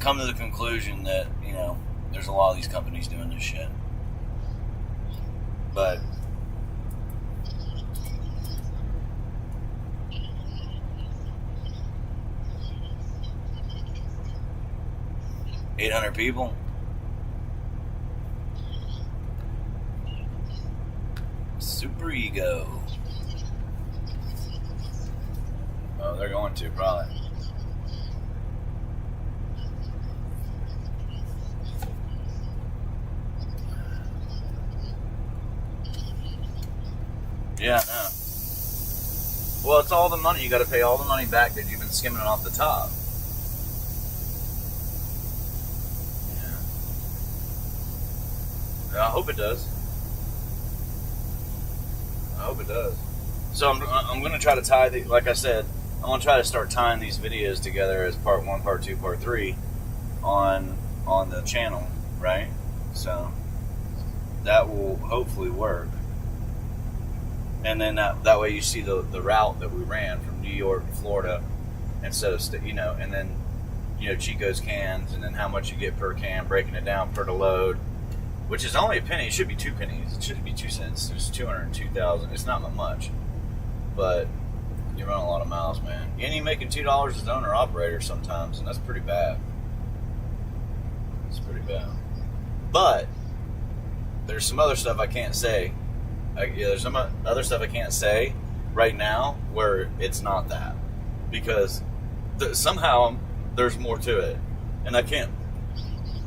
come to the conclusion that, you know, there's a lot of these companies doing this shit. But $800 people. Super ego. Oh, they're going to probably. Yeah, no. Well, it's all the money. You got to pay all the money back that you've been skimming off the top. Yeah. I hope it does. I hope it does. So I'm going to try to tie the, like I said, I'm going to try to start tying these videos together as part 1, part 2, part 3 on the channel, right? So that will hopefully work. And then that way you see the route that we ran from New York to Florida instead of, you know, and then, you know, Chicos cans, and then how much you get per can, breaking it down per the load, which is only a penny. It should be 2 pennies. It should be 2 cents. It's 202,000. It's not much, but you run a lot of miles, man. You ain't even making $2 as owner operator sometimes, and that's pretty bad. It's pretty bad. But there's some other stuff I can't say. There's some other stuff I can't say right now where it's not that, because somehow there's more to it, and I can't.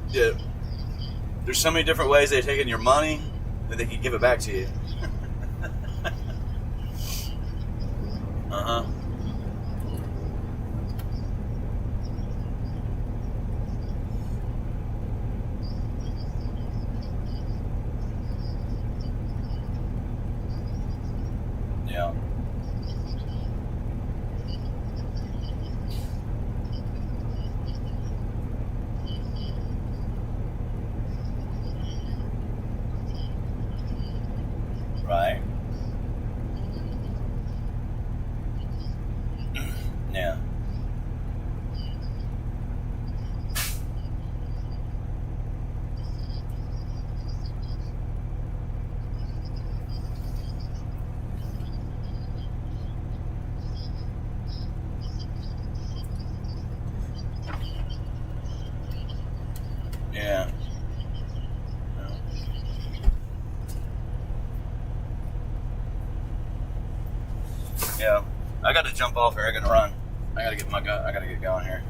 Yeah, there's so many different ways they've taken your money that they can give it back to you. Uh-huh. Yeah. Right. Yeah. Yeah. Yeah. I got to jump off here. I got to run. I got to get going here.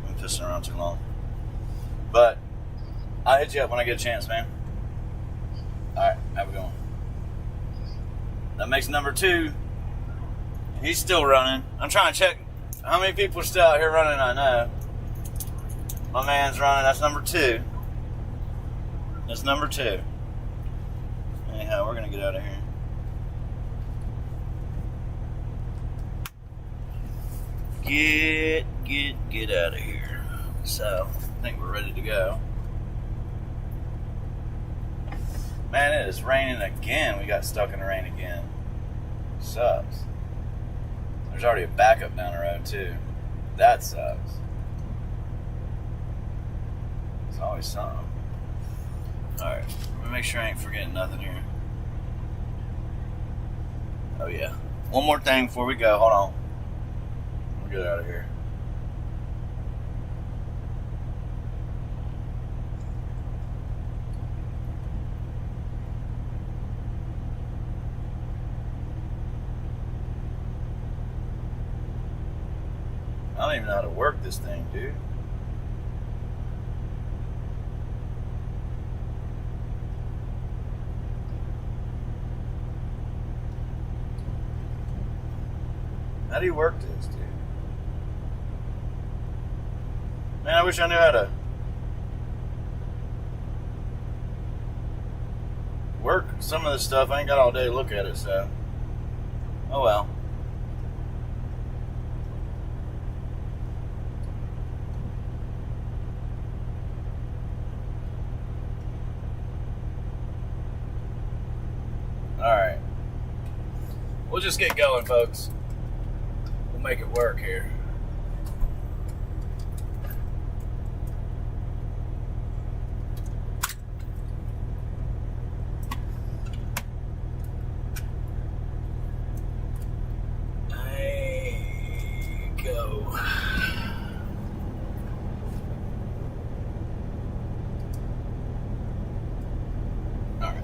I'm pissing around too long. But I'll hit you up when I get a chance, man. All right. Have a good one. That makes number 2. He's still running. I'm trying to check how many people are still out here running. I know. My man's running. That's number 2. That's number 2. Anyhow, we're going to get out of here. Get out of here. So, I think we're ready to go. Man, it is raining again. We got stuck in the rain again. Sucks. There's already a backup down the road, too. That sucks. It's always something. Alright, let me make sure I ain't forgetting nothing here. Oh, yeah. One more thing before we go. Hold on. We'll get out of here. I don't even know how to work this thing, dude. How do you work this, dude? Man, I wish I knew how to work some of this stuff. I ain't got all day to look at it, so. Oh well. Alright. We'll just get going, folks. We'll make it work here.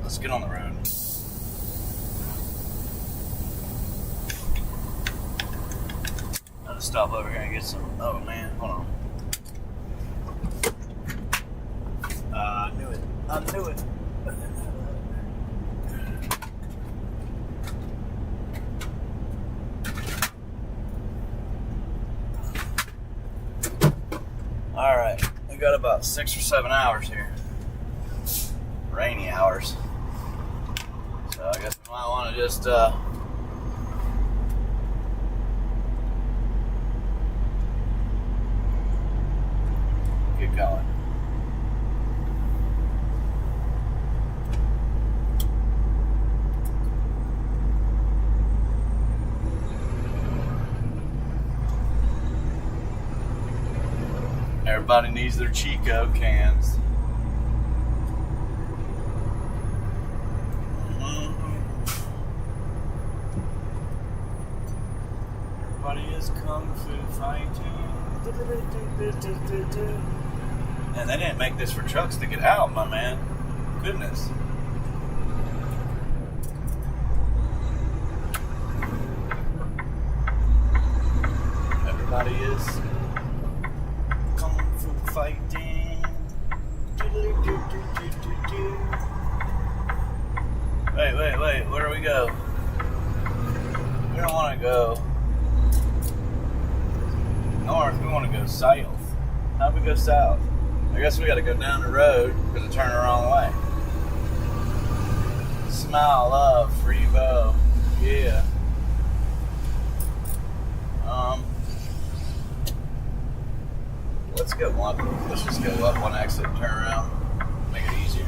Let's get on the road. Gotta stop over here and get some. Oh man, hold on. I knew it. I knew it. All right, we got about 6 or 7 hours here. Rainy hours. So I guess we might want to just get going. Everybody needs their Chico cans. Everybody is kung fu fighting. And they didn't make this for trucks to get out, my man. Goodness. Everybody is kung fu fighting. Wait. Where do we go? We don't want to go north. We want to go south. How do we go south? I guess we got to go down the road because it turned the wrong way. Smile, love, free bow. Yeah. Let's go one. Let's just go up one exit, turn around, make it easier.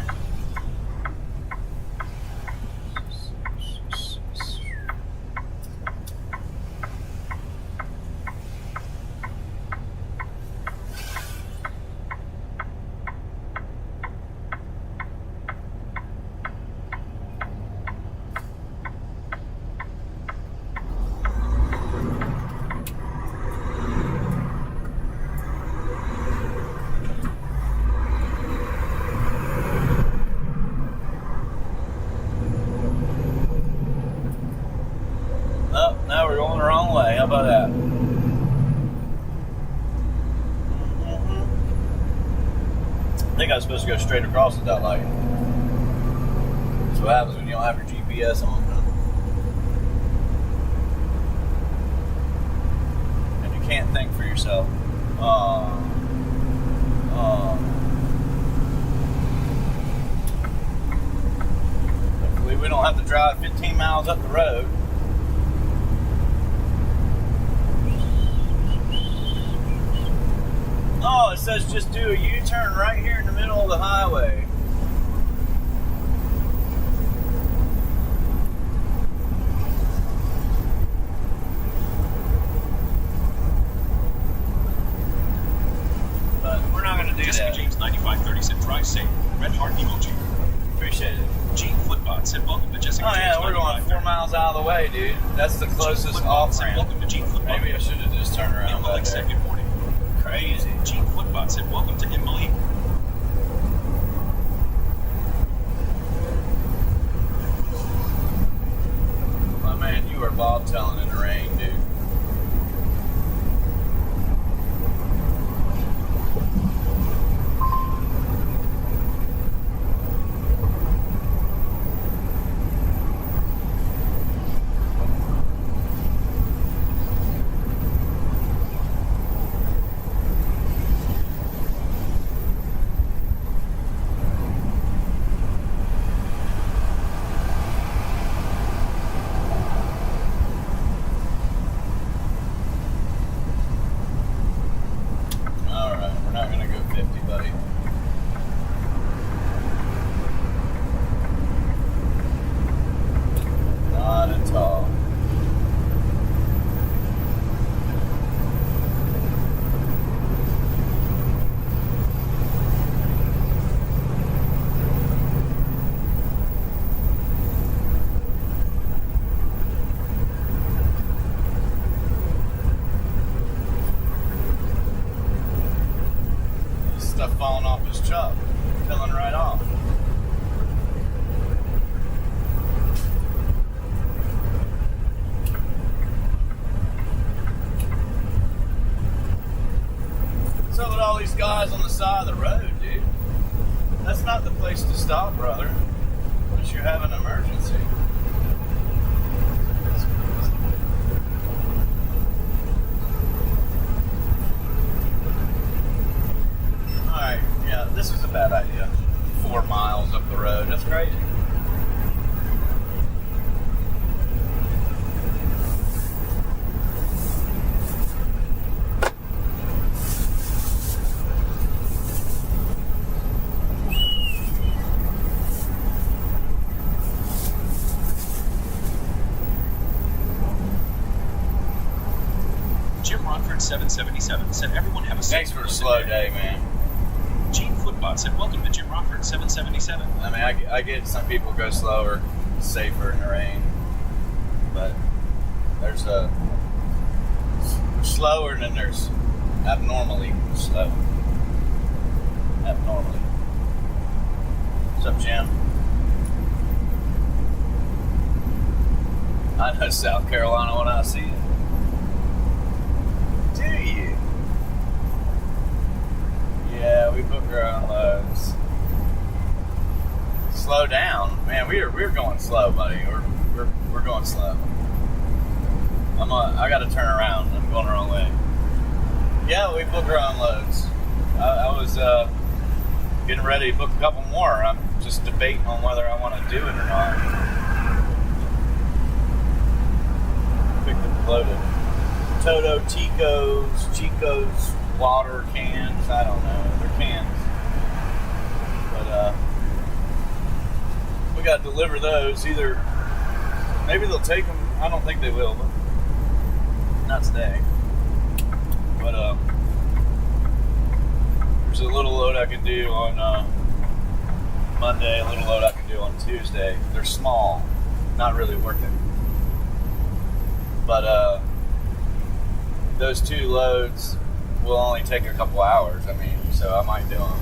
Now we're going the wrong way. How about that? I think I was supposed to go straight across at that light. That's what happens when you don't have your GPS on. And you can't think for yourself. Hopefully we don't have to drive 15 miles up the road. Oh, it says just do a U-turn right here in the middle of the highway. But we're not going to do Jessica that. James 9530 said drive safe. Red heart emoji. Appreciate it. Gene Footbot said welcome to Jessica Oh James. yeah, we're going 4 miles out of the way, dude. That's the closest off-ramp. Welcome to Gene Footbot. Maybe I should have just turned around back said there. good morning. Crazy. Gene Footbot said welcome to Emily. My man, you are bobtailing in the rain, dude. We're not going to go 50, buddy. Not at all. Stuff falling off his truck, peeling right off. these guys on the side of the road, dude. That's not the place to stop, brother. Unless you have an emergency. Alright, yeah, this was a bad idea. 4 miles up the road. That's crazy. Jim Rockford 777 said everyone have a safe Thanks for a slow day, man. Gene Footbot said welcome to Jim Rockford 777. I mean, I get some people go slower, safer in the rain, but there's slower and then there's abnormally slow. Abnormally. What's up, Jim? I know South Carolina when I see it. Do you? Yeah, we book our own loads. Slow down, man. We're going slow, buddy. We're going slow. I got to turn around. I'm going the wrong way. Yeah, we book our own loads. I was getting ready to book a couple more. I'm just debating on whether I want to do it or not. Picked up loaded. Todo, Chicos, water cans. I don't know. They're cans. But we got to deliver those. Either maybe they'll take them. I don't think they will, but not today. But there's a little load I can do on Monday. A little load I can do on Tuesday. They're small, not really worth it. But those 2 loads will only take a couple hours. I mean, so I might do them.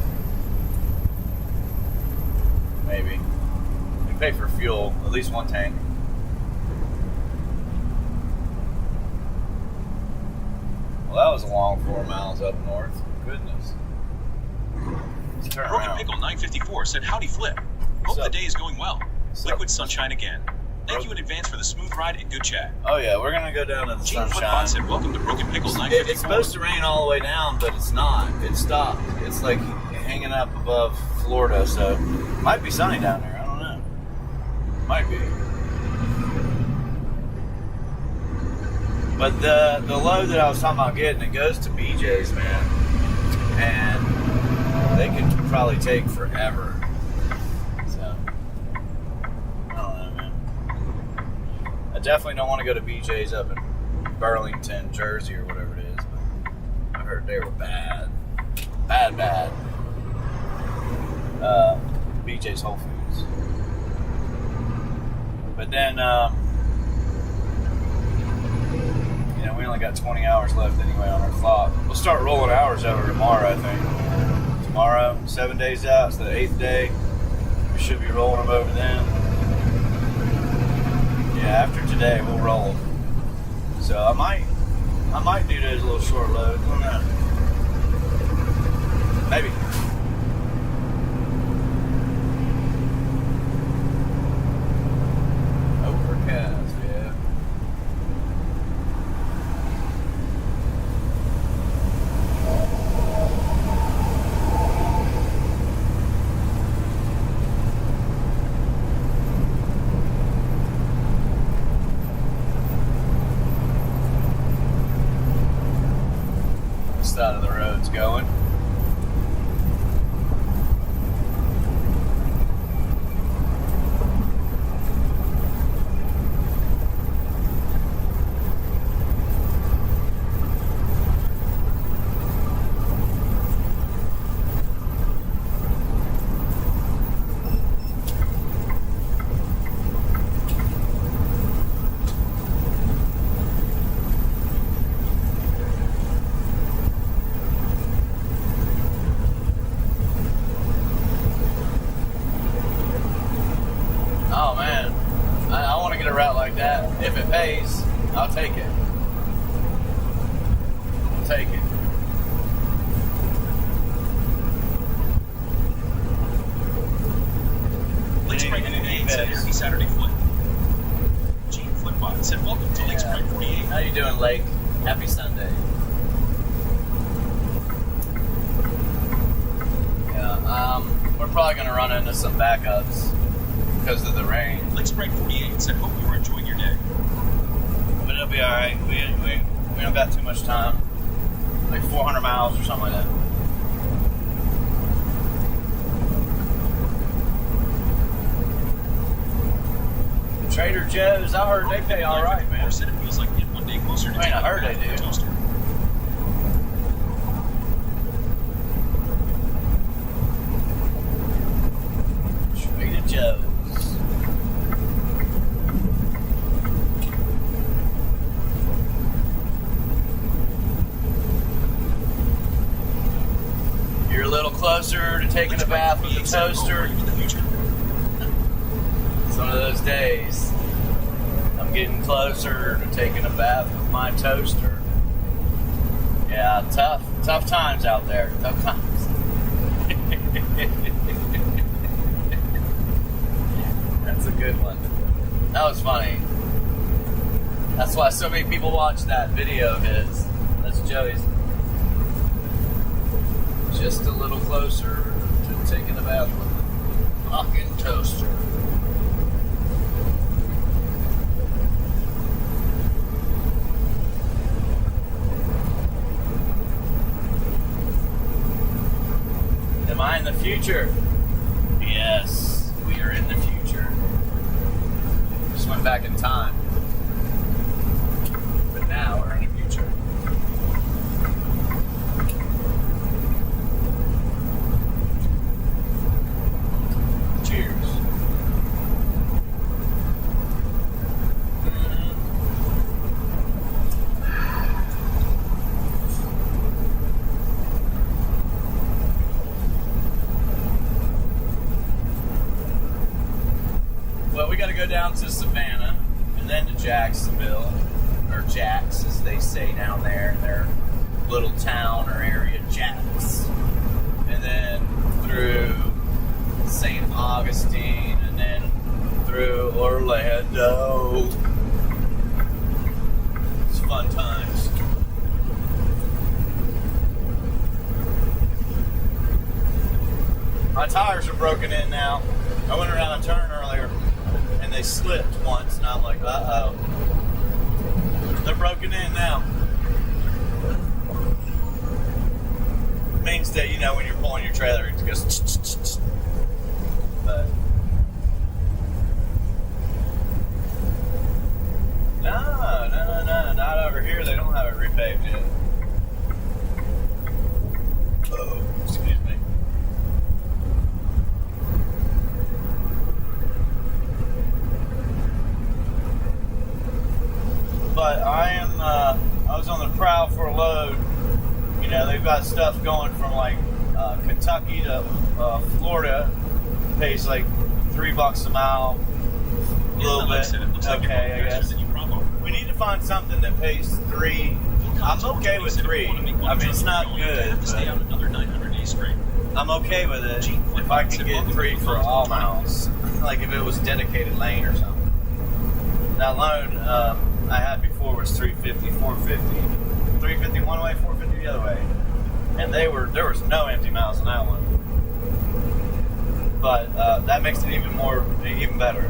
Maybe. We pay for fuel, at least 1 tank. Well, that was a long 4 miles up north. Goodness. Let's turn Broken around. Pickle 954 said howdy Flip. Hope the day is going well. Liquid sunshine again. Thank you in advance for the smooth ride and good chat. Oh yeah, we're gonna go down to the Gene sunshine. Footbot said welcome to Broken Pickle 954. It's supposed to rain all the way down, but it's not. It stopped. It's like hanging up above Florida, so it might be sunny down there. I don't know. Might be. But the load that I was talking about getting, it goes to BJ's, man, and they could probably take forever. So I don't know, man. I definitely don't want to go to BJ's up in Burlington, Jersey, or whatever it is. But I heard they were bad. Bad. BJ's Whole Foods. But then, we only got 20 hours left anyway on our clock. We'll start rolling hours over tomorrow, I think. Tomorrow, 7 days out, it's the 8th day. We should be rolling them over then. Yeah, after today, we'll roll them. So I might do those little short loads. I don't know. Maybe. Overcast, yeah. This side of the road's going. Oh man, I want to get a route like that. If it pays, I'll take it. I'll take it. We're probably going to run into some backups because of the rain. Lake Sprite 48 said, hope you were enjoying your day. But it'll be alright. We don't got too much time. Like 400 miles or something like that. Trader Joe's, I heard they pay alright, man. Said it feels like one day closer to I heard they do. Toaster. Trader Joe's. You're a little closer to taking a bath with the toaster. It's one of those days. I'm getting closer to taking a bath with my toaster. Yeah, tough times out there. Tough times. That's a good one. That was funny. That's why so many people watch that video of his. That's Joey's. Just a little closer to taking a bath with a fucking toaster. Am I in the future? Yes, we are in the future. Just went back in time. But now we're in the future. Cheers. Well, we got to go down to Savannah and then to Jacksonville, or Jacks as they say down there in their little town or area, Jacks. And then through St. Augustine and then through Orlando. It's fun times. My tires are broken in now. I went around a turn earlier and they slipped once, and I'm like, uh-oh. They're broken in now. Means that, you know, when you're pulling your trailer, it goes but no, not over here. They don't have it repaved yet. Oh, excuse me. But I was on the prowl for a load. You know, they've got stuff going from like Kentucky to Florida. Pays like $3 a mile. A little bit. Okay, I guess. We need to find something that pays $3. I'm okay with $3. I mean, it's not good, but I'm okay with it if I can get $3 for all miles. Like if it was dedicated lane or something. That loan I had before was $350, $450. $350 one way, $450 the other way. And there was no empty miles on that one. But that makes it even better.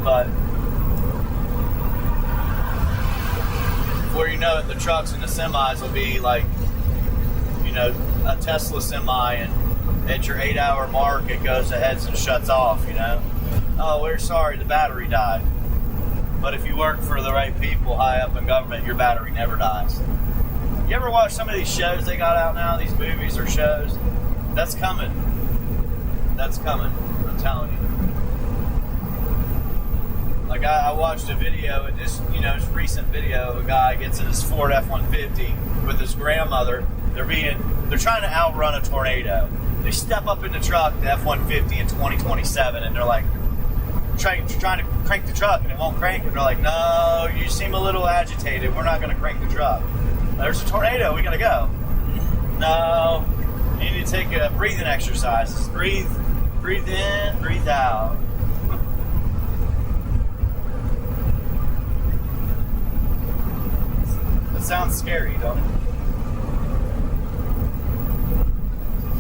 But before you know it, the trucks and the semis will be like, you know, a Tesla semi, and at your 8-hour mark, it goes ahead and shuts off, you know. Oh, we're sorry, the battery died. But if you work for the right people high up in government, your battery never dies. You ever watch some of these shows they got out now, these movies or shows? That's coming. That's coming. I'm telling you. Like I watched a video, this recent video of a guy gets in his Ford F-150 with his grandmother. They're trying to outrun a tornado. They step up in the truck, the F-150 in 2027, and they're like trying to crank the truck, and it won't crank. And they're like, "No, you seem a little agitated. We're not going to crank the truck. There's a tornado. We got to go." No, you need to take breathing exercises. Breathe in, breathe out. It sounds scary, don't it?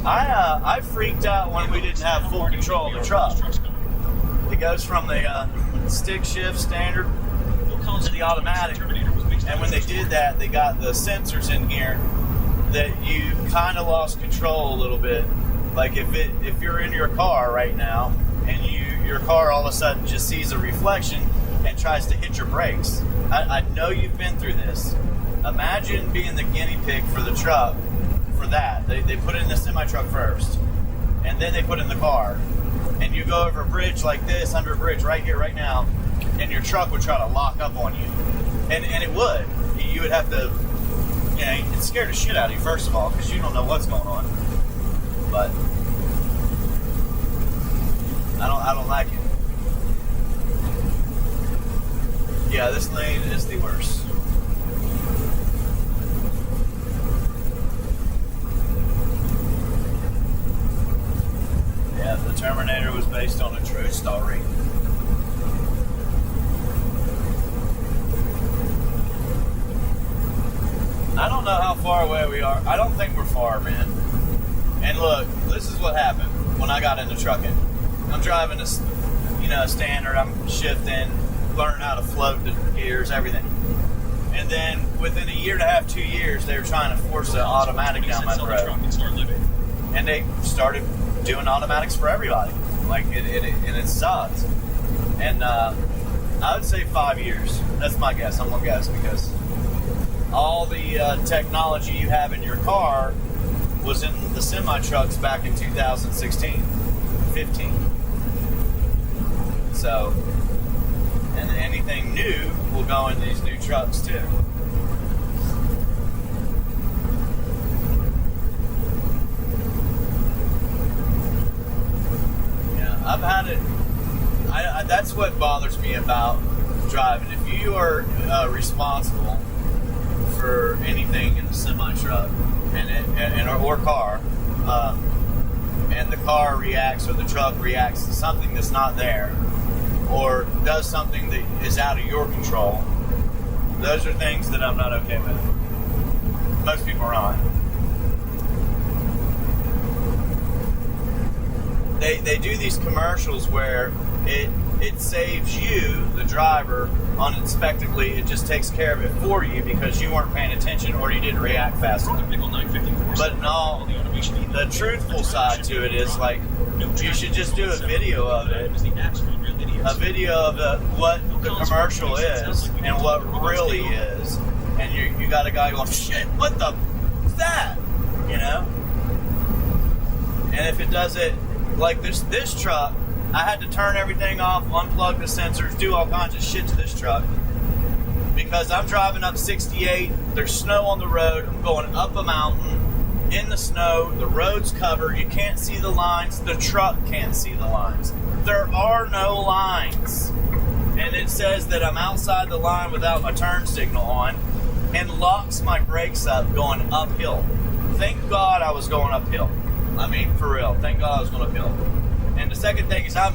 I freaked out when we didn't have full control of the truck. It goes from the stick shift standard to the automatic, and when they did that, they got the sensors in here that you kind of lost control a little bit. Like if you're in your car right now and your car all of a sudden just sees a reflection and tries to hit your brakes. I know you've been through this. Imagine being the guinea pig for the truck for that. They put it in the semi-truck first, and then they put it in the car. And you go over a bridge like this, under a bridge right here, right now, and your truck would try to lock up on you. And it would. You would have to, it scared the shit out of you, first of all, because you don't know what's going on. But I don't like it. Yeah, this lane is the worst. Yeah, the Terminator was based on a true story. I don't know how far away we are. I don't think we're far, man. And look, this is what happened when I got into trucking. I'm driving a standard. I'm shifting, learning how to float the gears, everything. And then within a year and a half, 2 years, they were trying to force an automatic down my throat. And they started doing automatics for everybody. Like, it sucked. And I would say 5 years. That's my guess. I'm going to guess because all the technology you have in your car was in the semi-trucks back in 2016, 15. So, and anything new will go in these new trucks too. Yeah, I've had it. That's what bothers me about driving. If you are responsible for anything in a semi-truck or car, and the car reacts or the truck reacts to something that's not there, or does something that is out of your control, those are things that I'm not okay with. Most people are not. They do these commercials where it saves you, the driver, unexpectedly. It just takes care of it for you because you weren't paying attention or you didn't react fast enough. But no, the truthful side to it is like you should just do a video of it. A video of what the commercial is and what really is. And you got a guy going, shit, what the is that? And if it does it like this truck, I had to turn everything off, unplug the sensors, do all kinds of shit to this truck because I'm driving up 68. There's snow on the road. I'm going up a mountain in the snow. The road's covered. You can't see the lines. The truck can't see the lines. There are no lines. And it says that I'm outside the line without my turn signal on and locks my brakes up going uphill. Thank God I was going uphill. I mean, for real. Thank God I was going uphill. And the second thing is I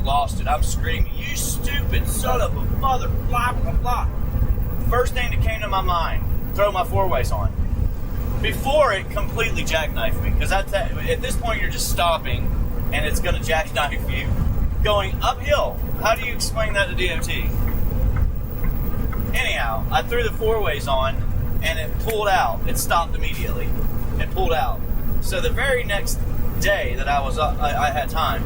lost it. I'm screaming, you stupid son of a mother, blah, blah, blah. First thing that came to my mind, throw my four-ways on. Before it completely jackknifed me. Because at this point you're just stopping and it's going to jackknife you. Going uphill. How do you explain that to DOT? Anyhow, I threw the four-ways on and it pulled out. It stopped immediately. It pulled out. So the very next day that I had time,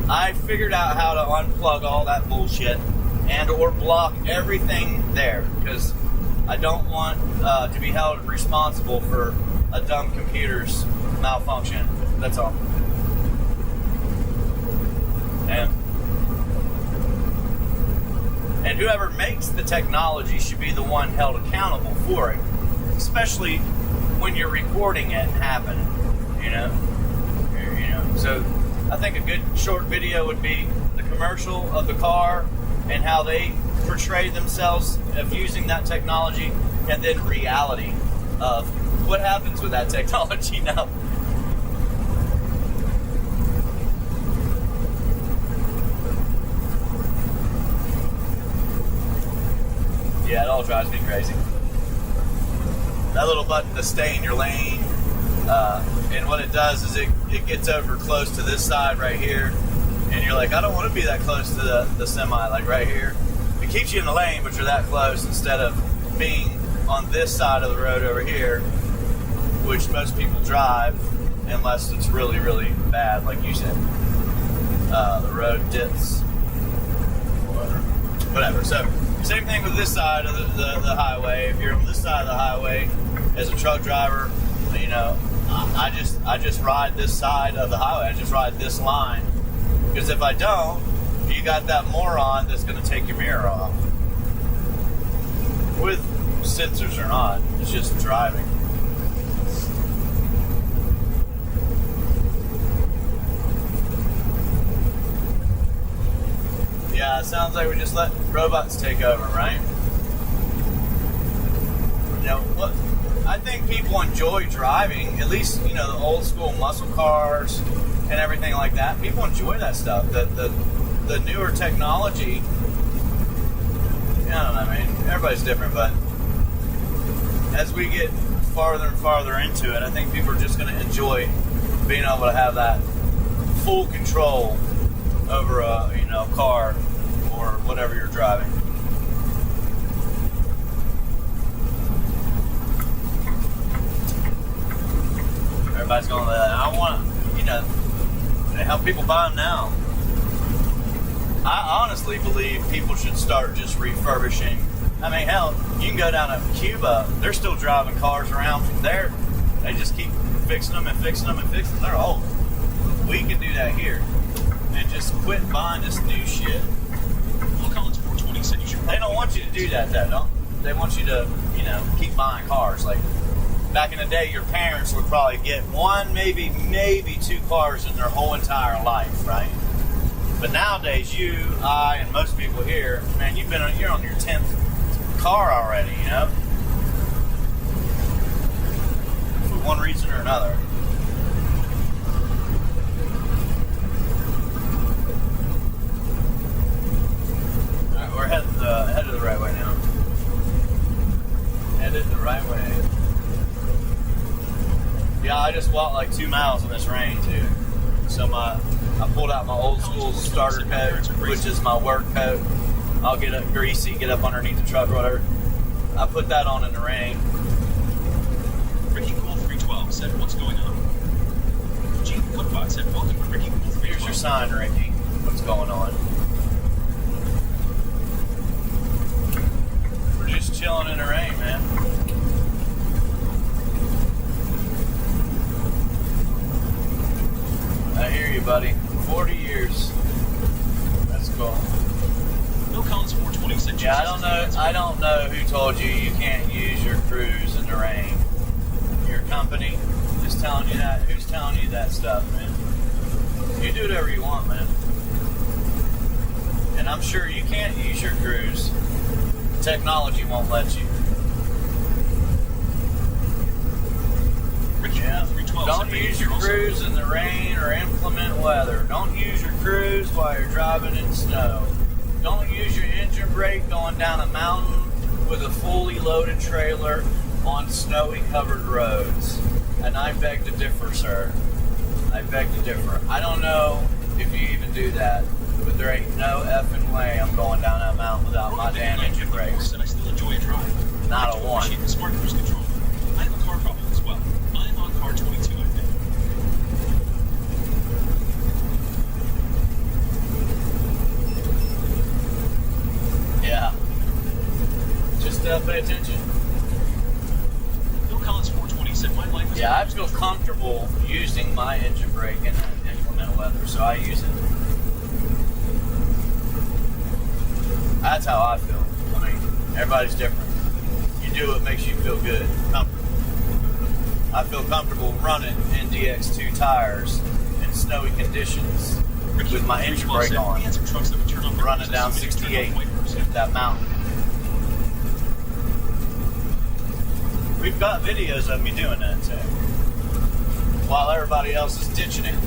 I figured out how to unplug all that bullshit and or block everything there because I don't want to be held responsible for a dumb computer's malfunction. That's all. And whoever makes the technology should be the one held accountable for it, especially when you're recording it happening. So I think a good short video would be the commercial of the car and how they portray themselves of using that technology, and then reality of what happens with that technology now. Yeah, it all drives me crazy. That little button to stay in your lane, And what it does is it gets over close to this side right here, and you're like, I don't want to be that close to the semi, like right here. It keeps you in the lane, but you're that close instead of being on this side of the road over here, which most people drive unless it's really, really bad, like you said. The road dips or whatever. So same thing with this side of the highway. If you're on this side of the highway as a truck driver, you know, I just ride this side of the highway. I just ride this line, because if I don't, you got that moron that's going to take your mirror off. With sensors or not, it's just driving. Yeah, it sounds like we just let robots take over, right? You know what? I think people enjoy driving, at least, you know, the old school muscle cars and everything like that. People enjoy that stuff. The newer technology, I don't know, I mean, everybody's different, but as we get farther and farther into it, I think people are just going to enjoy being able to have that full control over a, you know, car or whatever you're driving. Everybody's going, I want to, you know, help people buy them now. I honestly believe people should start just refurbishing. I mean, hell, you can go down to Cuba. They're still driving cars around from there. They just keep fixing them and fixing them and fixing them. They're old. We can do that here. And just quit buying this new shit. Well, Collins 420 said you should. They don't want you to do that, though. Don't they? Want you to, you know, keep buying cars. Like back in the day, your parents would probably get one, maybe two cars in their whole entire life, right? But nowadays, you, I, and most people here, man, you're on your 10th car already, you know? For one reason or another. Alright, we're headed the right way now. Headed the right way. Yeah, I just walked like 2 miles in this rain, too. So I pulled out my old school starter coat, which is my work coat. I'll get up greasy, get up underneath the truck or whatever. I put that on in the rain. Ricky Cool 312 said, "What's going on?" Gene Cookbot said, "Welcome to Ricky Cool 312." Here's your sign, Ricky. What's going on? We're just chilling in the rain, man. I hear you, buddy. 40 years. That's cool. Bill Collins 420 said, yeah, I don't know who told you can't use your cruise in the rain. Your company is telling you that. Who's telling you that stuff, man? You do whatever you want, man. And I'm sure you can't use your cruise. Technology won't let you. Yeah. Don't use your cruise in the rain or inclement weather. Don't use your cruise while you're driving in snow. Don't use your engine brake going down a mountain with a fully loaded trailer on snowy covered roads. And I beg to differ, sir. I beg to differ. I don't know if you even do that, but there ain't no effing way I'm going down that mountain without my damn engine brakes. I still enjoy a drive. Not a one. Smart cruise control. I have a car problem as well. I'm on car 22, I think. Yeah. Just pay attention. Bill Collins 420 said, "My life is..." Yeah, I feel comfortable using my engine brake in inclement weather, so I use it. That's how I feel. I mean, everybody's different. You do what makes you feel good, comfortable. I feel comfortable running NDX2 tires in snowy conditions with my engine brake on, running down 68 that mountain. We've got videos of me doing that too. While everybody else is ditching it,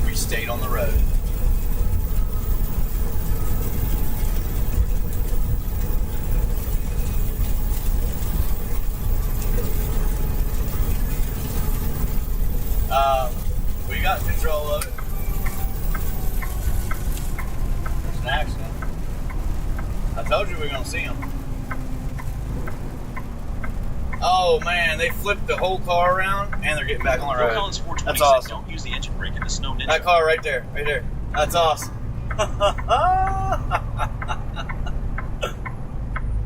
we stayed on the road. We got control of it. There's an accident. I told you we were going to see him. Oh man, they flipped the whole car around and they're getting back on the road. Collins 420 That's awesome. Don't use the engine brake in the snow ninja. That car right there. That's awesome.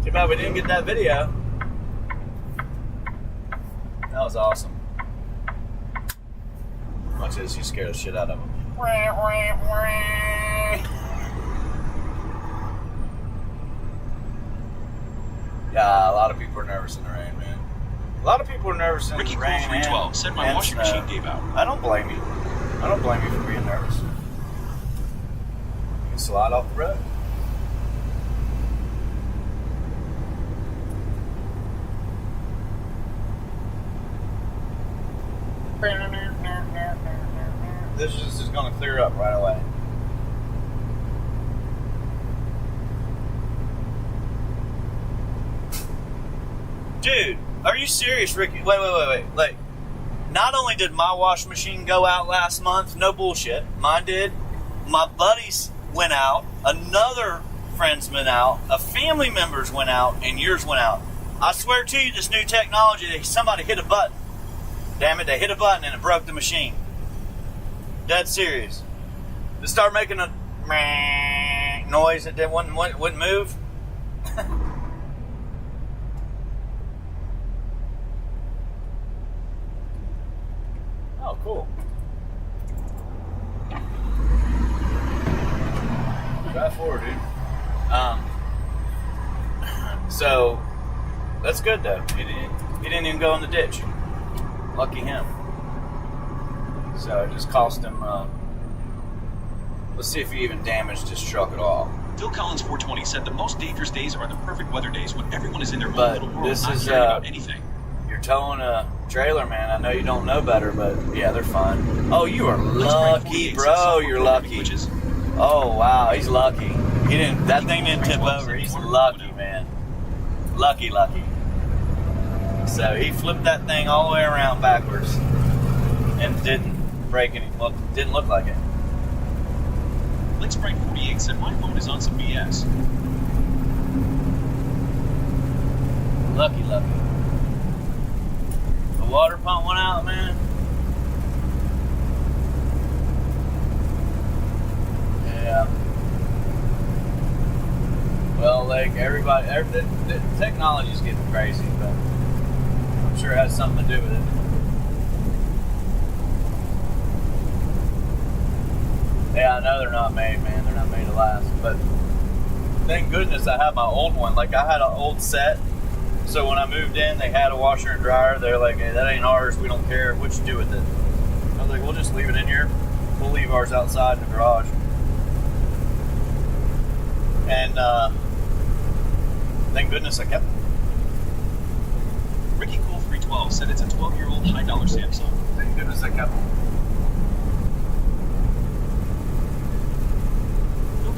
Too bad we didn't get that video. That was awesome. Watch this, you scare the shit out of him. Yeah, a lot of people are nervous in the rain, man. A lot of people are nervous in the rain. Ricky 312 said my washing machine gave out. I don't blame you. I don't blame you for being nervous. You can slide off the road. This is just going to clear up right away. Dude, are you serious, Ricky? Wait. Like, not only did my washing machine go out last month, no bullshit, mine did. My buddies went out, another friend's went out, a family member's went out, and yours went out. I swear to you, this new technology, somebody hit a button. Damn it, they hit a button and it broke the machine. Dead serious. It started making a noise that wouldn't move. Oh, cool. Drive forward, dude. So that's good though. He didn't even go in the ditch. Lucky him. So it just cost him. Let's see if he even damaged his truck at all. Phil Collins 420 said the most dangerous days are the perfect weather days when everyone is in their own But little world, this not is, caring about anything. You're towing a trailer, man. I know you don't know better, but yeah, they're fine. Oh, you are lucky, bro. You're lucky. Oh wow, he's lucky. That thing didn't tip over. He's lucky, man. Lucky. So he flipped that thing all the way around backwards and didn't break any. Well, didn't look like it. Lake Sprite 48 said my phone is on some BS. Lucky. The water pump went out, man. Yeah. Well, like the technology's getting crazy, but I'm sure it has something to do with it. Yeah, I know they're not made, man. They're not made to last. But thank goodness I have my old one. Like, I had an old set. So when I moved in, they had a washer and dryer. They're like, hey, that ain't ours. We don't care what you do with it. I was like, we'll just leave it in here. We'll leave ours outside in the garage. And thank goodness I kept it. Ricky Cool 312 said it's a 12-year-old high-dollar Samsung. Thank goodness I kept it.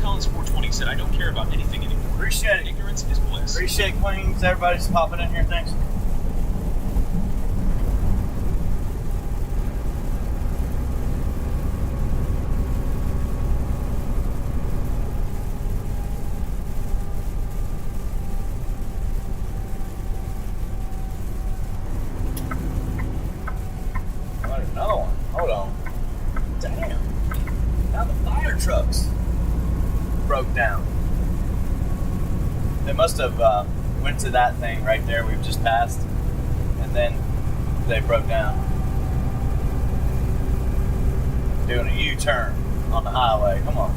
Collins 420 said, I don't care about anything anymore. Appreciate it. Ignorance is bliss. Appreciate Queens. Everybody's popping in here. Thanks. Oh, there's another one. Hold on. Damn. Now the fire trucks broke down. They must have went to that thing right there we've just passed, and then they broke down. Doing a U-turn on the highway. Come on.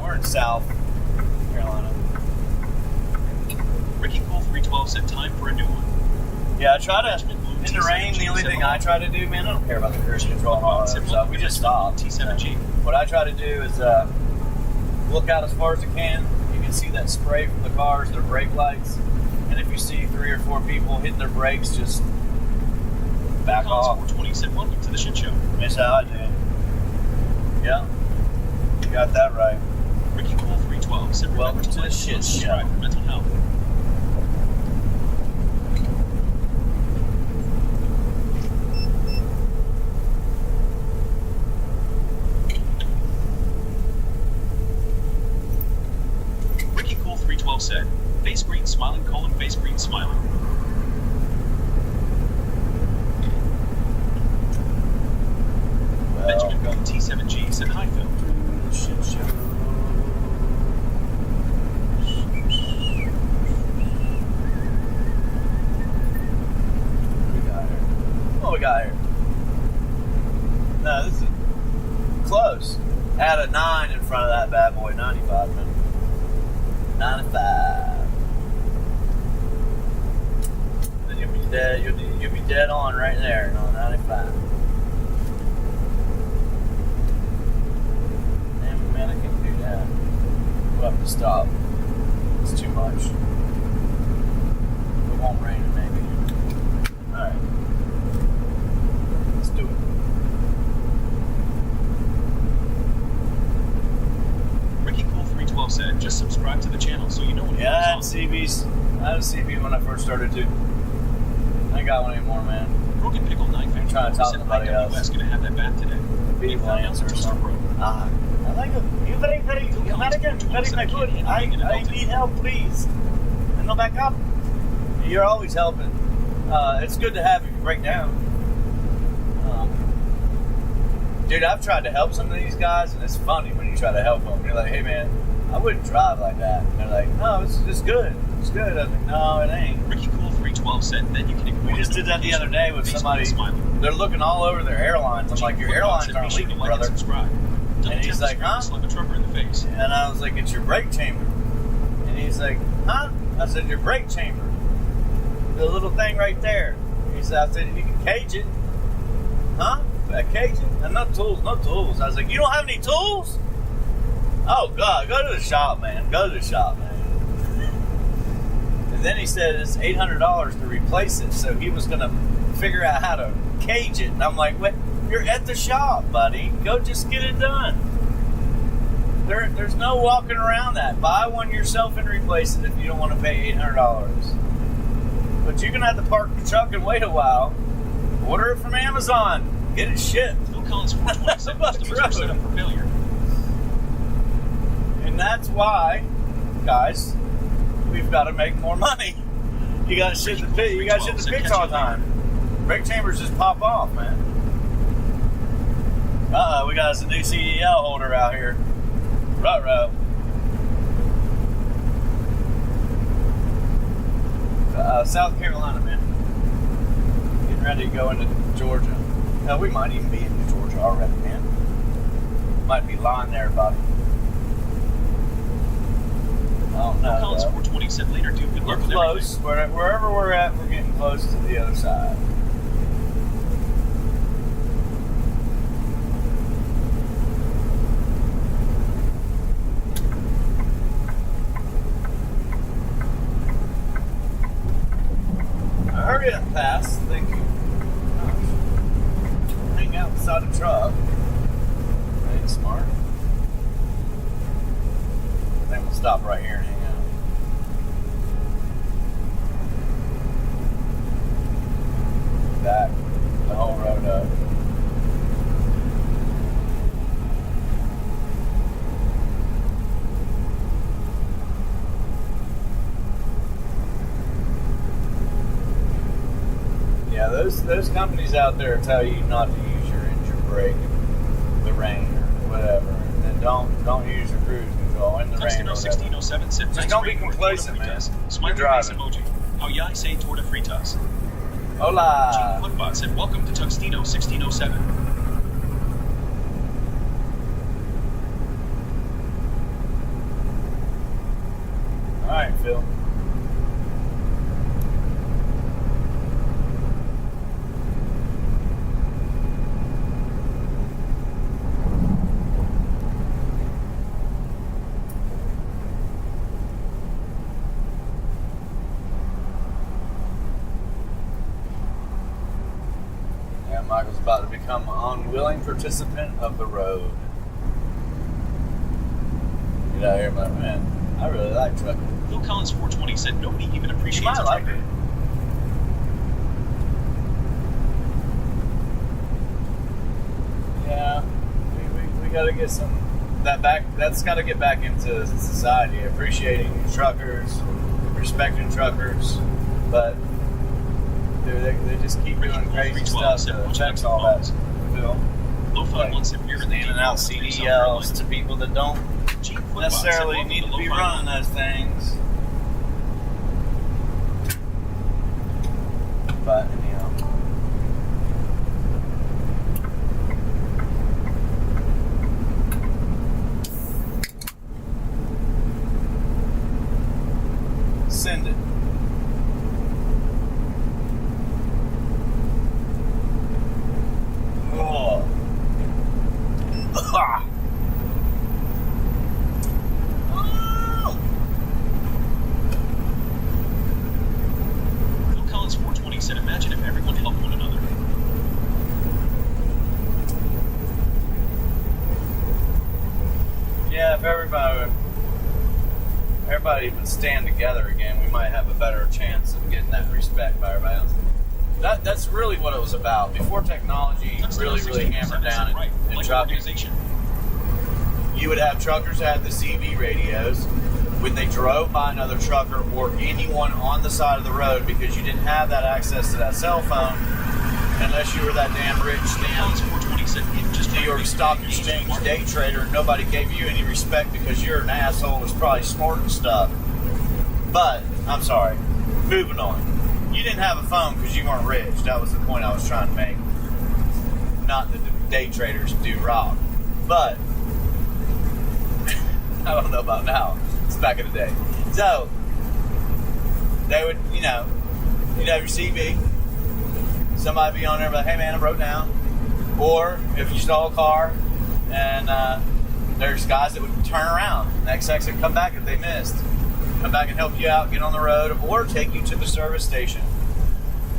We're in South Carolina. Ricky Cool 312 said, time for a new one. Yeah, I try to, in the rain, the only thing I try to do, man, I don't care about the cruise control and all that stuff. We just stop. T7G. What I try to do is look out as far as I can. You can see that spray from the cars, their brake lights. And if you see 3 or 4 people hitting their brakes, just back off. 420 said, welcome to the shit show. That's how I do it. Yeah, you got that right. Ricky Cool 312 said, welcome to the shit show. For mental health. smiling. Benjamin Bone T7G said hi, Phil. Shit show. What we got here? No, this is close. Add a 9 in front of that bad boy. 95, man. 95. Then you'll be dead. You'll be dead on right there. No, 95. Damn, man, I can't do that. We'll have to stop. It's too much. It won't rain, maybe. All right. Let's do it. Ricky Cool 312 said, just subscribe to the channel so you know when Yeah, I had CBs. I had a CB when I first started too. I ain't got one anymore, man. Broken Pickle 950 trying to talk to said, somebody else. IWS gonna have that bath today. Be Lance or something. I like it. You very American, very good. I need help, please. And no back up. You're always helping. It's good to have you break down. Dude, I've tried to help some of these guys, and it's funny when you try to help them. You're like, hey, man, I wouldn't drive like that. And they're like, no, it's good. It's good. I was like, no, it ain't. Ricky Cool 312 said, then you can ignore We just did that the other day with somebody. Smiling. They're looking all over their airlines. I'm like, your airlines aren't legal, brother. And he's like, huh? Slap a trucker in the face. And I was like, it's your brake chamber. And he's like, huh? I said, your brake chamber. The little thing right there. He said, I said, you can cage it. Huh? I cage it? And no tools. I was like, you don't have any tools? Oh, God, go to the shop, man. Go to the shop, man. And then he said it's $800 to replace it. So he was going to figure out how to cage it. And I'm like, wait, you're at the shop, buddy. Go just get it done. There's no walking around that. Buy one yourself and replace it if you don't want to pay $800. But you're going to have to park the truck and wait a while. Order it from Amazon. Get it shipped. Phil Collins 427 customers are set up for failure. And that's why, guys, we've got to make more money. You got to ship the pit. You got to ship the pits all the time. Brake chambers just pop off, man. We got us a new CDL holder out here. Ruh-roh. South Carolina, man. Getting ready to go into Georgia. Hell, we might even be in Georgia already, man. Might be lying there, buddy. I don't know. Collins 420 said later, dude, good luck with close. Wherever we're at, we're getting close to the other side. Hurry up, pass. Thank you. Hang out beside the truck. That ain't smart. I think we'll stop right here and hang out. Back the whole road up. Yeah, those companies out there tell you not to use your engine brake in the rain or whatever, and then don't use your cruise control in the rain. 1607 said, just don't be complacent, man. Smiley face emoji. How yai say torta fritas. Hola. Gene Footbot said, welcome to Tuxtino 1607. All right, Phil. Michael's about to become an unwilling participant of the road. Get out of here, my man. I really like trucking. Phil Collins 420 said nobody even appreciates you might a like trucker. it. Yeah, we got to get some that back. That's got to get back into society. Appreciating truckers, respecting truckers. But dude, they just keep doing crazy stuff to affect all that film. Like handing out CDLs to people that don't necessarily need to be running those things. But anyhow. Send it. Oh. Ah. Oh. Phil Collins 420 said, imagine if everyone helped one another. Yeah, if everybody would stand together again, we might have a better chance of getting that respect by everybody else. That's really what it was about. Before technology really hammered down in trucking, you would have truckers that had the CB radios when they drove by another trucker or anyone on the side of the road, because you didn't have that access to that cell phone unless you were that damn rich New York Stock Exchange day trader. Nobody gave you any respect because you're an asshole who's probably snorting stuff. But, I'm sorry, moving on. You didn't have a phone because you weren't rich. That was the point I was trying to make. Not that the day traders do rob. But, I don't know about now. It's back in the day. So, they would, you'd have your CB. Somebody be on there like, hey man, I broke down. Or, if you stole a car, and there's guys that would turn around. Next exit, come back if they missed. Come back and help you out, get on the road, or take you to the service station.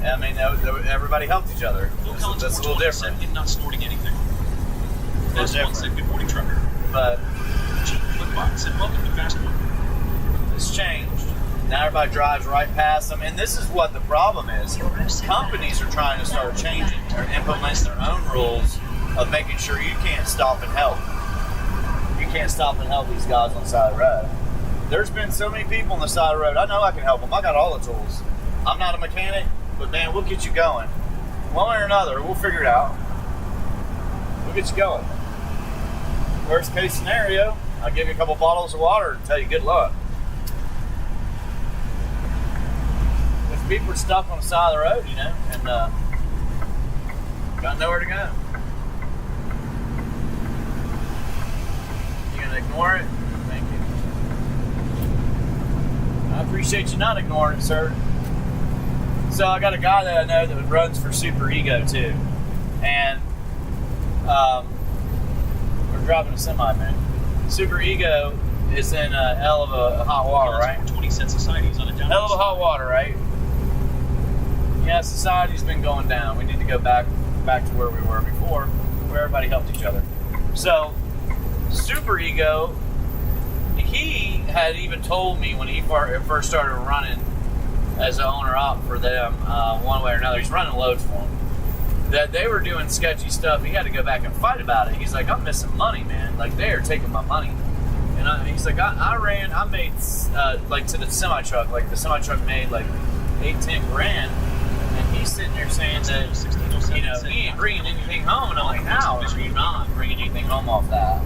I mean, everybody helped each other. That's a little different. Not snorting anything. That's one said, good morning, trucker. But Flipbot said, welcome to Fast One. It's changed. Now everybody drives right past them, and this is what the problem is. Companies are trying to start changing or implementing their own rules of making sure you can't stop and help. You can't stop and help these guys on the side of the road. There's been so many people on the side of the road. I know I can help them. I got all the tools. I'm not a mechanic, but man, we'll get you going. One way or another, we'll figure it out. We'll get you going. Worst case scenario, I'll give you a couple bottles of water and tell you good luck. If people are stuck on the side of the road, and got nowhere to go. You gonna ignore it? Thank you. I appreciate you not ignoring it, sir. So I got a guy that I know that runs for Super Ego too, and we're driving a semi, man. Super Ego is in a hell of a hot water, right? 20 cent societies on a down. Hell of a hot water, right? Yeah, society's been going down. We need to go back to where we were before, where everybody helped each other. So, Super Ego, he had even told me when he first started running as an owner-op for them, one way or another, he's running loads for them, that they were doing sketchy stuff. He had to go back and fight about it. He's like, I'm missing money, man. Like, they are taking my money. And he's like, I made, like, to the semi-truck. Like, the semi-truck made, like, 8-10 grand. And he's sitting there saying that, he ain't bringing anything home. And I'm like, how are you not bringing anything home off that?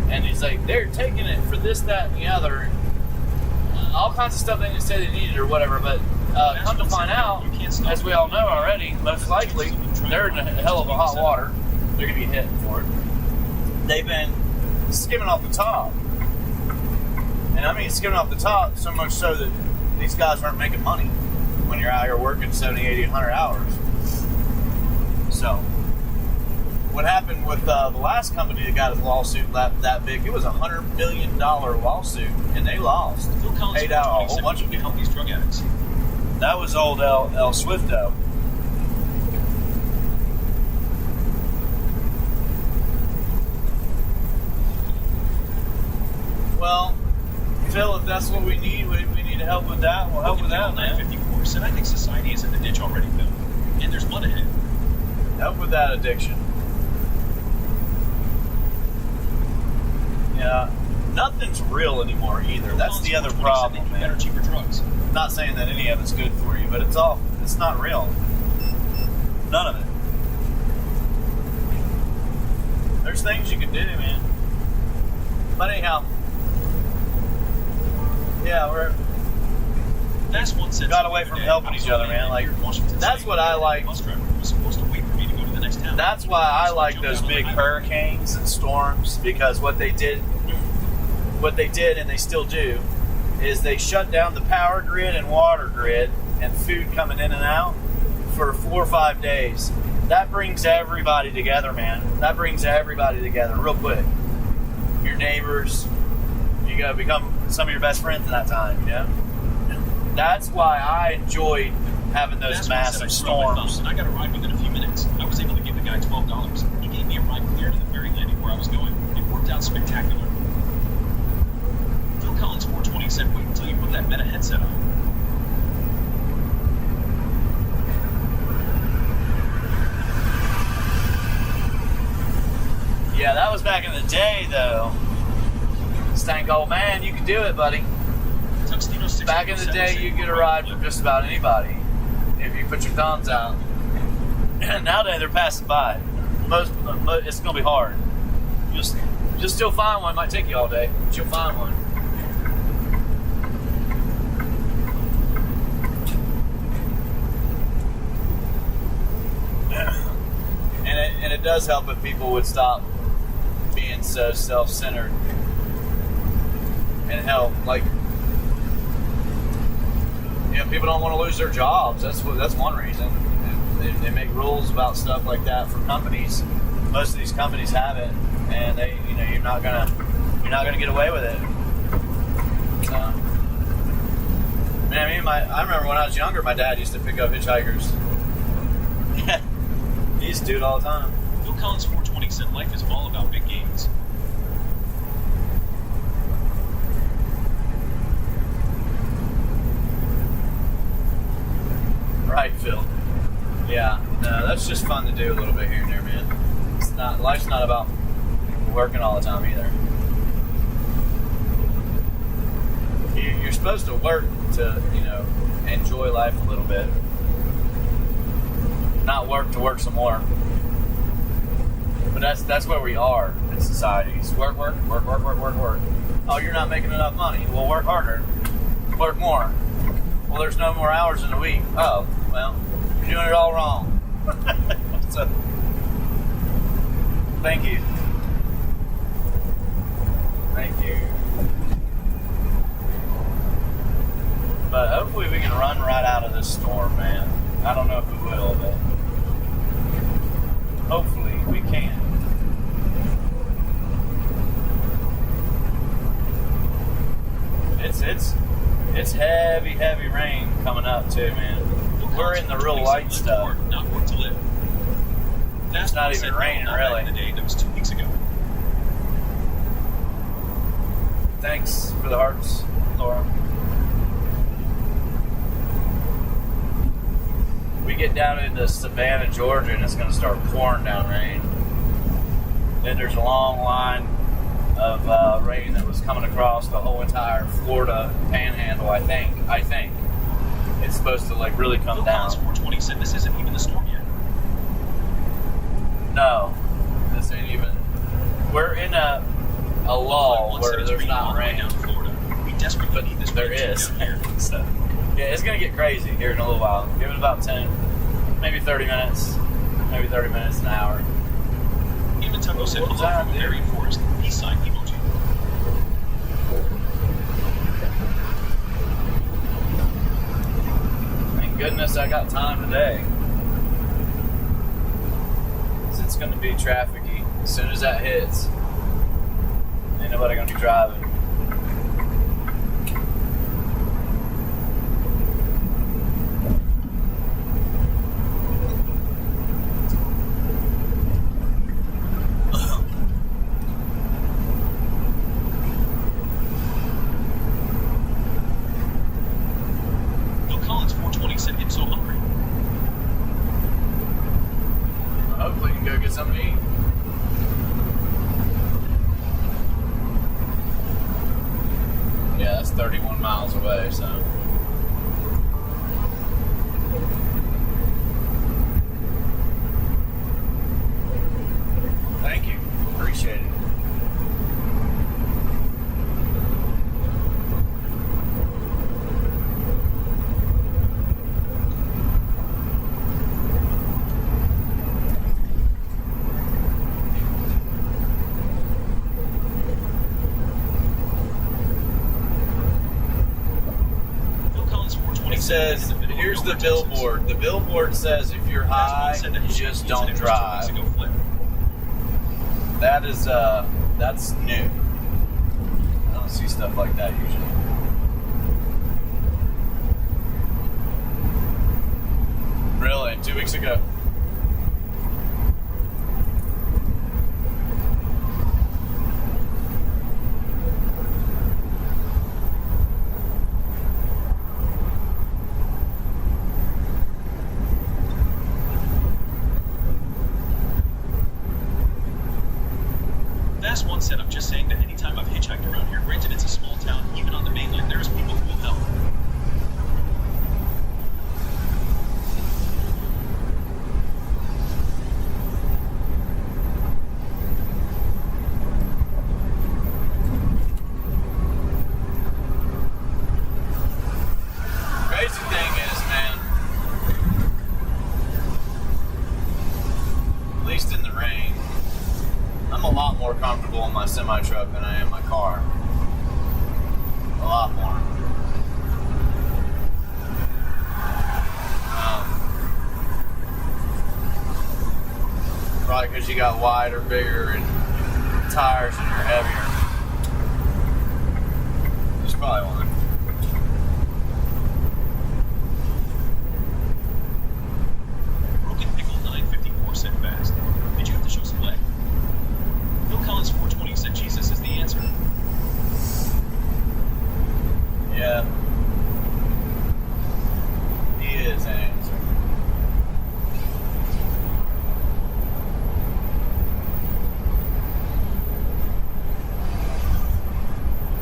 And he's like, they're taking it for this, that, and the other. All kinds of stuff they didn't say they needed or whatever. But come to find out, as we all know already, most likely, they're in a hell of a hot water. They're going to be hitting for it. They've been skimming off the top. And I mean skimming off the top so much so that these guys aren't making money when you're out here working 70, 80, 100 hours. So, what happened with the last company that got a lawsuit that big, it was a $100 million lawsuit, and they lost. Paid out a whole bunch of people. These drug addicts. That was old El Swifto. Well, Phil, if that's what we need to help with that. We'll help with that, man. 54 said, I think society is in the ditch already, Phil. And there's blood ahead. Help with that addiction. Yeah. nothing's real anymore either. That's the other problem, man. Better, cheaper drugs. I'm not saying that any of it's good for you, but it's not real. None of it. There's things you can do, man. But anyhow, yeah, That's one sense got away from helping each other, man. Like, that's what I like. Bus driver was supposed to wait for me to go to the next town. That's why I like those big hurricanes and storms, because what they did and they still do is they shut down the power grid and water grid and food coming in and out for 4 or 5 days. That brings everybody together, man. That brings everybody together real quick. Your neighbors, you gotta become some of your best friends in that time, you know? That's why I enjoyed having those massive storms. And I got a ride within a few minutes. I was able to give the guy $12. He gave me a ride clear to the ferry landing where I was going. It worked out spectacular. Phil Collins 420 said, wait until you put that Meta headset on. Yeah, that was back in the day, though. Stank old man, you could do it, buddy. Back in the day, you get a ride from just about anybody if you put your thumbs out. Nowadays, they're passing by. It's gonna be hard. You'll still find one. It might take you all day, but you'll find one. And it does help if people would stop being so self-centered and help. Like, you know, people don't want to lose their jobs. That's one reason. They make rules about stuff like that for companies. Most of these companies have it, and you're not gonna get away with it. So, man, I remember when I was younger, my dad used to pick up hitchhikers. He used to do it all the time. Phil Collins 420 said life is all about big gains. Right, Phil. Yeah, no, that's just fun to do a little bit here and there, man. Life's not about working all the time either. You're supposed to work to, enjoy life a little bit. Not work to work some more. But that's where we are in society. It's work. Oh, you're not making enough money. Well, work harder. Work more. Well, there's no more hours in the week. Oh, well, you're doing it all wrong. So, thank you. Thank you. But hopefully we can run right out of this storm, man. I don't know if we will, but hopefully we can. It's heavy rain coming up too, man. We're in the real light stuff. Not work to live. It's not even raining, really. The day that was 2 weeks ago. Thanks for the hearts, Laura. We get down into Savannah, Georgia, and it's going to start pouring down rain. Then there's a long line of rain that was coming across the whole entire Florida panhandle. I think it's supposed to really come down. 420 said this isn't even the storm yet. No, this ain't even. We're in a lull where there's not rain. Down Florida. We desperately need this. There is. So, yeah, it's gonna get crazy here in a little while. Give it about 10, maybe 30 minutes, an hour. Even Todo said hello from Bavarian Forest. Peace sign emoji. Thank goodness I got time today. It's going to be trafficy. As soon as that hits, ain't nobody going to be driving. Hopefully you can go get something to eat. So. Thank you. Appreciate it. It says, here's the billboard. The billboard says if you're high, just don't drive. That is, that's new. I don't see stuff like that usually. Really? 2 weeks ago? One said, I'm just saying that anytime I've hitchhiked around here, granted it's a small town, even on the mainland, there's people who will help. Crazy thing is, man, at least in the rain, I'm a lot more comfortable in my semi-truck than I am in my car. A lot more. Probably because you got wider, bigger, and tires and you're heavier. That's probably why. Broken Pickle 954 said fast. Did you have to show some leg? Phil Collins 420 said Jesus is the answer. Yeah. He is an answer.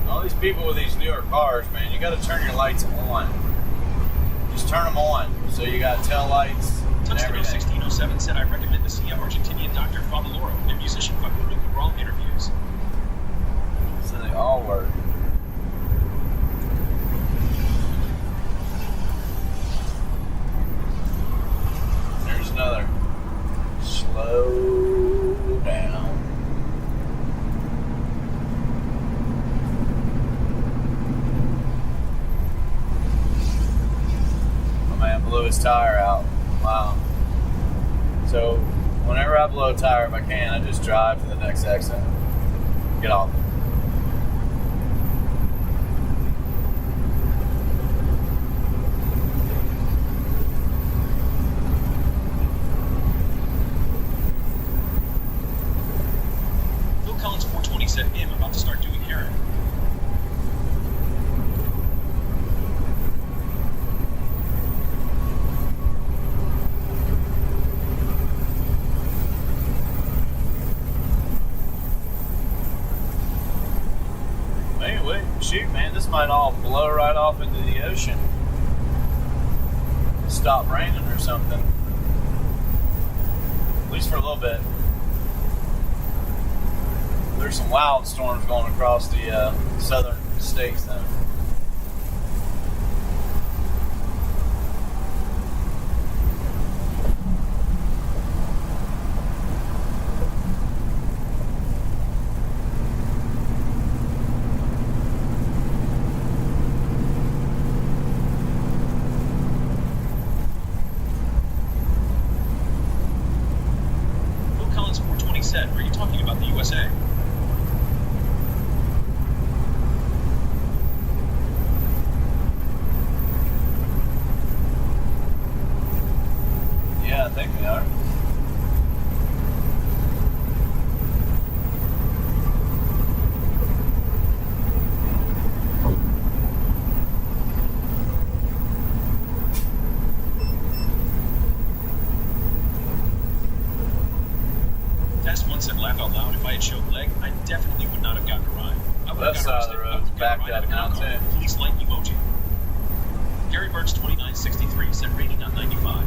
All these people with these newer cars, man, you got to turn your lights on. Just turn them on. So you got tail lights and everything. 1607 said, I recommend to see Argentinian Dr. Favaloro and musician Facundo Cabral interviews. So they all work. There's another. Slow down. My man blew his tire out. Wow. So whenever I blow a tire, if I can, I just drive to the next exit. Get off. Phil Collins 420 said, I'm about to start doing heroin. Anyway, shoot, man, this might all blow right off into the ocean. Stop raining or something. At least for a little bit. There's some wild storms going across the southern states, though. Phil Collins 420 said, are you talking about the USA? Yeah, I think they are. Fast One said, laugh out loud, if I had showed leg, I definitely would not have gotten a ride. I would have Left gotten side of the road is backed up now, too. Police light emoji. Gary Birch 2963 set rating on 95.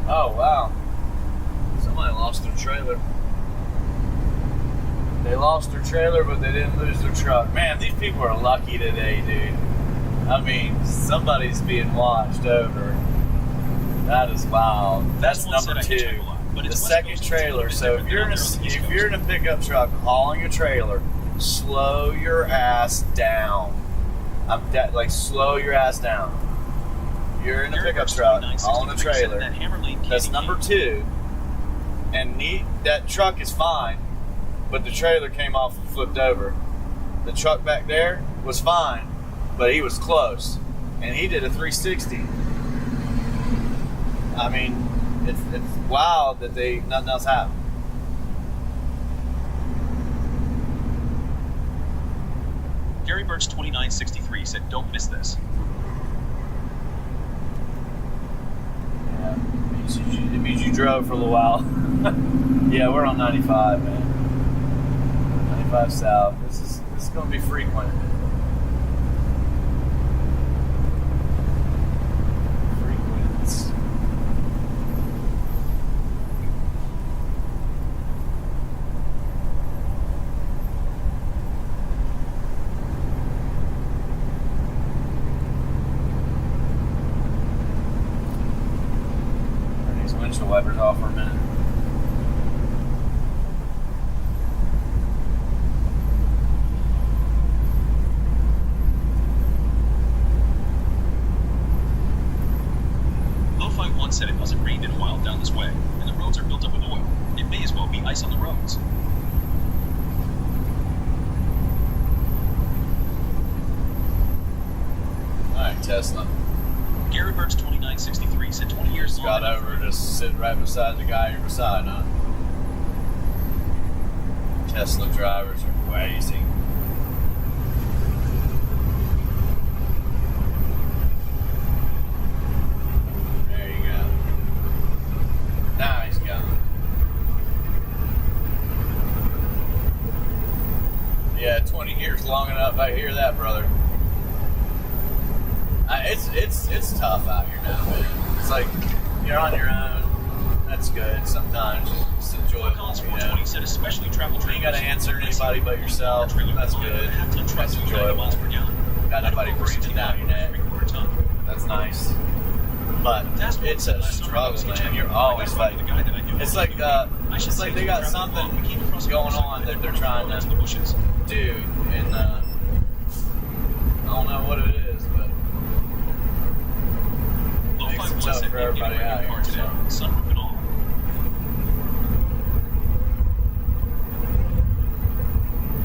Oh, wow. Somebody lost their trailer. They lost their trailer, but they didn't lose their truck. Man, these people are lucky today, dude. I mean, somebody's being watched over. That is wild. That's number 2. The second trailer. So if you're in a pickup truck hauling a trailer, slow your ass down. Slow your ass down. You're in a pickup truck hauling a trailer. That's number 2. And that truck is fine, but the trailer came off and flipped over. The truck back there was fine, but he was close, and he did a 360. I mean, it's wild that nothing else happened. Gary Birch 2963 said, "Don't miss this." Yeah, it means you drove for a little while. Yeah, we're on 95, man. 95 South. This is going to be frequent. Windshield wipers off for a minute. Lo-Fi 1 said it hasn't rained in a while down this way, and the roads are built up with oil. It may as well be ice on the roads. Alright, Tesla. Gary Birch 2963 said 20 years got over to sit right beside the guy you're beside, huh? Tesla drivers are crazy. There you go. Now he's gone. Yeah, 20 years long enough. I hear that, brother. It's tough out here now, man. It's like you're on your own. That's good sometimes. Just enjoy it. You said especially travel ain't got to answer anybody but yourself. That's good. That's enjoyable. Got nobody breathing down your neck. That's nice. But it's a struggle, man. You're always fighting. It's like they got something going on that they're trying to do, and I don't know what it is, but makes it tough for everybody out here. So.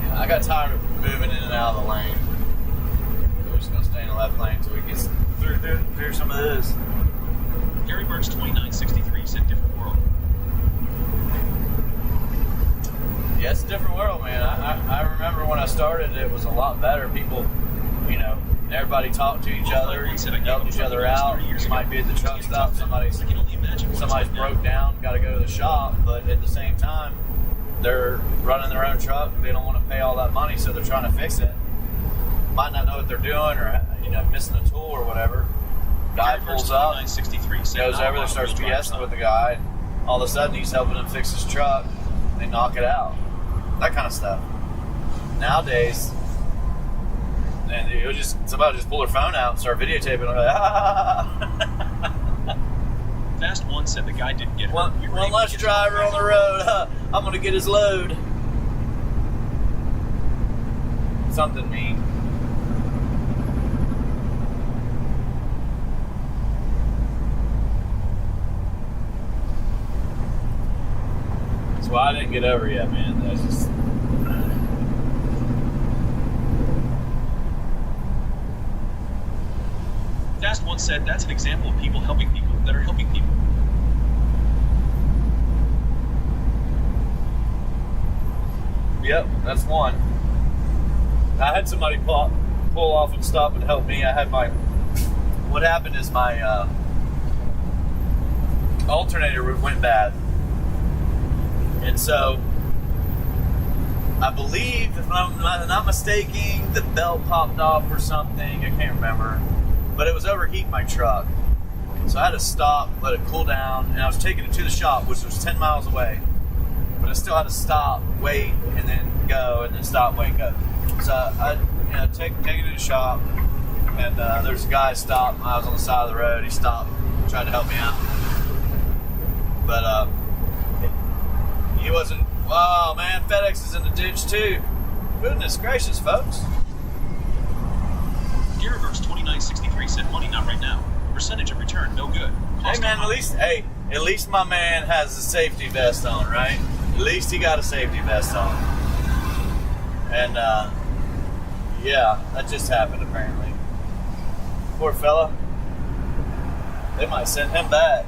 Yeah, I got tired of moving in and out of the lane. We're just gonna stay in the left lane until we get through some of this. Gary Birch 2963 said different world. Yeah, it's a different world, man. I remember when I started, it was a lot better. People, everybody talked to each other, helped each other out. You might be at the truck stop, somebody's broke down, got to go to the shop, but at the same time, they're running their own truck. They don't want to pay all that money, so they're trying to fix it. Might not know what they're doing, or missing a tool or whatever. Guy pulls up, goes over there, starts BSing with the guy, and all of a sudden he's helping him fix his truck. They knock it out. That kind of stuff. Nowadays, and somebody just pull their phone out and start videotaping. I'm like, Fast One said the guy didn't get hurt. One less driver on the road. I'm gonna get his load. Something mean. That's why I didn't get over yet, man. That's just. Fast One said that's an example of people helping people that are helping people. Yep, that's one. I had somebody pull off and stop and help me. What happened is my alternator went bad. And so, I believe, if I'm not mistaken, the belt popped off or something. I can't remember. But it was overheating my truck. So I had to stop, let it cool down, and I was taking it to the shop, which was 10 miles away. But I still had to stop, wait, and then go, and then stop, wait, go. So I take it to the shop, and there's a guy stopped. I was on the side of the road. He stopped, tried to help me out. But he wasn't. Oh man, FedEx is in the ditch too. Goodness gracious, folks. Gearworks 2963 said money not right now. Percentage of return no good. Hey man, at least my man has a safety vest on, right? At least he got a safety vest on. And yeah, that just happened apparently. Poor fella. They might send him back.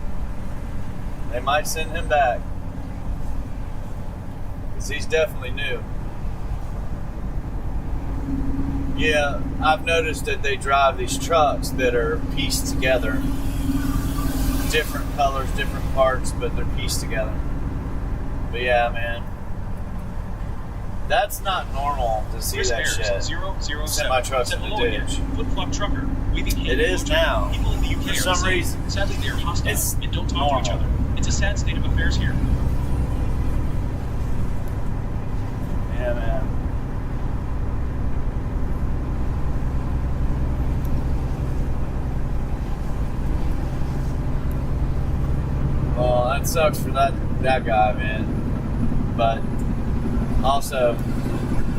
Because he's definitely new. Yeah, I've noticed that they drive these trucks that are pieced together. Different colors, different parts, but they're pieced together. But yeah, man. That's not normal to see that shit. 007 Send my trucks in the ditch. Flip-flop trucker. It is now. People in the UK For some reason. Sadly, they are hostile It's and don't talk normal. to each other. It's a sad state of affairs here. Yeah, man. Well, that sucks for that guy, man. But also,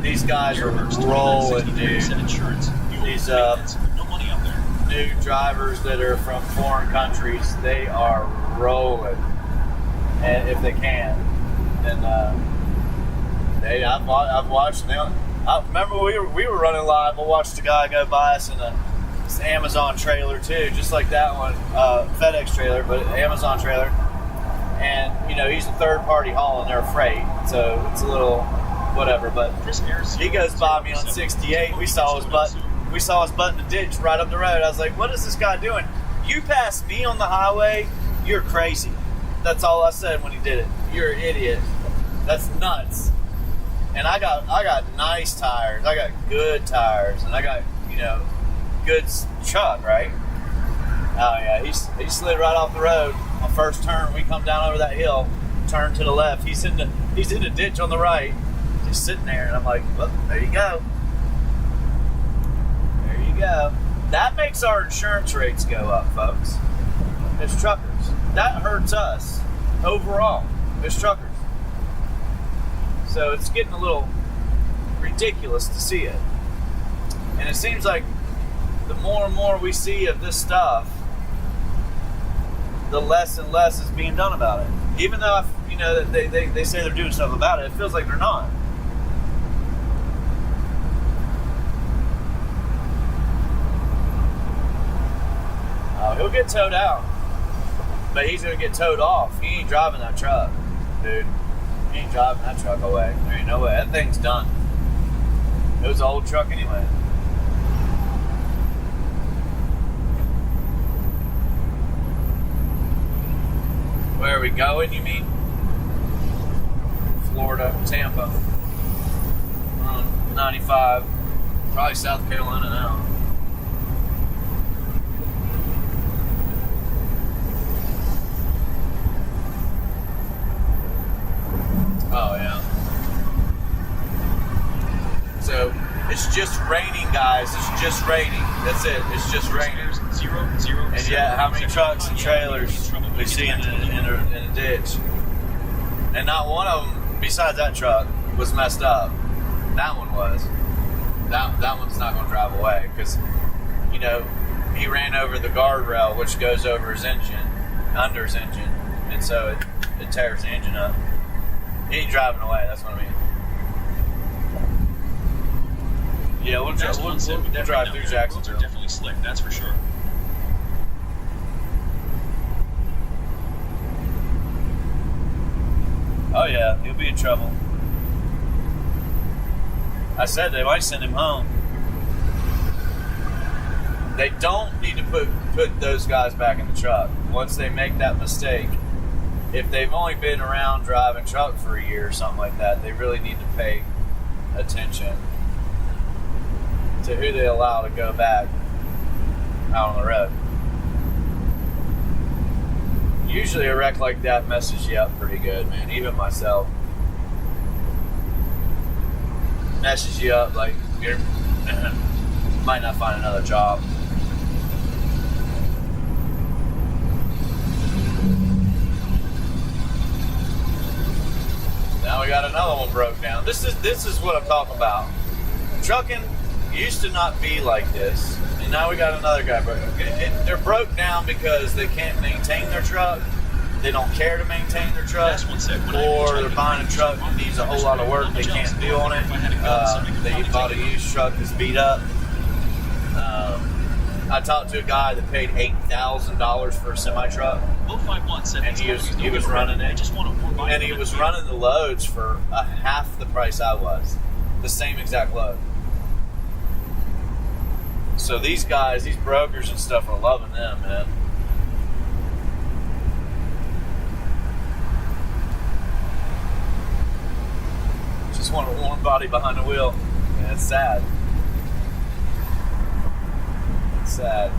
these guys are rolling, dude. Insurance. These no money out there. new drivers that are from foreign countries, they are rolling, and if they can, and I've watched them. I remember we were running live. I watched a guy go by us in this Amazon trailer too, just like that one, FedEx trailer, but Amazon trailer. And you know, he's a third party hauling their freight, so it's a little whatever. But he goes by me on 68. We saw his butt. We saw his butt in the ditch right up the road. I was like, "What is this guy doing? You passed me on the highway. You're crazy." That's all I said when he did it. You're an idiot. That's nuts. And I got nice tires. I got good tires, and I got good truck, right? Oh yeah, he slid right off the road. On first turn, we come down over that hill, turn to the left. He's in the ditch on the right, just sitting there, and I'm like, well, there you go. There you go. That makes our insurance rates go up, folks. As truckers, that hurts us overall as truckers. So it's getting a little ridiculous to see it, and it seems like the more and more we see of this stuff, the less and less is being done about it. Even though they say they're doing stuff about it, it feels like they're not. He'll get towed out, but he's gonna get towed off. He ain't driving that truck, dude. He ain't driving that truck away. There ain't no way. That thing's done. It was an old truck anyway. Where are we going, you mean? Florida, Tampa. We're on 95. Probably South Carolina now. Oh, yeah. So, it's just raining, guys. It's just raining. That's it. It's just raining. And yet, how many trucks and trailers we see in a ditch? And not one of them, besides that truck, was messed up. That one was. That one's not going to drive away because, he ran over the guardrail, which goes over his engine, under his engine, and so it tears the engine up. He ain't driving away. That's what I mean. Yeah, we'll drive through Jacksonville. Roads are definitely slick, that's for sure. Oh yeah, he'll be in trouble. I said they might send him home. They don't need to put those guys back in the truck. Once they make that mistake, if they've only been around driving truck for a year or something like that, they really need to pay attention to who they allow to go back out on the road. Usually a wreck like that messes you up pretty good, man. Even myself. Messes you up, like you might not find another job. Now we got another one broke down. This is what I'm talking about. Trucking used to not be like this, and now we got another guy broke. They're broke down because they can't maintain their truck. They don't care to maintain their truck, or they're buying a truck that needs a whole lot of work they can't do on it. They bought a used truck that's beat up. I talked to a guy that paid $8,000 for a semi truck, and he was running it, and he was running the loads for half the price I was, the same exact load. So these guys, these brokers and stuff, are loving them, man. Just want a warm body behind the wheel. Yeah, it's sad. It's sad.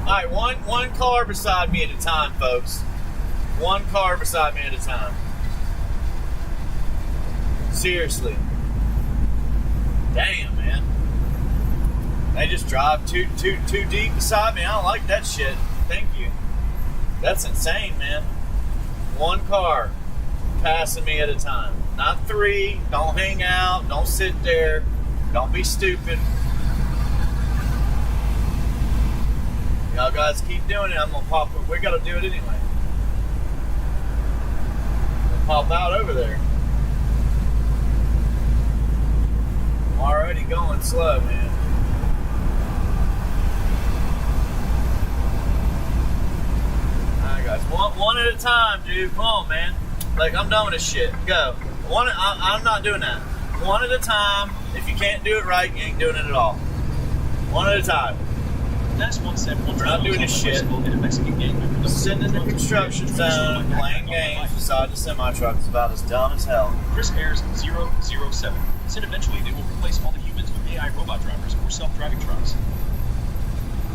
Alright, one car beside me at a time, folks. One car beside me at a time. Seriously. Damn, man. They just drive too deep beside me. I don't like that shit. Thank you. That's insane, man. One car passing me at a time. Not three. Don't hang out. Don't sit there. Don't be stupid. Y'all guys keep doing it. I'm gonna pop. We gotta do it anyway. I'll pop out over there. I'm already going slow, man. Alright, guys. One at a time, dude. Come on, man. Like, I'm done with this shit. Go. I'm not doing that. One at a time. If you can't do it right, you ain't doing it at all. One at a time. We're not doing this shit. Sitting in the construction zone, playing games beside the semi-truck is about as dumb as hell. Chris Ayers 007 said eventually they will replace all the humans with AI robot drivers or self-driving trucks.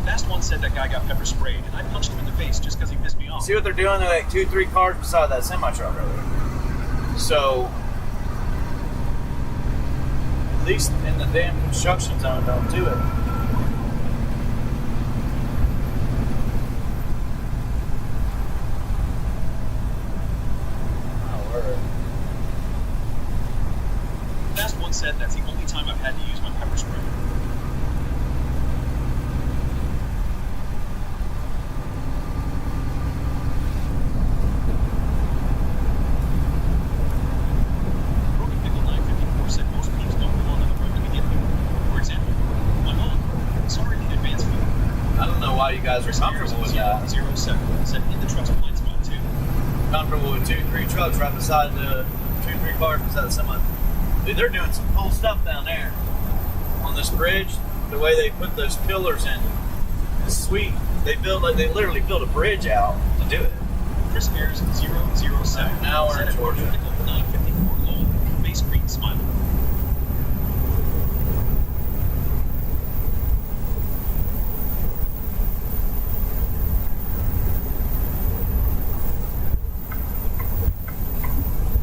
Fast One said that guy got pepper sprayed, and I punched him in the face just because he pissed me off. See what they're doing? They're like 2-3 cars beside that semi-truck earlier. So, at least in the damn construction zone, don't do it. Oh, word. Fast One said that's the only time I've had to use my pepper spray. You guys are comfortable with that. 07 said in the truck's blind spot too. Comfortable with 2-3 trucks right beside the 2-3 cars beside the semi. Dude, they're doing some cool stuff down there on this bridge. The way they put those pillars in is sweet. They literally built a bridge out to do it. Chris Ayers 007. Now we're in Georgia. 954 Lowell, base green smile.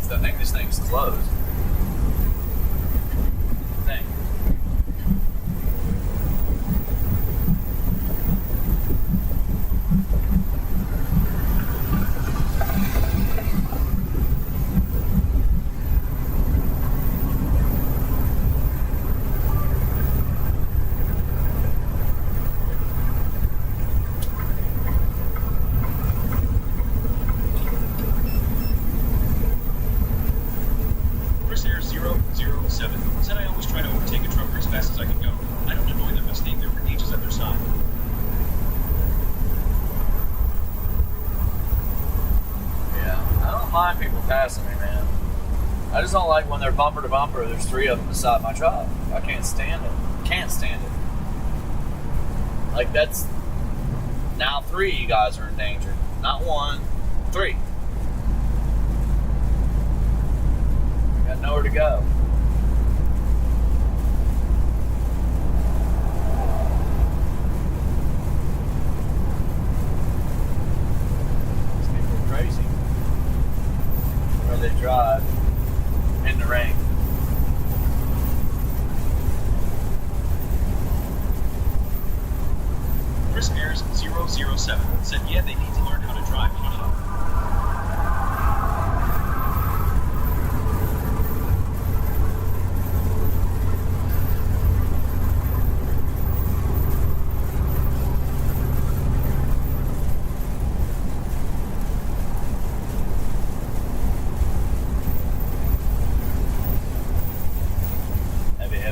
I think this thing's closed. Said I always try to overtake a trucker as fast as I can go. I don't annoy them by staying there for ages at their side. Yeah, I don't mind people passing me, man. I just don't like when they're bumper to bumper. There's 3 of them beside my truck. I can't stand it. Can't stand it. Like, that's Now 3 you guys are in danger. Not 1, 3. Got nowhere to go. These people are crazy. Where they drive in the rain. Chris Ayers 007 said, yeah, they need to learn how to drive Canada.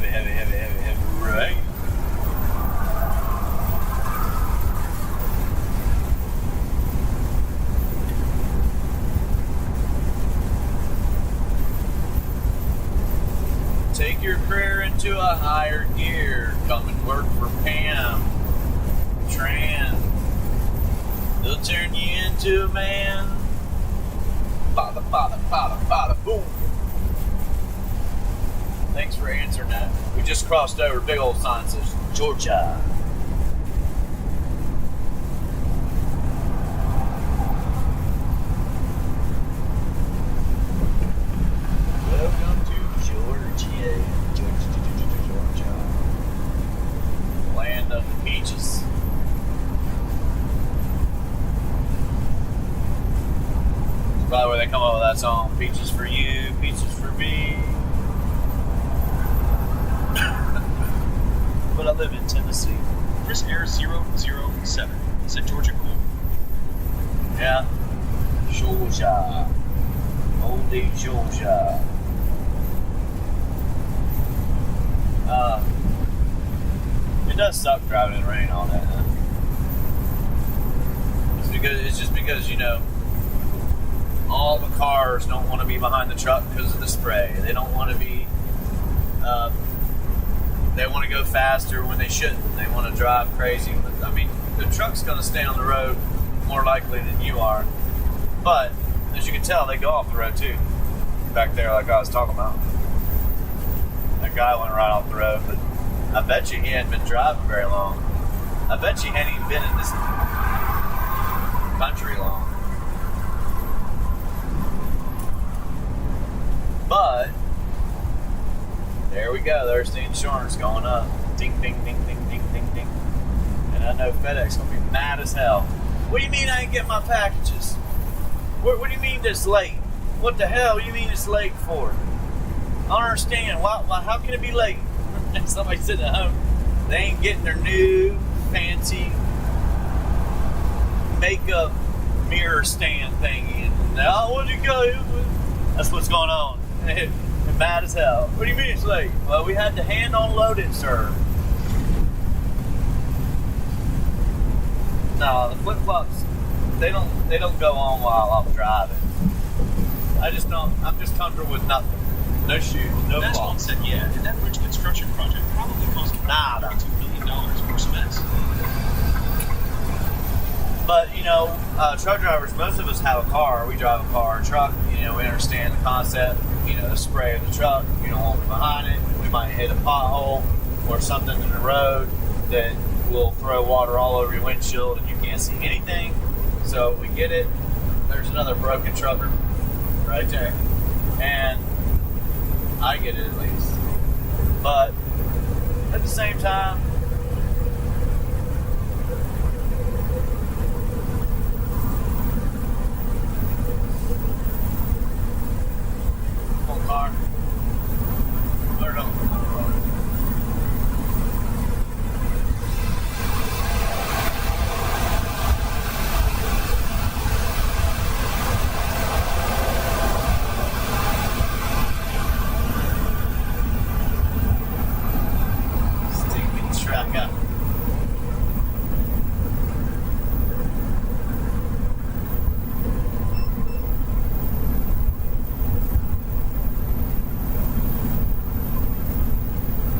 Heavy rain. Take your career into a higher gear. Come and work for Pam. Tran. They'll turn you into a man. Bada, bada, bada, bada, boom. Thanks for answering that. We just crossed over. Big old sign says Georgia. Welcome to Georgia. Georgia. Land of the peaches. It's probably where they come up with that song. Peaches for you, peaches for me. But I live in Tennessee. Chris Ayers 007 said, Georgia cool. Yeah. Georgia. Holy Georgia. It does suck driving in the rain all day, huh? It's just because, you know, all the cars don't want to be behind the truck because of the spray. They don't want to be, they want to go faster when they shouldn't. They want to drive crazy. I mean, the truck's going to stay on the road more likely than you are. But, as you can tell, they go off the road too. Back there, like I was talking about. That guy went right off the road, but I bet you he hadn't been driving very long. I bet you he hadn't even been in this country long. But, there we go. There's the insurance going up. Ding, ding, ding, ding, ding, ding, ding. And I know FedEx going to be mad as hell. What do you mean I ain't get my packages? What do you mean it's late? What the hell do you mean it's late for? I don't understand. Why, how can it be late? And somebody sitting at home, they ain't getting their new fancy makeup mirror stand thing in. Now, where'd you go? That's what's going on. They're mad as hell. What do you mean it's late? Well, we had to hand unload it, sir. No, the flip flops, they don't go on while I'm driving. I'm just comfortable with nothing. No shoes, no That's cloth. one said, yeah, and that bridge construction project probably cost $32 million for cement. But, you know, truck drivers, most of us have a car. We drive a car, a truck. You know, we understand the concept. You know, the spray of the truck. You don't want to be behind it. We might hit a pothole or something in the road that will throw water all over your windshield and you can't see anything. So we get it. There's another broken trucker right there. And I get it at least. But at the same time, one car. Or no. Truck up.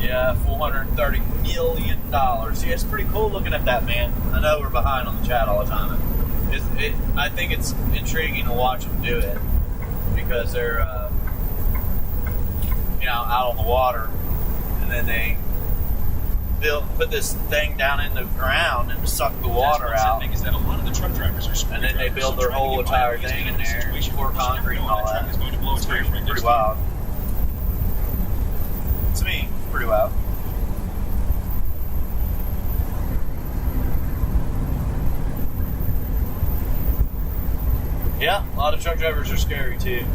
Yeah, $430 million $1,000. Yeah, it's pretty cool looking at that, man. I know we're behind on the chat all the time. I think it's intriguing to watch them do it because they're, out on the water, and then they put this thing down in the ground and suck the water out. Is that a lot of the truck drivers are, and then they build their whole entire thing in there, pour concrete and all that. It's pretty wild. To me, pretty wild. Yeah, a lot of truck drivers are scary too.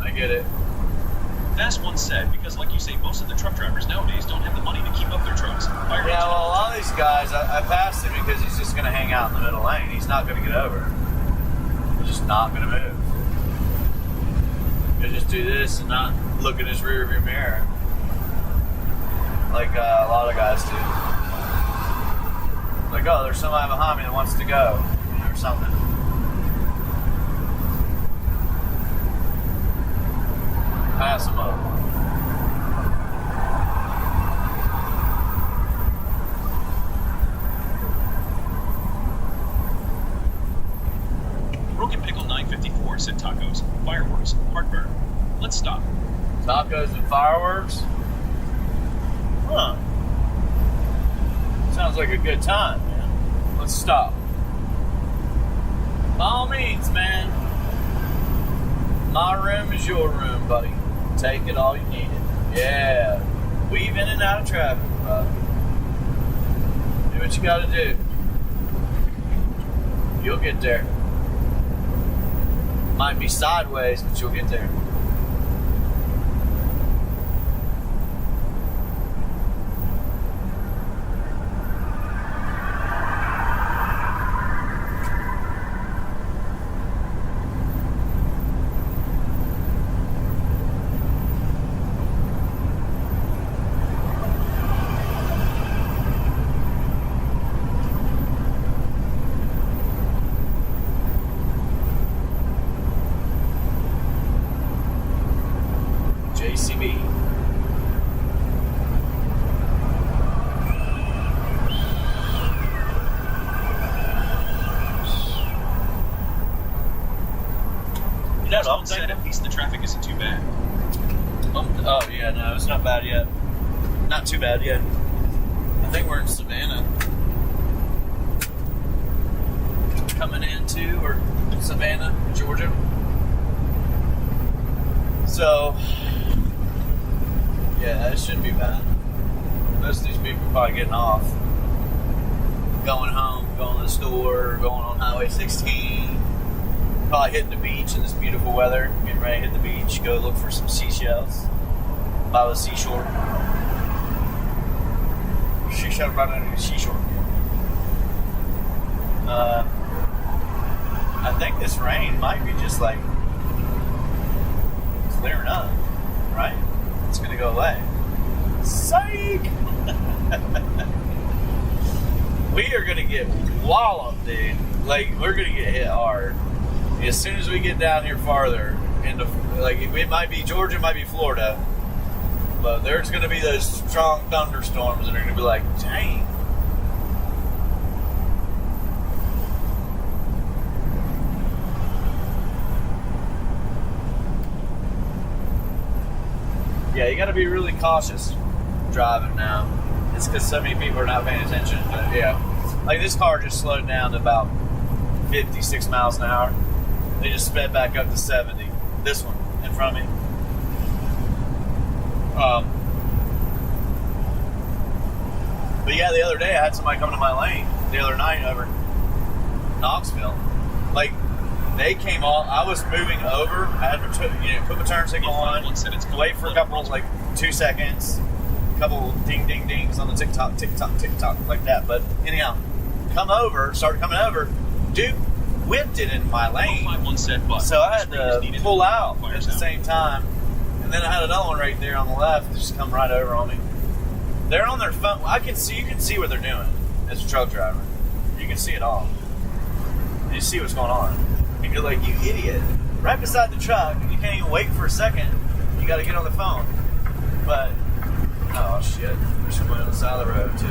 I get it. Fast One said, because like you say, most of the truck drivers nowadays don't have the money to keep up their trucks. Yeah, well, a lot of these guys, I passed him because he's just going to hang out in the middle lane. He's not going to get over. He's just not going to move. He'll just do this and not look in his rear view mirror. Like a lot of guys do. Like, oh, there's somebody behind me that wants to go, or something. Pass him up. Broken Pickle 954 said tacos, fireworks, heartburn. Let's stop. Tacos and fireworks? Huh. Sounds like a good time, man. Let's stop. By all means, man. My room is your room, buddy. Take it all you need it. Yeah. Weave in and out of traffic, brother. Do what you gotta do. You'll get there. Might be sideways, but you'll get there. JCB. You know, I'm saying at least the traffic isn't too bad. Oh, yeah, no, it's not bad yet. Not too bad yet. I think we're in Savannah. Coming into, or Savannah, Georgia. So, yeah, it shouldn't be bad. Most of these people are probably getting off. Going home, going to the store, going on Highway 16. Probably hitting the beach in this beautiful weather. Getting ready to hit the beach, go look for some seashells by the seashore. Seashell right under the seashore. I think this rain might be just like clearing up, right? It's gonna go away. Psych! We are gonna get walloped, dude. Like, we're gonna get hit hard. As soon as we get down here farther into, like, it might be Georgia, it might be Florida, but there's gonna be those strong thunderstorms that are gonna be like, dang. Yeah, you got to be really cautious driving now. It's because so many people are not paying attention. But yeah, like this car just slowed down to about 56 miles an hour. They just sped back up to 70. This one in front of me. But yeah, the other day I had somebody come to my lane the other night over in Knoxville. Like, they came off. I was moving over. I had to, put my turn signal on, wait for a couple, like 2 seconds, a couple ding, ding, dings on the tick tock, like that. But anyhow, started coming over. Dude whipped it in my lane. So I had to pull out at the same time. And then I had another one right there on the left just come right over on me. They're on their phone. You can see what they're doing as a truck driver. You can see it all. You see what's going on. And you're like, you idiot. Right beside the truck, you can't even wait for a second. You got to get on the phone. But Oh shit, there's someone on the side of the road too.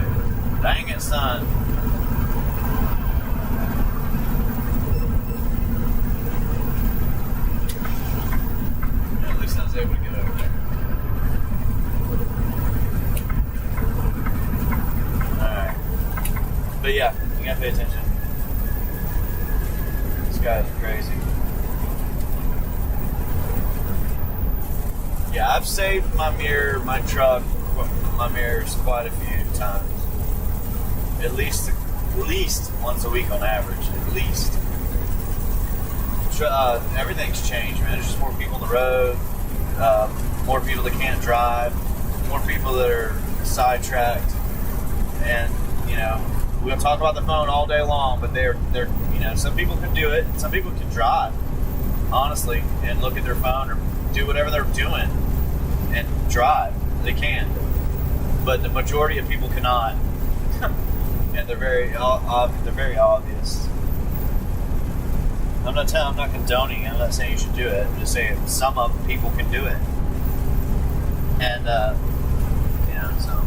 Dang it, son. Yeah, at least I was able to get over there. Alright. But yeah, you gotta pay attention. This guy's crazy. Yeah, I've saved my mirror, my truck, my mirrors quite a few times. At least once a week on average. At least. Everything's changed, man. There's just more people on the road, more people that can't drive, more people that are sidetracked, and we'll talk about the phone all day long, but they're some people can do it, some people can drive, honestly, and look at their phone or do whatever they're doing and drive. They can, but the majority of people cannot, and they're very obvious. I'm not condoning it. I'm not saying you should do it. I'm just saying some of people can do it, and so.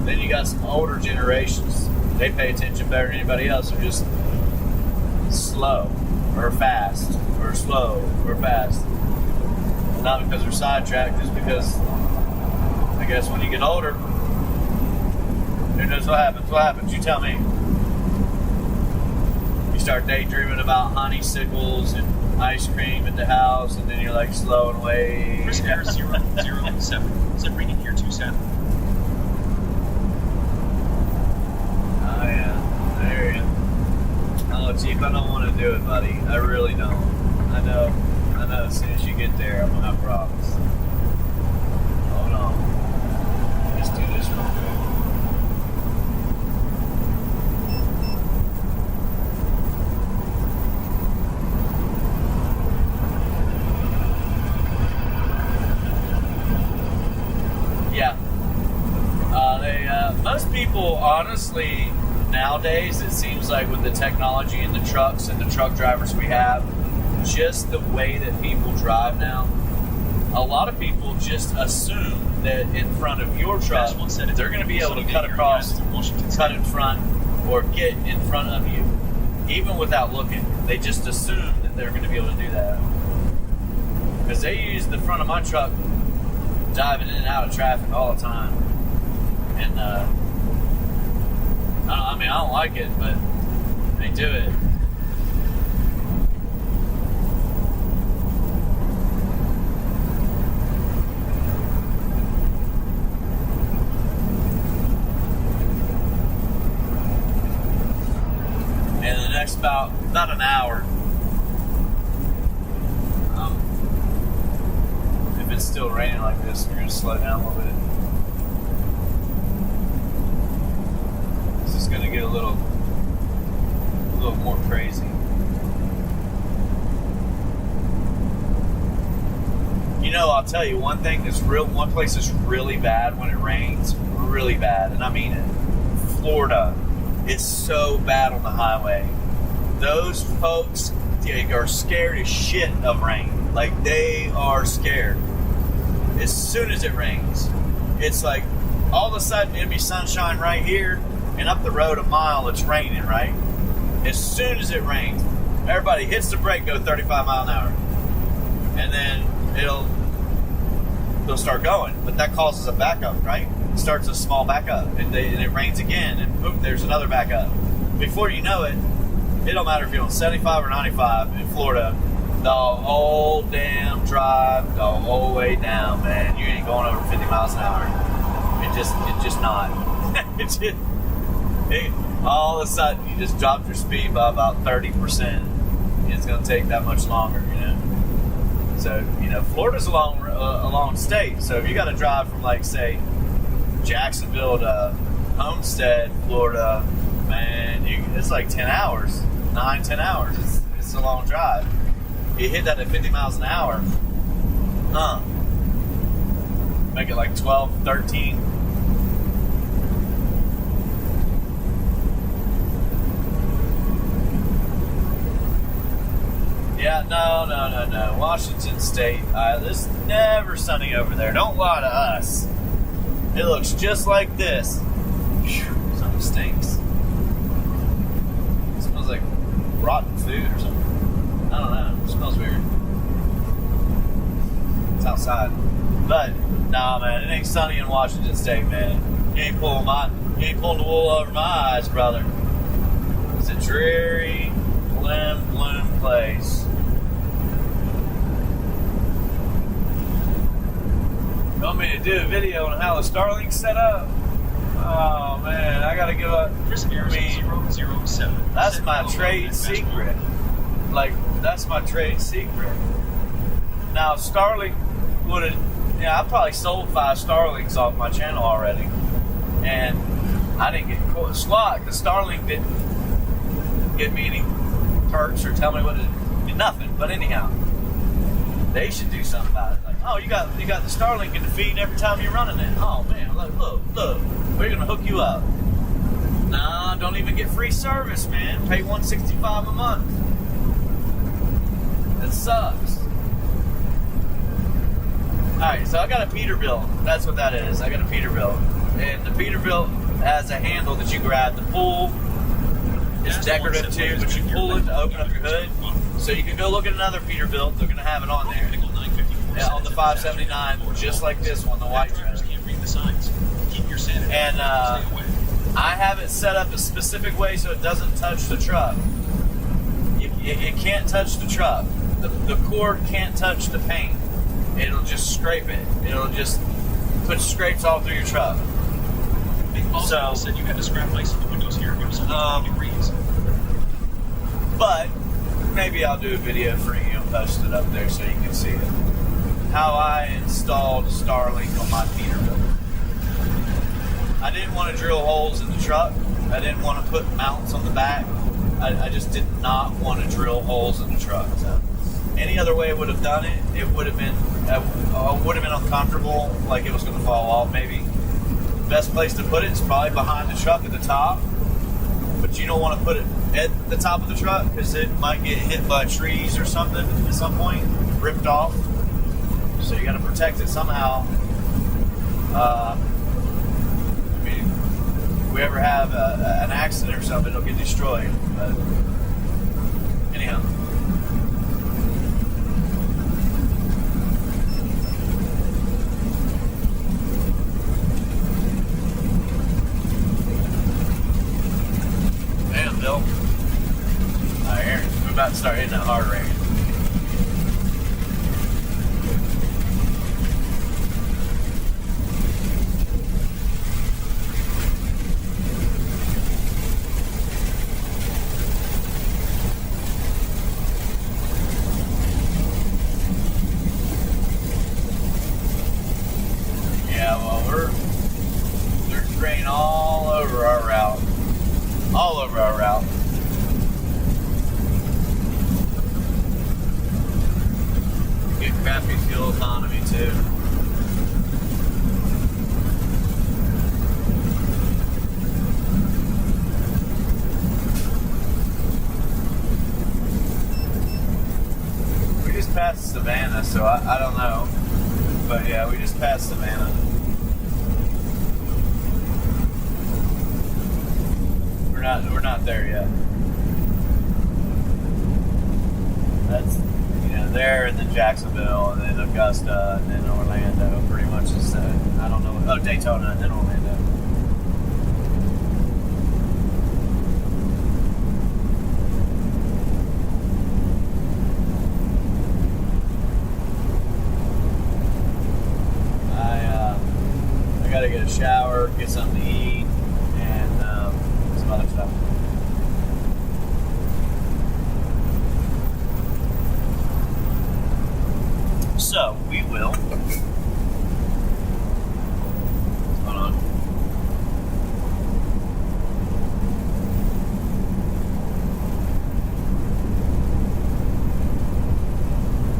Then you got some older generations. They pay attention better than anybody else. They're just slow or fast or slow or fast. Not because they're sidetracked, just because I guess when you get older, who knows what happens? What happens? You tell me. You start daydreaming about honeysuckles and ice cream at the house, and then you're like slowing away. Chris Air 007 said reading here 27. Oh yeah, there you go. Oh, Chief, I don't want to do it, buddy. I really don't. I know. As soon as you get there, I'm gonna have problems. Hold on. Let's do this real quick. Yeah. Most people, honestly, nowadays, it seems like with the technology and the trucks and the truck drivers we have, just the way that people drive now, a lot of people just assume that in front of your truck, they're going to be able to cut across, cut in front, or get in front of you, even without looking. They just assume that they're going to be able to do that. Because they use the front of my truck diving in and out of traffic all the time. And, I don't like it, but they do it. About an hour. If it's still raining like this, we're going to slow down a little bit. This is going to get a little more crazy. I'll tell you one place that's really bad when it rains, really bad, and I mean it. Florida is so bad on the highway. Those folks are scared as shit of rain. Like, they are scared. As soon as it rains, it's like all of a sudden it'll be sunshine right here, and up the road a mile it's raining, right? As soon as it rains, everybody hits the brake, go 35 mile an hour. And then they'll start going. But that causes a backup, right? It starts a small backup, and it rains again, and boom, there's another backup. Before you know it, it don't matter if you're on 75 or 95 in Florida, the whole damn drive, the whole way down, man. You ain't going over 50 miles an hour. It's just not. All of a sudden, you just dropped your speed by about 30%. It's going to take that much longer, So, Florida's a long state. So if you got to drive from, like, say, Jacksonville to Homestead, Florida, man, it's like 10 hours. 9-10 hours. It's a long drive. You hit that at 50 miles an hour, make it like 12, 13. Yeah, no. Washington State. This is never sunny over there. Don't lie to us. It looks just like this. Whew, something stinks. It smells like rotten food or something. I don't know. It smells weird. It's outside. But, nah, man, it ain't sunny in Washington State, man. You ain't pulling the wool over my eyes, brother. It's a dreary, gloom place. You want me to do a video on how the Starlink's set up? Oh man, I gotta give up. Chris Ayers 007. That's my trade secret. Like, that's my trade secret. Now, Starlink would have, I probably sold 5 Starlinks off my channel already. And I didn't get a squat because Starlink didn't give me any perks or tell me what to do. Nothing. But anyhow, they should do something about it. Like, oh, you got the Starlink in the feed every time you're running it. Oh man, look, we're gonna hook you up. Nah, don't even get free service, man. Pay $165 a month. It sucks. Alright, so I got a Peterbilt. That's what that is. I got a Peterbilt. And the Peterbilt has a handle that you grab. The pull is decorative too, but you pull it to open up your hood. So you can go look at another Peterbilt. They're going to have it on there. Yeah, on the 579, just like this one, the white trailer. And I have it set up a specific way so it doesn't touch the truck. It can't touch the truck. The cord can't touch the paint. It'll just scrape it. It'll just put scrapes all through your truck. So said you had to scrap ice in the windows here. It was only 20 degrees. But maybe I'll do a video for you and post it up there so you can see it. How I installed Starlink on my Peterbilt. I didn't want to drill holes in the truck. I didn't want to put mounts on the back. I just did not want to drill holes in the truck. So any other way I would have done it, it would have been uncomfortable, like it was going to fall off maybe. Best place to put it is probably behind the truck at the top, but you don't want to put it at the top of the truck because it might get hit by trees or something at some point, ripped off. So you got to protect it somehow. I mean, if we ever have an accident or something, it'll get destroyed. But anyhow. Bill. Alright, here. We're about to start hitting that hard rain. Yeah, well, there's rain all over our route. All over our route. Get crappy fuel economy too. We just passed Savannah, so I don't know. But yeah, we just passed Savannah. We're not there yet. That's there, and then Jacksonville, and then Augusta, and then Orlando. Pretty much is I don't know. Oh, Daytona, and then Orlando. I gotta get a shower, get something to eat, and some other stuff. So we will. What's going on?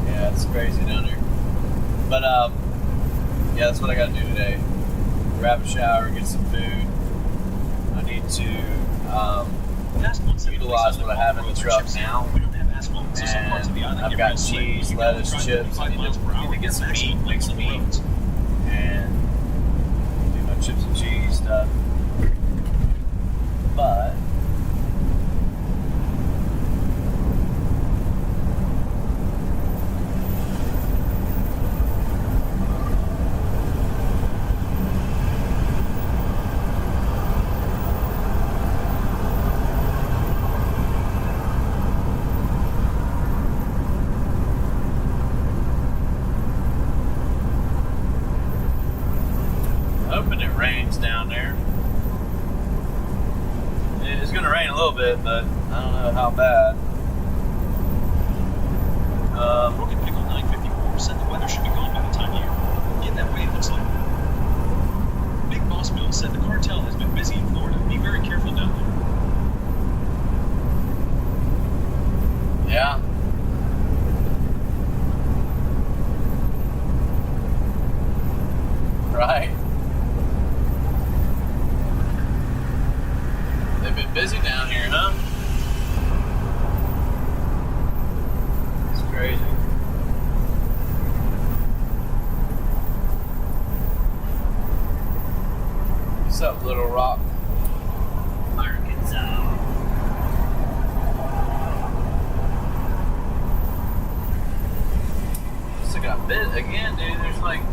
Yeah, it's crazy down here. But yeah, that's what I gotta do today. Grab a shower, get some food. I need to Fast one said the place utilize on the what I have in the roads are truck chip sealed. now. We don't have asphalt, so some parts of the And island I've get got real slick. cheese, You can only lettuce, drive chips. 25 miles per hour Need to get some meat, maximum make some on the meat, roads. and do my chips and cheese stuff. But hoping it rains down there. It's going to rain a little bit, but I don't know how bad. Broken Pickle 954 said the weather should be gone by the time you get that way, it looks like. Big Boss Bill said the cartel has been busy in Florida. Be very careful down there. Yeah. Right. They've been busy down here, huh? It's crazy. What's up, Little Rock, Arkansas? Still got bit again, dude. There's like, I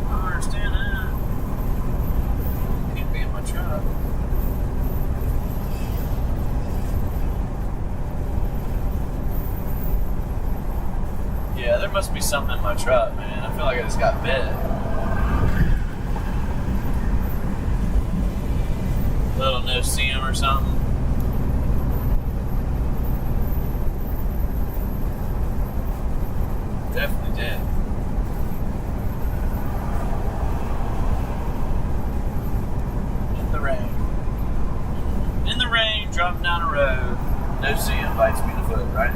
don't understand that. Can't be in my truck. Yeah, there must be something in my truck, man. I feel like I just got bit. Little no-see-em or something. Definitely did. In the rain. In the rain, driving down a road. No-see-em bites me in the foot, right?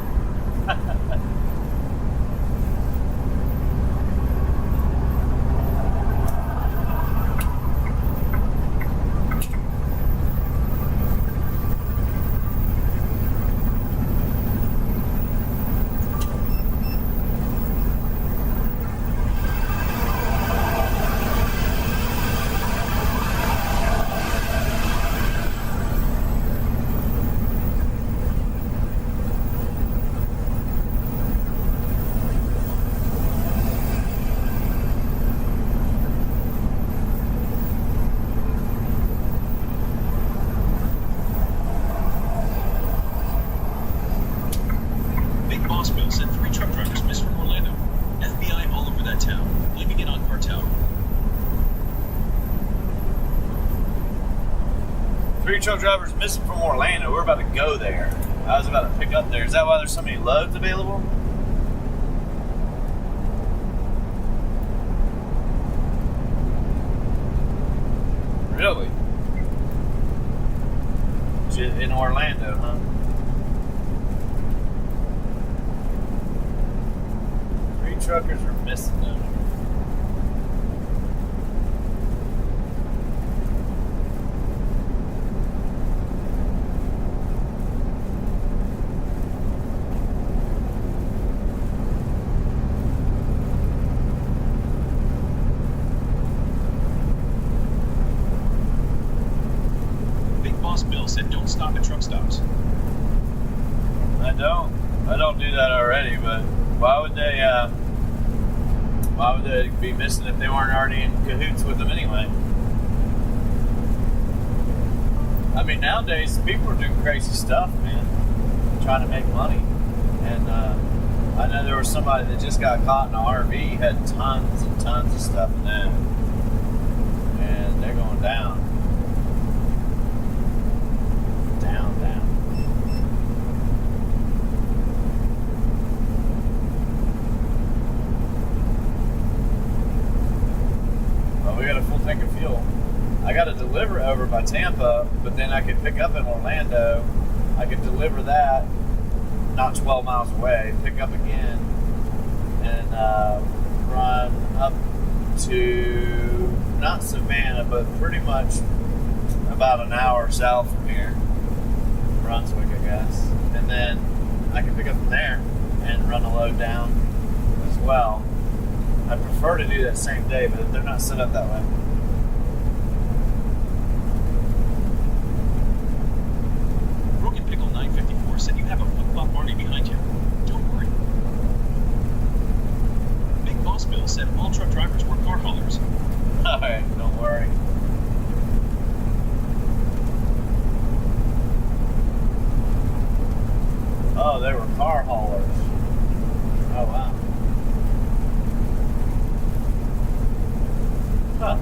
Big Boss Bill said 3 truck drivers missed from Orlando. FBI all over that town, blaming it on cartel. 3 truck drivers missing from Orlando. We're about to go there. I was about to pick up there. Is that why there's so many loads available? Really? In Orlando, huh? 3 truckers are missing them. Big Boss Bill said don't stop at truck stops. I don't do that already, but why would they be missing if they weren't already in cahoots with them anyway? I mean, nowadays people are doing crazy stuff, man, trying to make money. And I know there was somebody that just got caught in an RV, had tons and tons of stuff in it, and they're going down. Well, we got a full tank of fuel. I got to deliver over by Tampa, but then I could pick up in Orlando. I could deliver that, not 12 miles away, pick up again, and run up to, not Savannah, but pretty much about an hour south from here. Brunswick, I guess. And then I can pick up from there and run a load down as well. I prefer to do that same day, but they're not set up that way. Broken Pickle 954 said you have a flip-flop Barney behind you. Don't worry. Big Boss Bill said all truck drivers were car haulers. Alright, don't worry. Oh, they were car haulers. Oh, wow. Huh.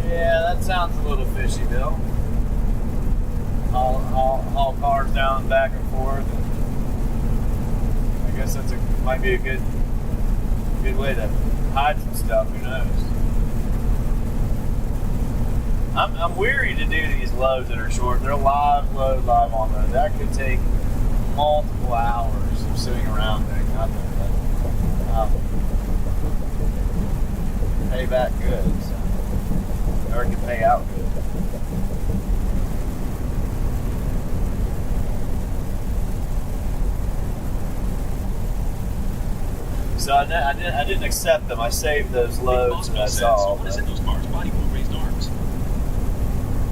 Yeah, that sounds a little fishy, Bill. Haul cars down back and forth. I guess that's might be a good way to hide some stuff. Who knows? I'm weary to do these loads that are short. They're live on load. That could take multiple hours of sitting around doing nothing. But pay back good, so. Or can pay out good. So I didn't accept them. I saved those loads that I saw. So what is in those cars? Body will raised arms.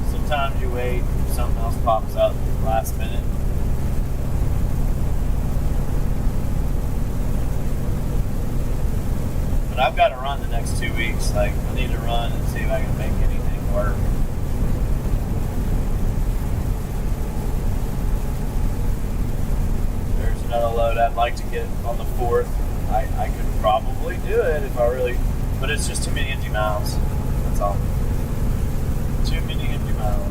Sometimes you wait, something else pops up last minute. But I've got to run the next 2 weeks. Like, I need to run and see if I can make anything work. There's another load I'd like to get on the 4th. I could probably do it if I really, but it's just too many empty miles. That's all. Too many empty miles.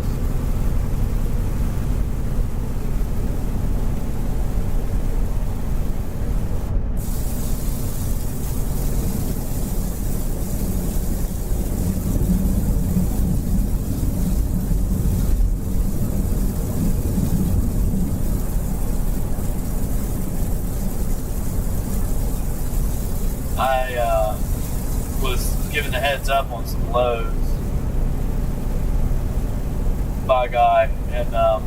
I was given a heads up on some loads by a guy, and I'm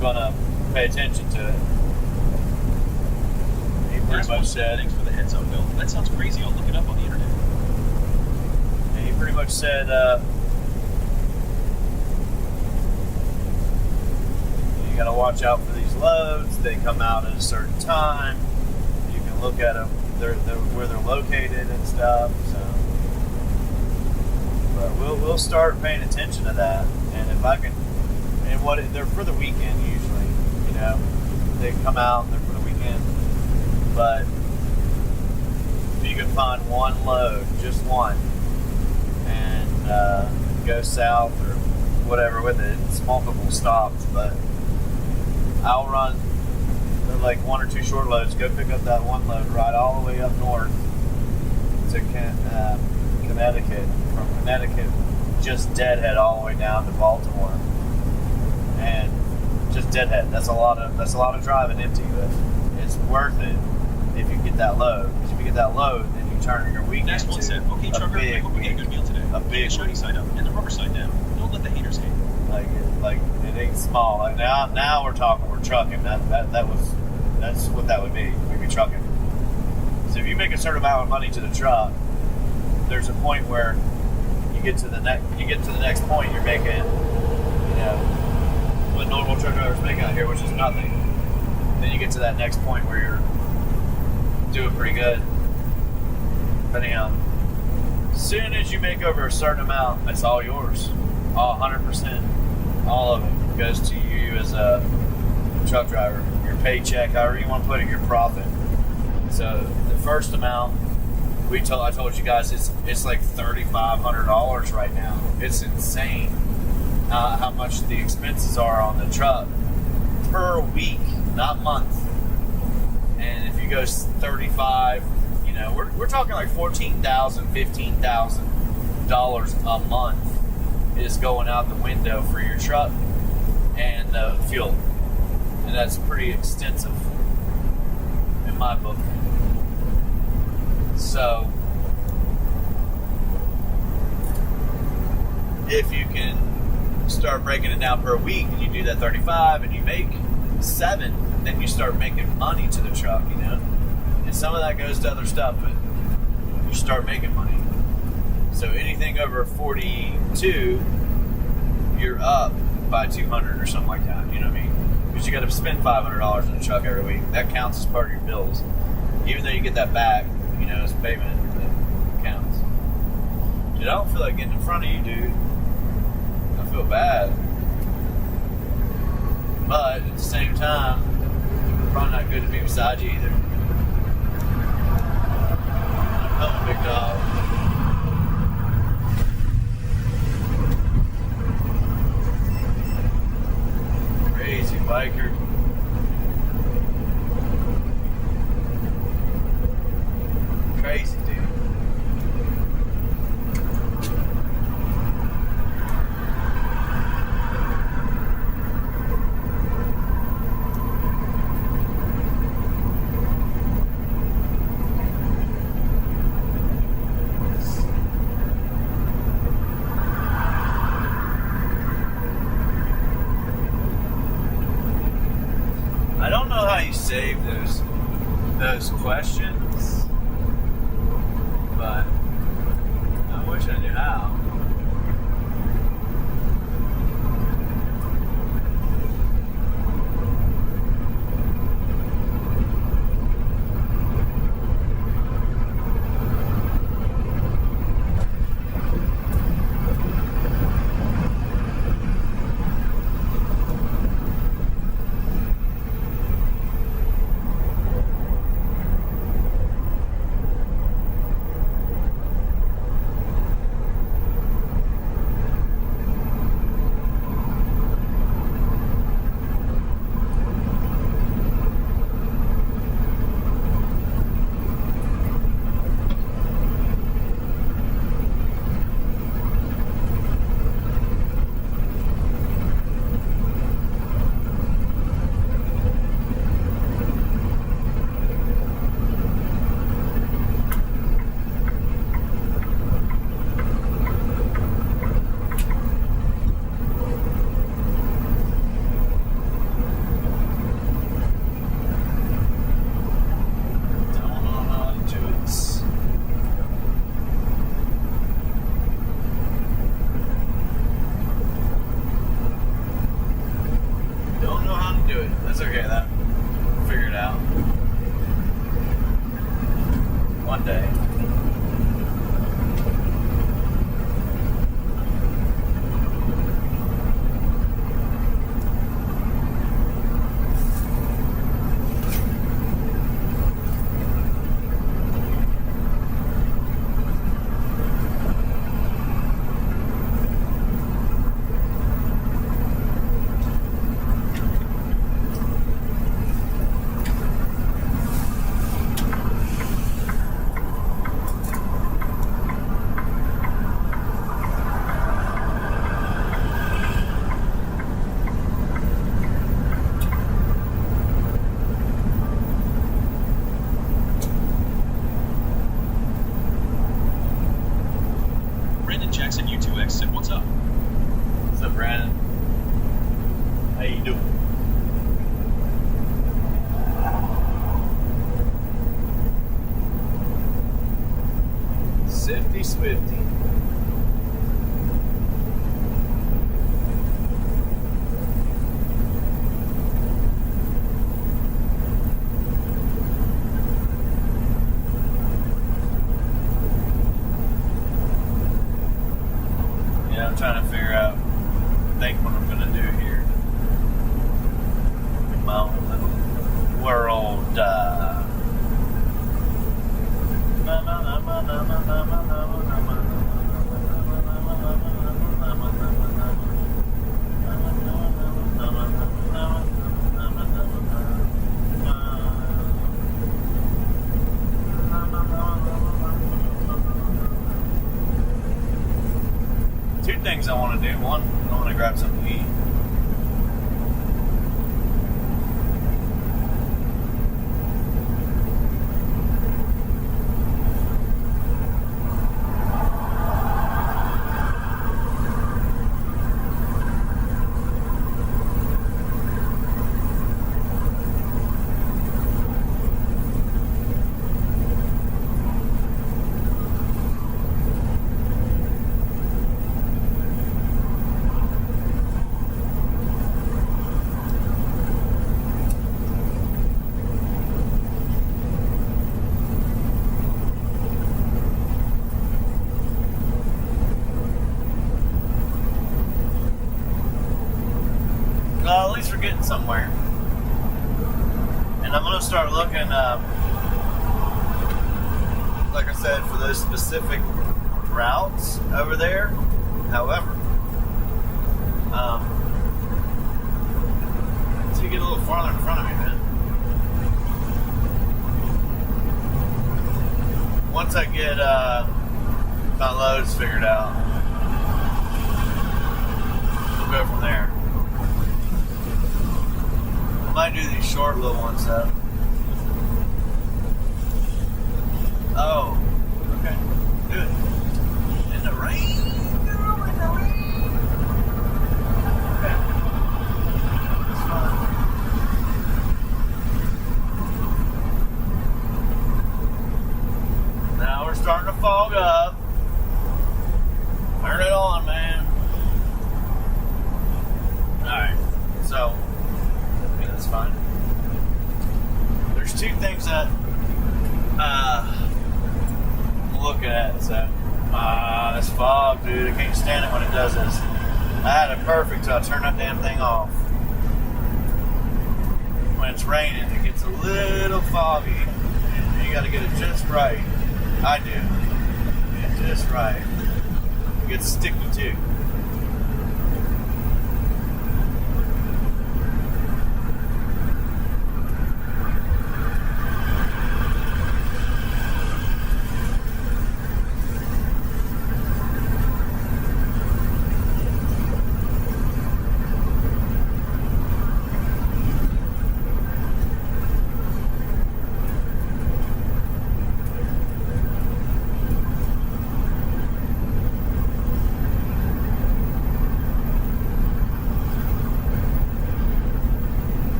gonna pay attention to it. He pretty much said, "Thanks for the heads up, Bill. That sounds crazy. I'll look it up on the internet." and he pretty much said, you gotta watch out for these loads. They come out at a certain time. You can look at them. They're where they're located and stuff. So, but we'll start paying attention to that. And if I can, and they're for the weekend usually. You know, they come out and they're for the weekend. But if you can find one load, just one, and go south or whatever with it, it's multiple stops. But I'll run. Like 1 or 2 short loads, go pick up that one load, ride all the way up north to Connecticut. From Connecticut, just deadhead all the way down to Baltimore, and just deadhead. That's a lot of driving empty, but it's worth it if you get that load. Because if you get that load, then you turn your weekend Next one said, "Okay, trucker, I hope we get a good meal today. A Get big the shiny side up and the rubber side down. Don't let the haters hate." Like it ain't small. Like now we're trucking. That's what that would be. We'd be trucking. So if you make a certain amount of money to the truck, there's a point where you get to the next point, you're making, what normal truck drivers make out here, which is nothing. Then you get to that next point where you're doing pretty good. Depending on, as soon as you make over a certain amount, it's all yours. All 100%. All of it goes to you as a truck driver. Your paycheck, however you want to put it, your profit. So the first amount, I told you guys, it's like $3,500 right now. It's insane how much the expenses are on the truck per week, not month. And if you go 35, we're talking like $14,000, $15,000 a month is going out the window for your truck and fuel. And that's pretty extensive in my book. So, if you can start breaking it down per week and you do that 35 and you make 7, then you start making money to the truck, you know? And some of that goes to other stuff, but you start making money. So anything over 42, you're up by 200 or something like that, you know what I mean? Because you got to spend $500 in the truck every week. That counts as part of your bills. Even though you get that back, you know, as payment, it counts. Dude, I don't feel like getting in front of you, dude. I feel bad. But at the same time, probably not good to be beside you either. Come on, big dog. Crazy biker. Crazy dude. I don't know how you save those questions, but I wish I knew how. That's okay, that we'll figure it out. One day. Jackson U2X said, "What's up?" What's up, Brandon? How you doing? Swifty, Swifty. I'm trying to figure out, think what I'm going to do here in my own little world. Two things I want to do. One, I want to grab something to eat. somewhere. And I'm gonna start looking, like I said, for those specific routes over there. However, so you get a little farther in front of me, man. Once I get my loads figured out, we'll go from there. I might do these short little ones though. Oh, okay. Do it. In the rain, girl, in the rain. Okay. That's fine. Now we're starting to fog up. Turn it on, man. Alright, so, yeah, that's fine. There's two things that I'm looking at. So, this fog, dude, I can't stand it when it does this. I had it perfect till I turned that damn thing off. When it's raining, it gets a little foggy. And you gotta get it just right. I do. Get it just right. It gets sticky too.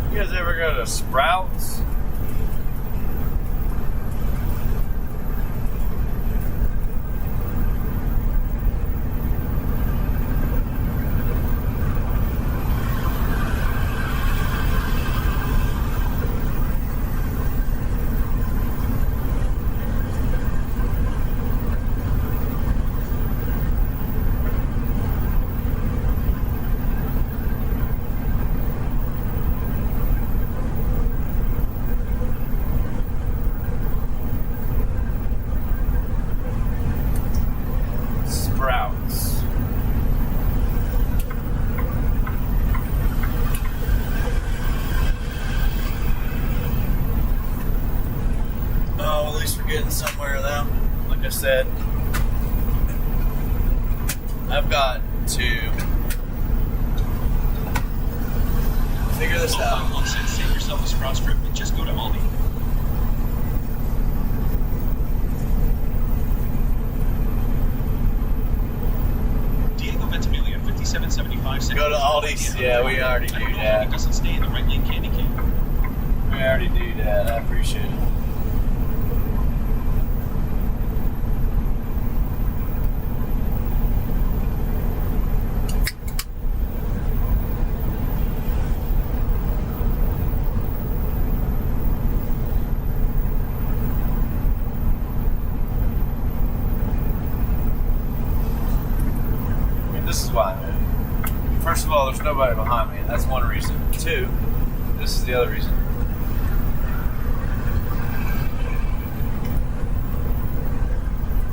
You guys ever go to Sprouts? Sprouts. Oh, at least we're getting somewhere though. Like I said, I've got to figure this out. One said, save yourself a Sprouts trip and just go to Aldi. Diego Ventimiglia, 5775. Go to Aldi's. Yeah, we already do He that. doesn't stay in the right lane candy cane. We already do that. I appreciate it. I mean, this is why, man. First of all, there's nobody behind me, and that's one reason. Two, this is the other reason.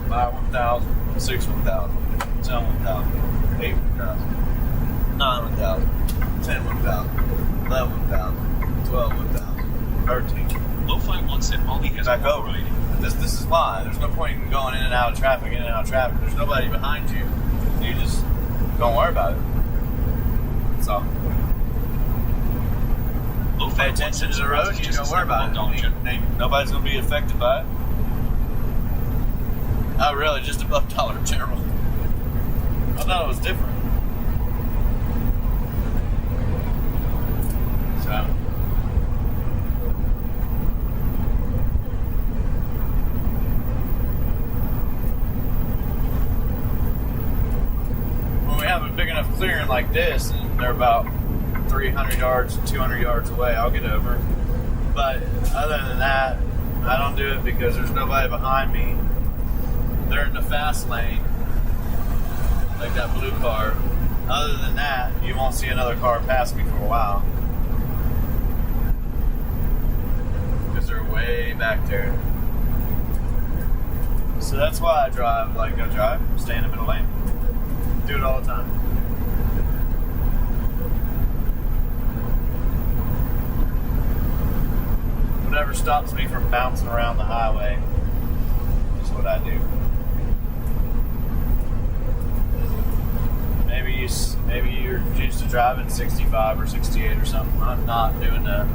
Buy 1,000, 6 1,000, 7 1,000, 8 1,000, 9 1,000, 10 1,000, 11 1,000, 12 1,000, 13. Lo-Fi One said Aldi has Back a over. variety. This is why. There's no point in going in and out of traffic, in and out of traffic. There's nobody behind you. You just don't worry about it. That's all. Lo-Fi Pay One attention to said the road. You just don't worry about it. $7 Nobody's going to be affected by it. Not really, just above Dollar General. I thought it was different. So. When we have a big enough clearing like this, and they're about 300 yards, 200 yards away, I'll get over. But other than that, I don't do it because there's nobody behind me. They're in the fast lane, like that blue car. Other than that, you won't see another car pass me for a while. Because they're way back there. So that's why I drive, stay in the middle lane. Do it all the time. Whatever stops me from bouncing around the highway is what I do. Maybe you're used to driving 65 or 68 or something. I'm not doing that.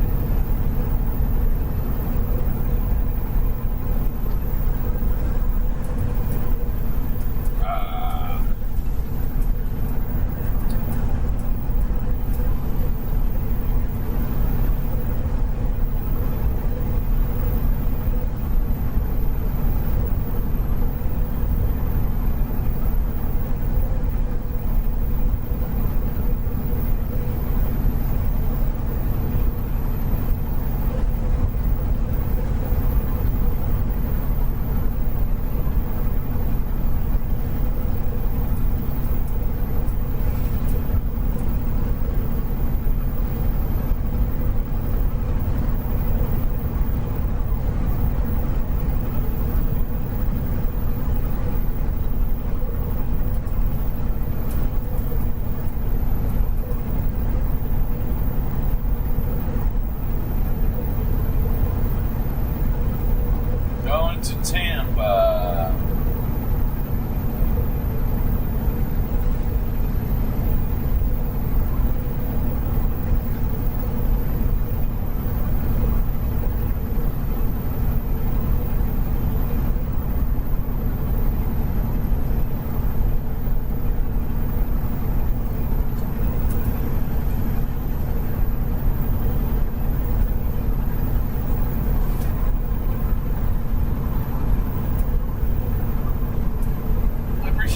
To Tampa.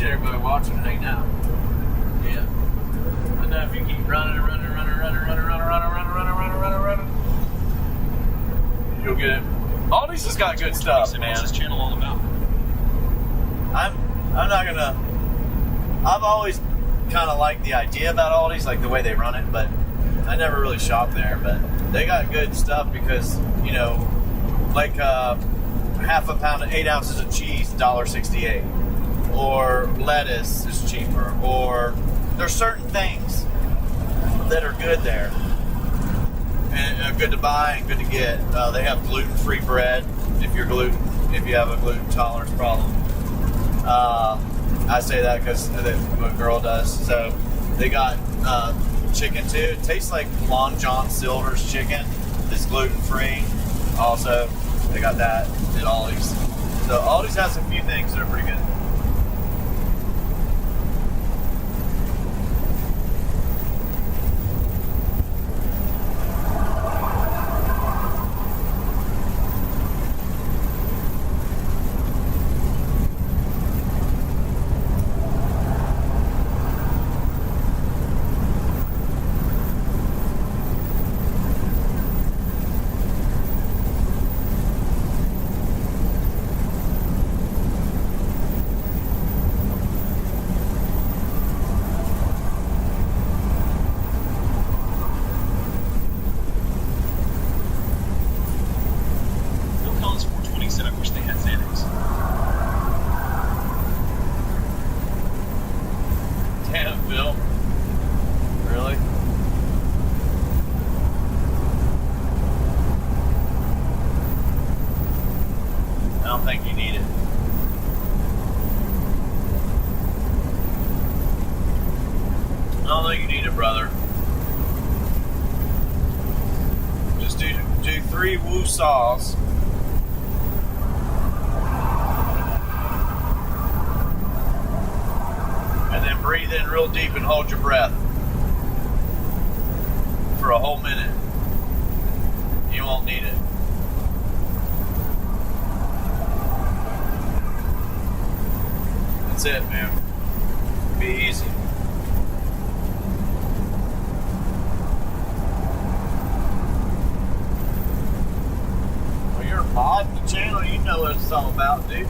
Everybody watching right now. Yeah. I know if you keep running, you'll get it. Aldi's has got good stuff, man. What's this channel all about? I'm not gonna. I've always kind of liked the idea about Aldi's, like the way they run it, but I never really shopped there. But they got good stuff because like half a pound, 8 ounces of cheese, $1.68. Or lettuce is cheaper, or there's certain things that are good there and good to buy and good to get. They have gluten-free bread if you have a gluten tolerance problem. I say that because my girl does. So they got chicken too. It tastes like Long John Silver's chicken. It's gluten-free. Also, they got that at Aldi's. So Aldi's has a few things that are pretty good. Brother, just do 3 woo saws, and then breathe in real deep and hold your breath for a whole minute. You won't need it. That's it, man. Be easy. the channel, you know what it's all about, dude.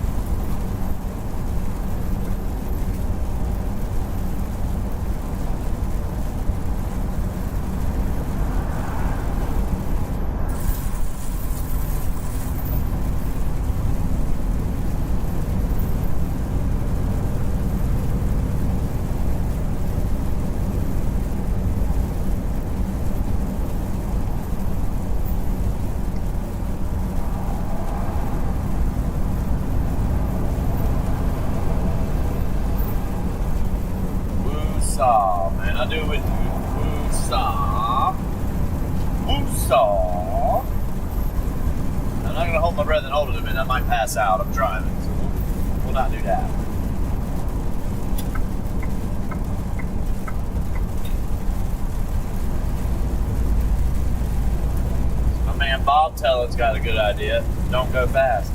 Woosah, man. I do it with you. Woosah. Woosah. I'm not going to hold my breath and hold it a minute. I might pass out. I'm driving, so we'll not do that. My man Bob Tellen's got a good idea. Don't go fast.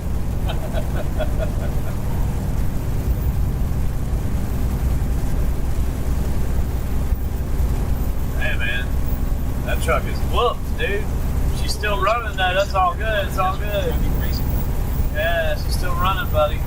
Hey man, that truck is whooped, dude. She's still running though. That's all good. It's all good. Yeah, she's still running, buddy.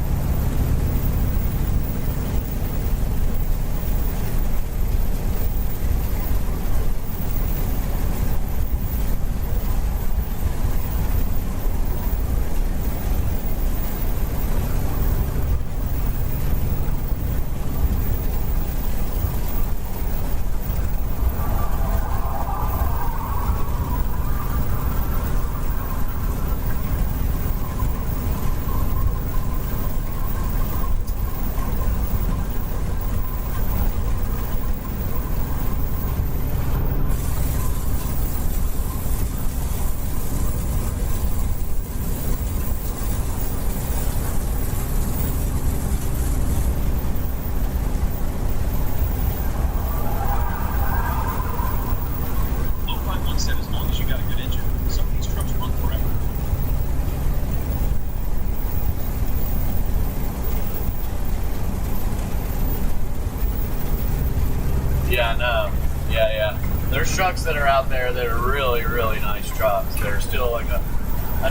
Yeah, I know. Yeah. There's trucks that are out there that are really, really nice trucks. They're still like a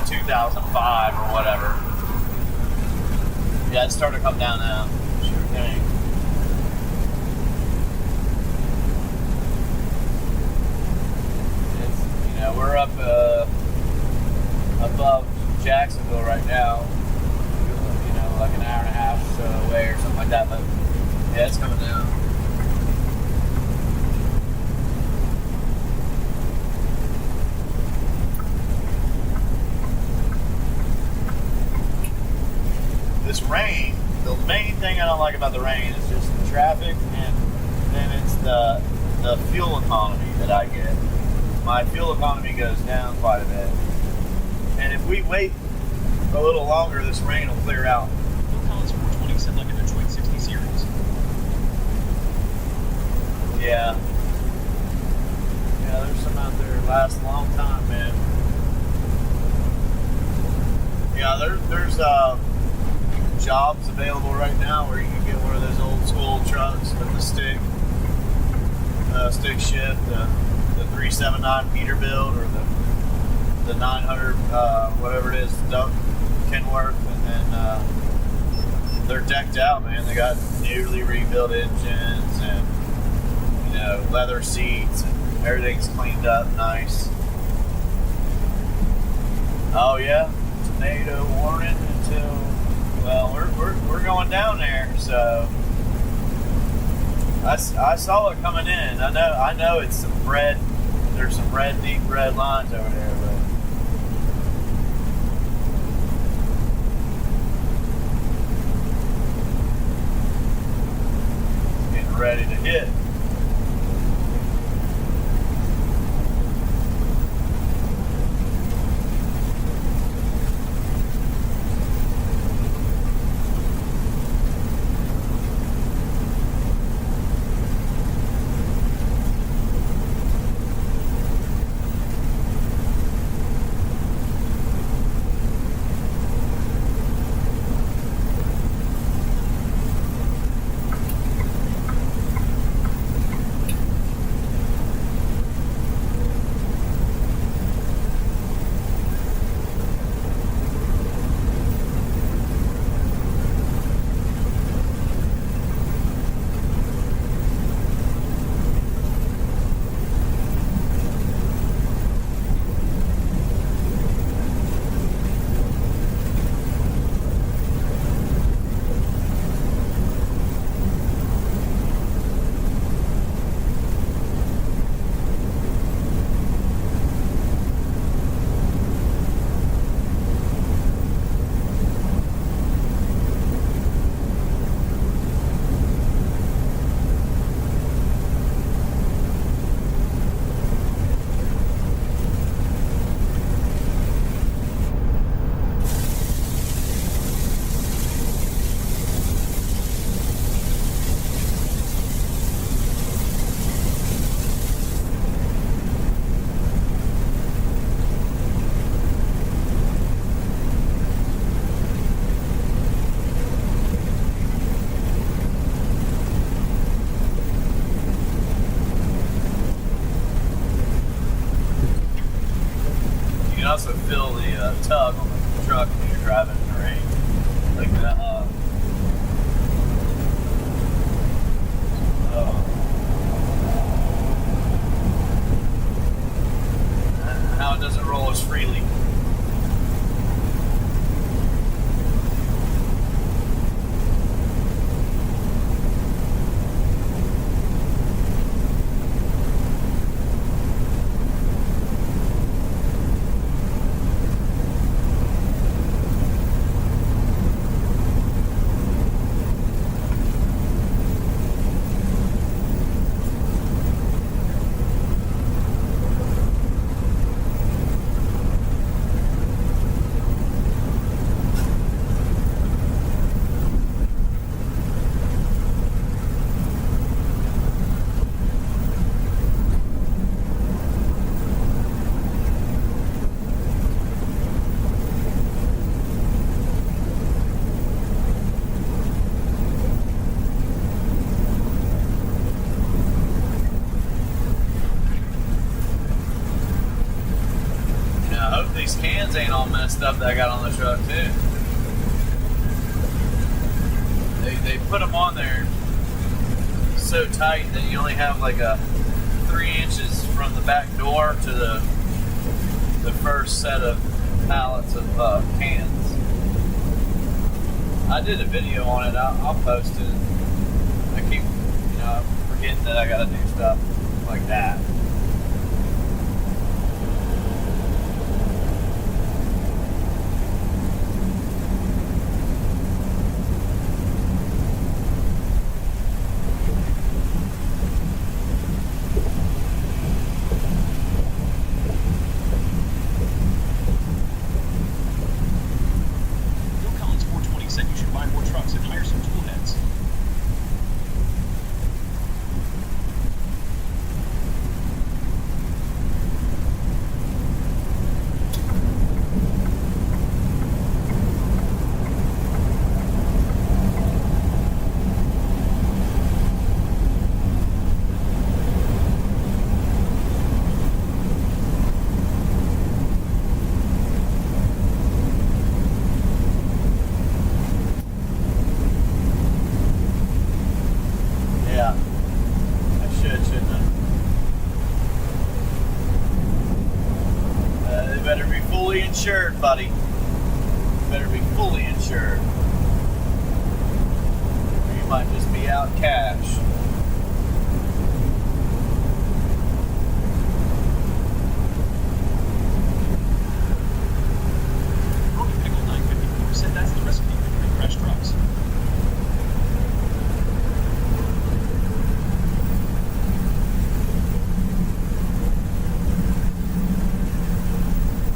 2005 or whatever. Yeah, it's starting to come down now. Sure thing. It's, we're up above Jacksonville right now. Like an hour and a half or so away or something like that. But yeah, it's coming down. This rain, the main thing I don't like about the rain is just the traffic, and then it's the fuel economy that I get. My fuel economy goes down quite a bit. And if we wait a little longer, this rain will clear out. Bill Collins 420 said like a Detroit 60 series. Yeah. Yeah, there's some out there that last a long time, man. Yeah, there's jobs available right now where you can get one of those old school trucks with the stick shift, the 379 Peterbilt or the 900 whatever it is, Kenworth, and then they're decked out, man. They got newly rebuilt engines and leather seats, and everything's cleaned up nice. Oh yeah, tornado warning until. Well, we're going down there, so I saw it coming in. I know it's some red. There's some deep red lines over there, but it's getting ready to hit. stuff that I got on the truck too. They put them on there so tight that you only have like a 3 inches from the back door to the first set of pallets of cans. I did a video on it. I'll post it. I keep, forgetting that I gotta do stuff like that. Bill Collins 420 said you should buy more trucks and hire some tool heads. Yeah. I shouldn't I? They better be fully insured, buddy. Better be fully insured. Or you might just be out cash. Romy Pickle 954 said that's the recipe for doing crash trucks.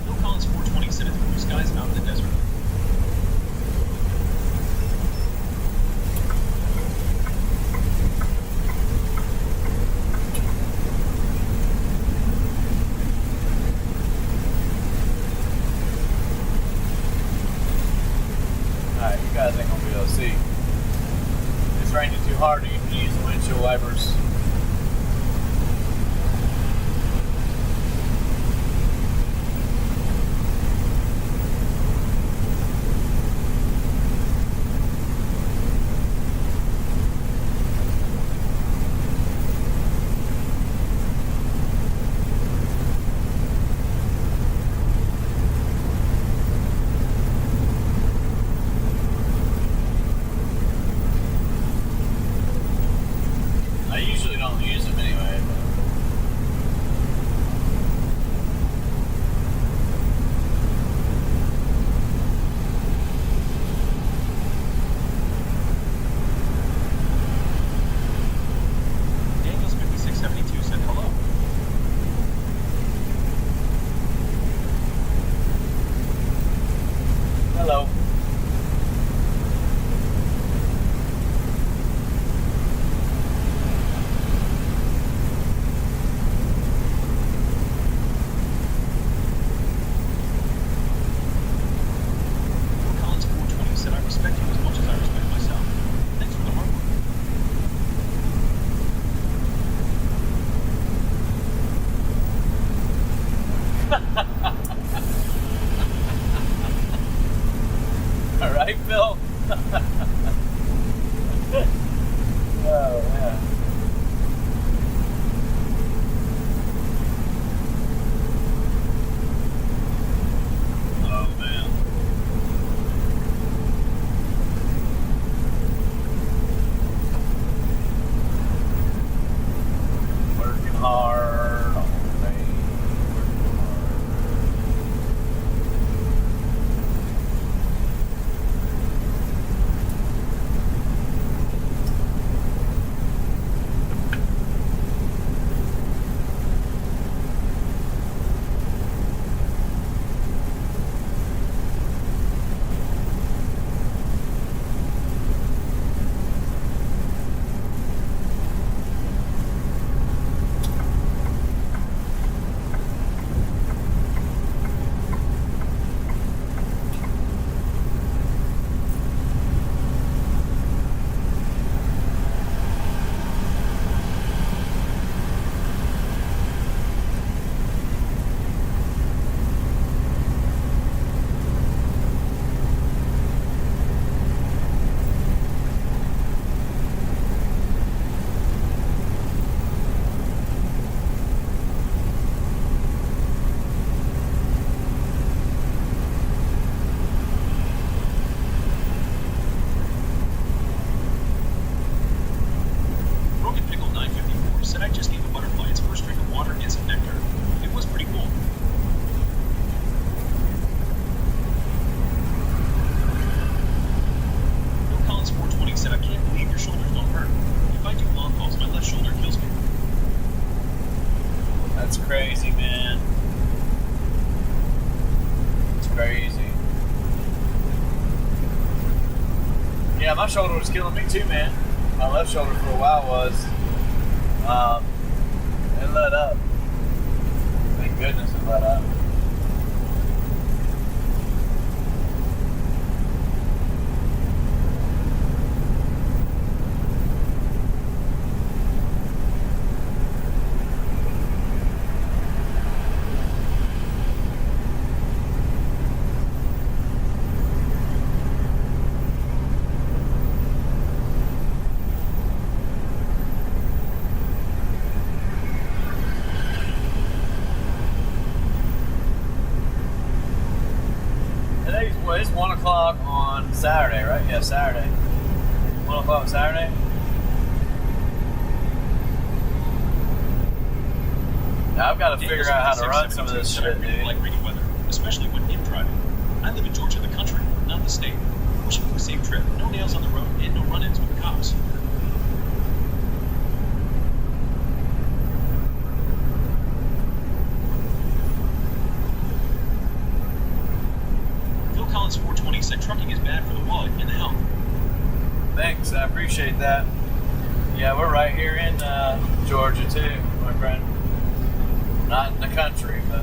Bill Collins 420 said it's blue skies and out in the desert. Alright, you guys ain't gonna be able to see. It's raining too hard to even use the windshield wipers. I usually don't use them anyway, but Daniels 5672 said hello. hello. Bill Collins 420 said I respect you as much as I respect myself. Thanks for the hard work. All right, Phil. Oh man. Oh man. Working hard all day. Working hard. crazy, man. It's crazy. Yeah, my shoulder was killing me too, man. My left shoulder for a while was. It let up. Thank goodness it let up. It's 1 o'clock on Saturday, right? Yeah, Saturday. 1 o'clock Saturday? Now I've got to figure out how to run some of this shit, I really like rainy weather, especially when in driving. I live in Georgia, the country, not the state. Wishing you a safe trip, no nails on the road, and no run-ins with the cops. Collins 420 said trucking is bad for the wallet and the health. Thanks, I appreciate that. Yeah, we're right here in Georgia too, my friend. Not in the country, but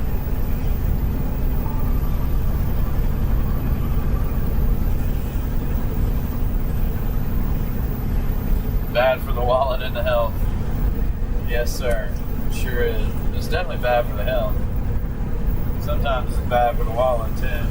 bad for the wallet and the health. Yes, sir. Sure is. It's definitely bad for the health. Sometimes it's bad for the wallet too.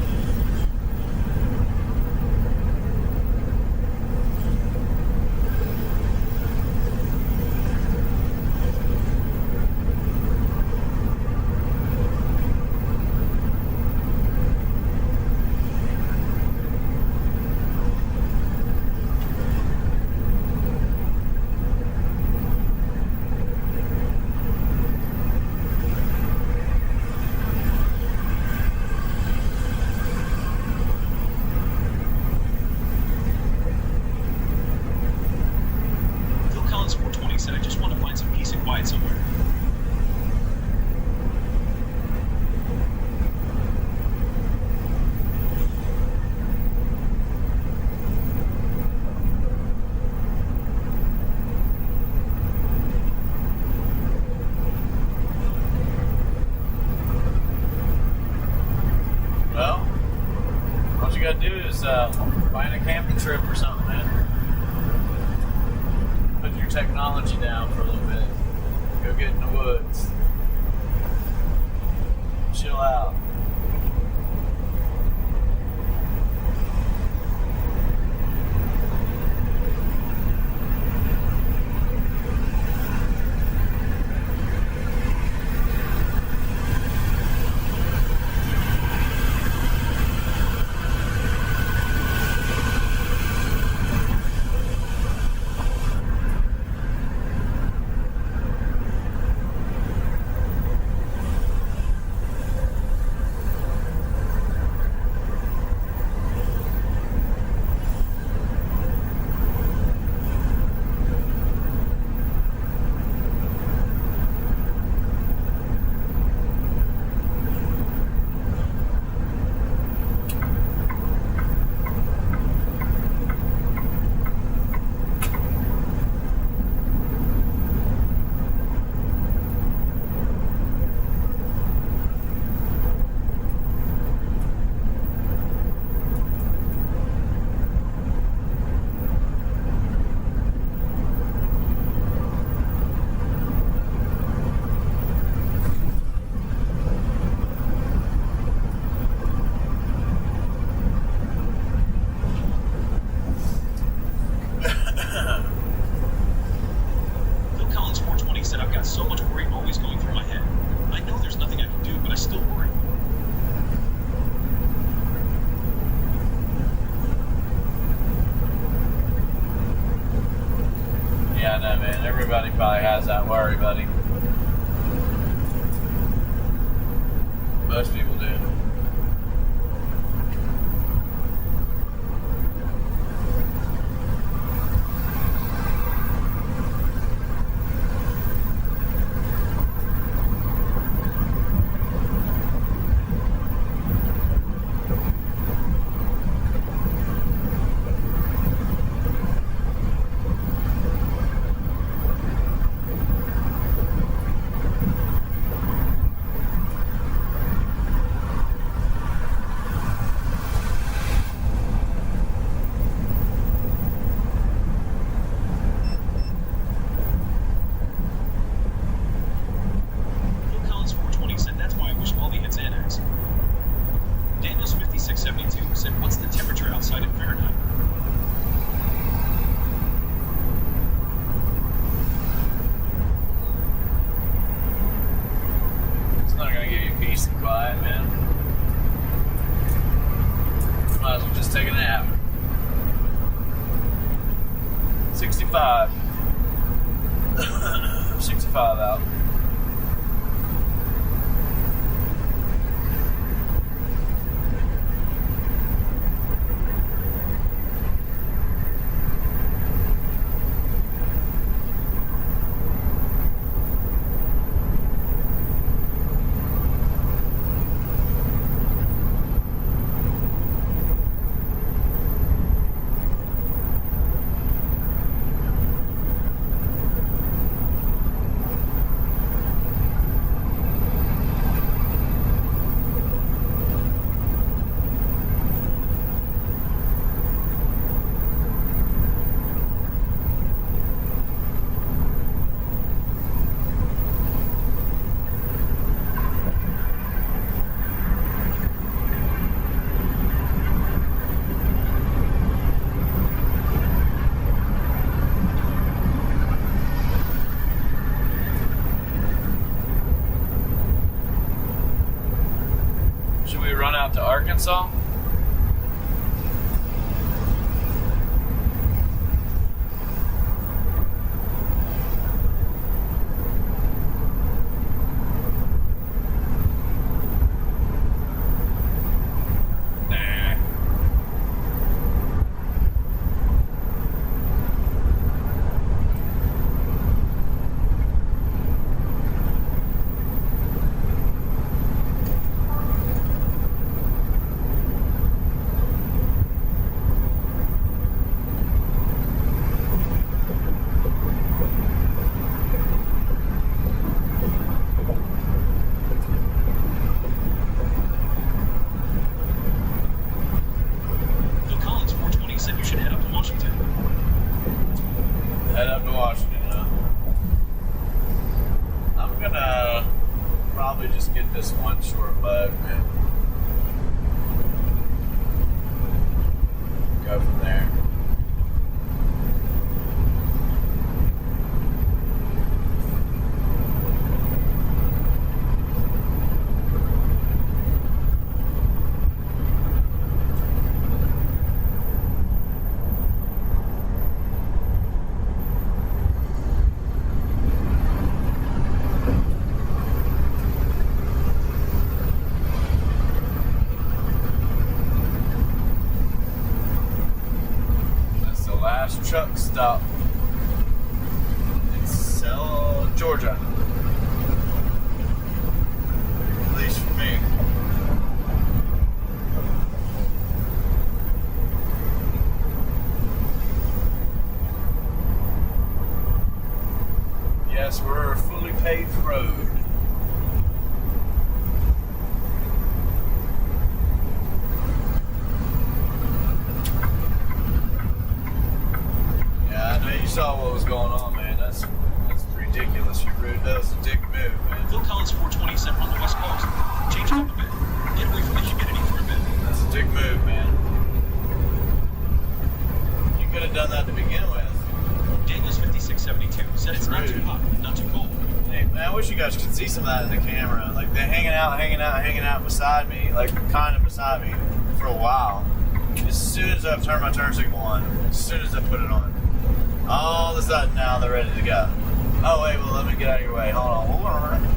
Said, I just want to find some peace and quiet somewhere. Well, what you got to do is find a camping trip or something, man. Put your technology down for a little bit. Go get in the woods. Chill out. Everybody probably has that worry, buddy. Most people do. 65. 65 out. Out to Arkansas. Truck stop in Georgia. At least for me. Yes, we're a fully paved road. Saw what was going on, man. That's ridiculous. You really does a dick move, man. Phil Collins 427 on the West Coast. Change it up a bit. Get away from the humidity for a bit. That's a dick move, man. You could have done that to begin with. Daniels 5672 said it's not too hot, not too cold. Hey, man, I wish you guys could see some of that in the camera. Like, they're hanging out beside me, like, kind of beside me for a while. As soon as I've turned my turn signal on, as soon as I put it on, all of a sudden now they're ready to go. Oh, wait, well, let me get out of your way. Hold on.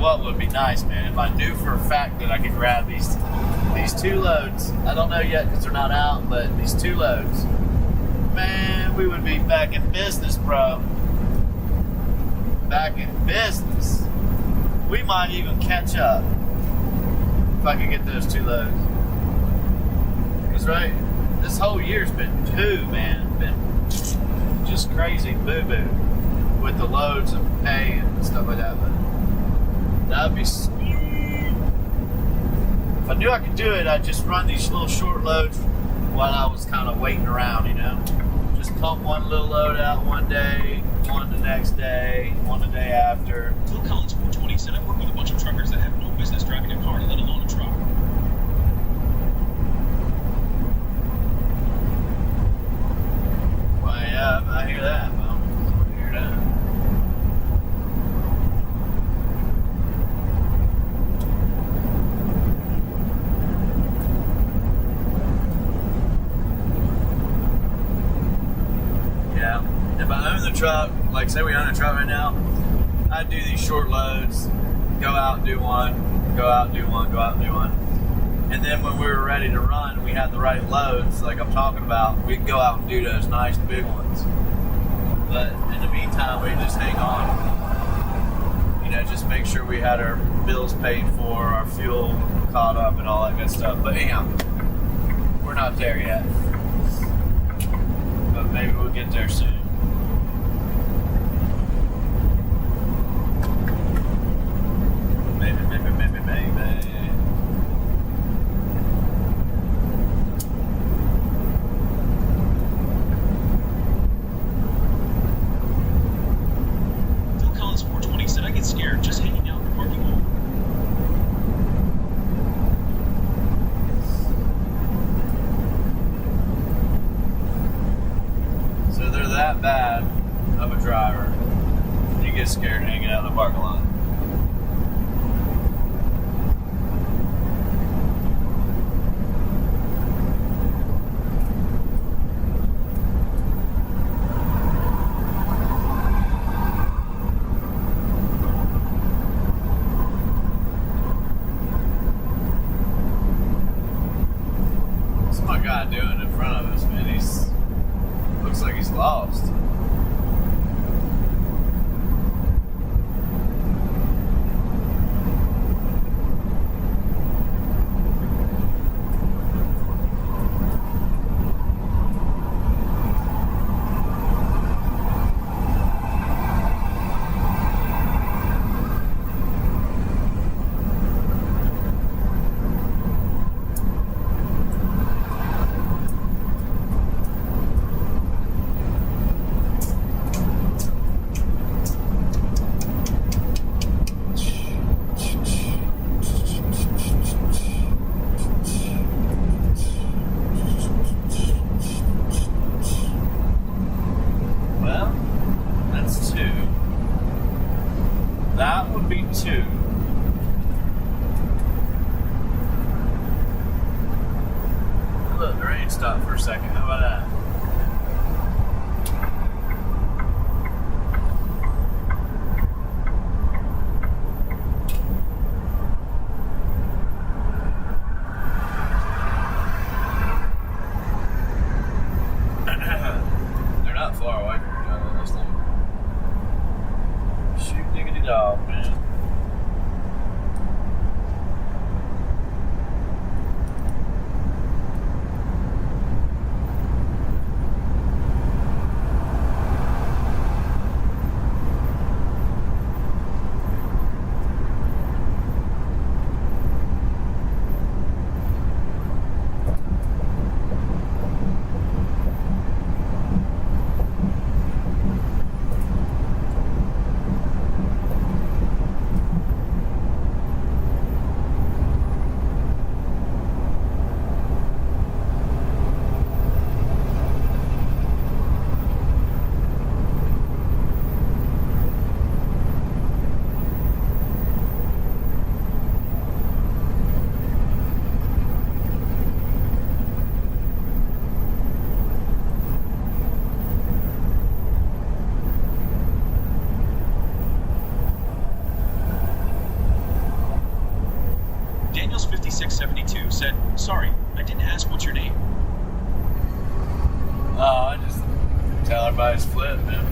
what would be nice, man, if I knew for a fact that I could grab these 2 loads. I don't know yet because they're not out, but these 2 loads, man, we would be back in business, bro. Back in business. We might even catch up if I could get those 2 loads. Because, right, this whole year's been poo, man. Been just crazy boo-boo with the loads of pay and stuff like that. But that would be sweet. If I knew I could do it, I'd just run these little short loads while I was kind of waiting around, you know? Just pump one little load out one day, one the next day, one the day after. Phil Collins 420 said, I work with a bunch of truckers that have no business driving a car, let alone a truck. Well, yeah, I hear that, Mo. I hear that. Yeah. If I own the truck, like say we own a truck right now, I'd do these short loads, go out and do one, go out and do one, go out and do one. And then when we were ready to run, we had the right loads, like I'm talking about, we'd go out and do those nice big ones. But in the meantime, we just hang on. You know, just make sure we had our bills paid for, our fuel caught up and all that good stuff. But anyhow, we're not there yet. But maybe we'll get there soon. Maybe. Phil Collins 420 said, I get scared just hanging out in the parking lot. So they're that bad of a driver, you get scared hanging out in the parking lot. What's my guy doing in front of us, man? He's looks like he's lost. Well, that's 2. That would be 2. Look, the rain stopped for a second. How about that? They're not far away from each other this thing. Shoot diggity dog, man. Sorry, I didn't ask what's your name. Oh, I just tell everybody it's Flip, man.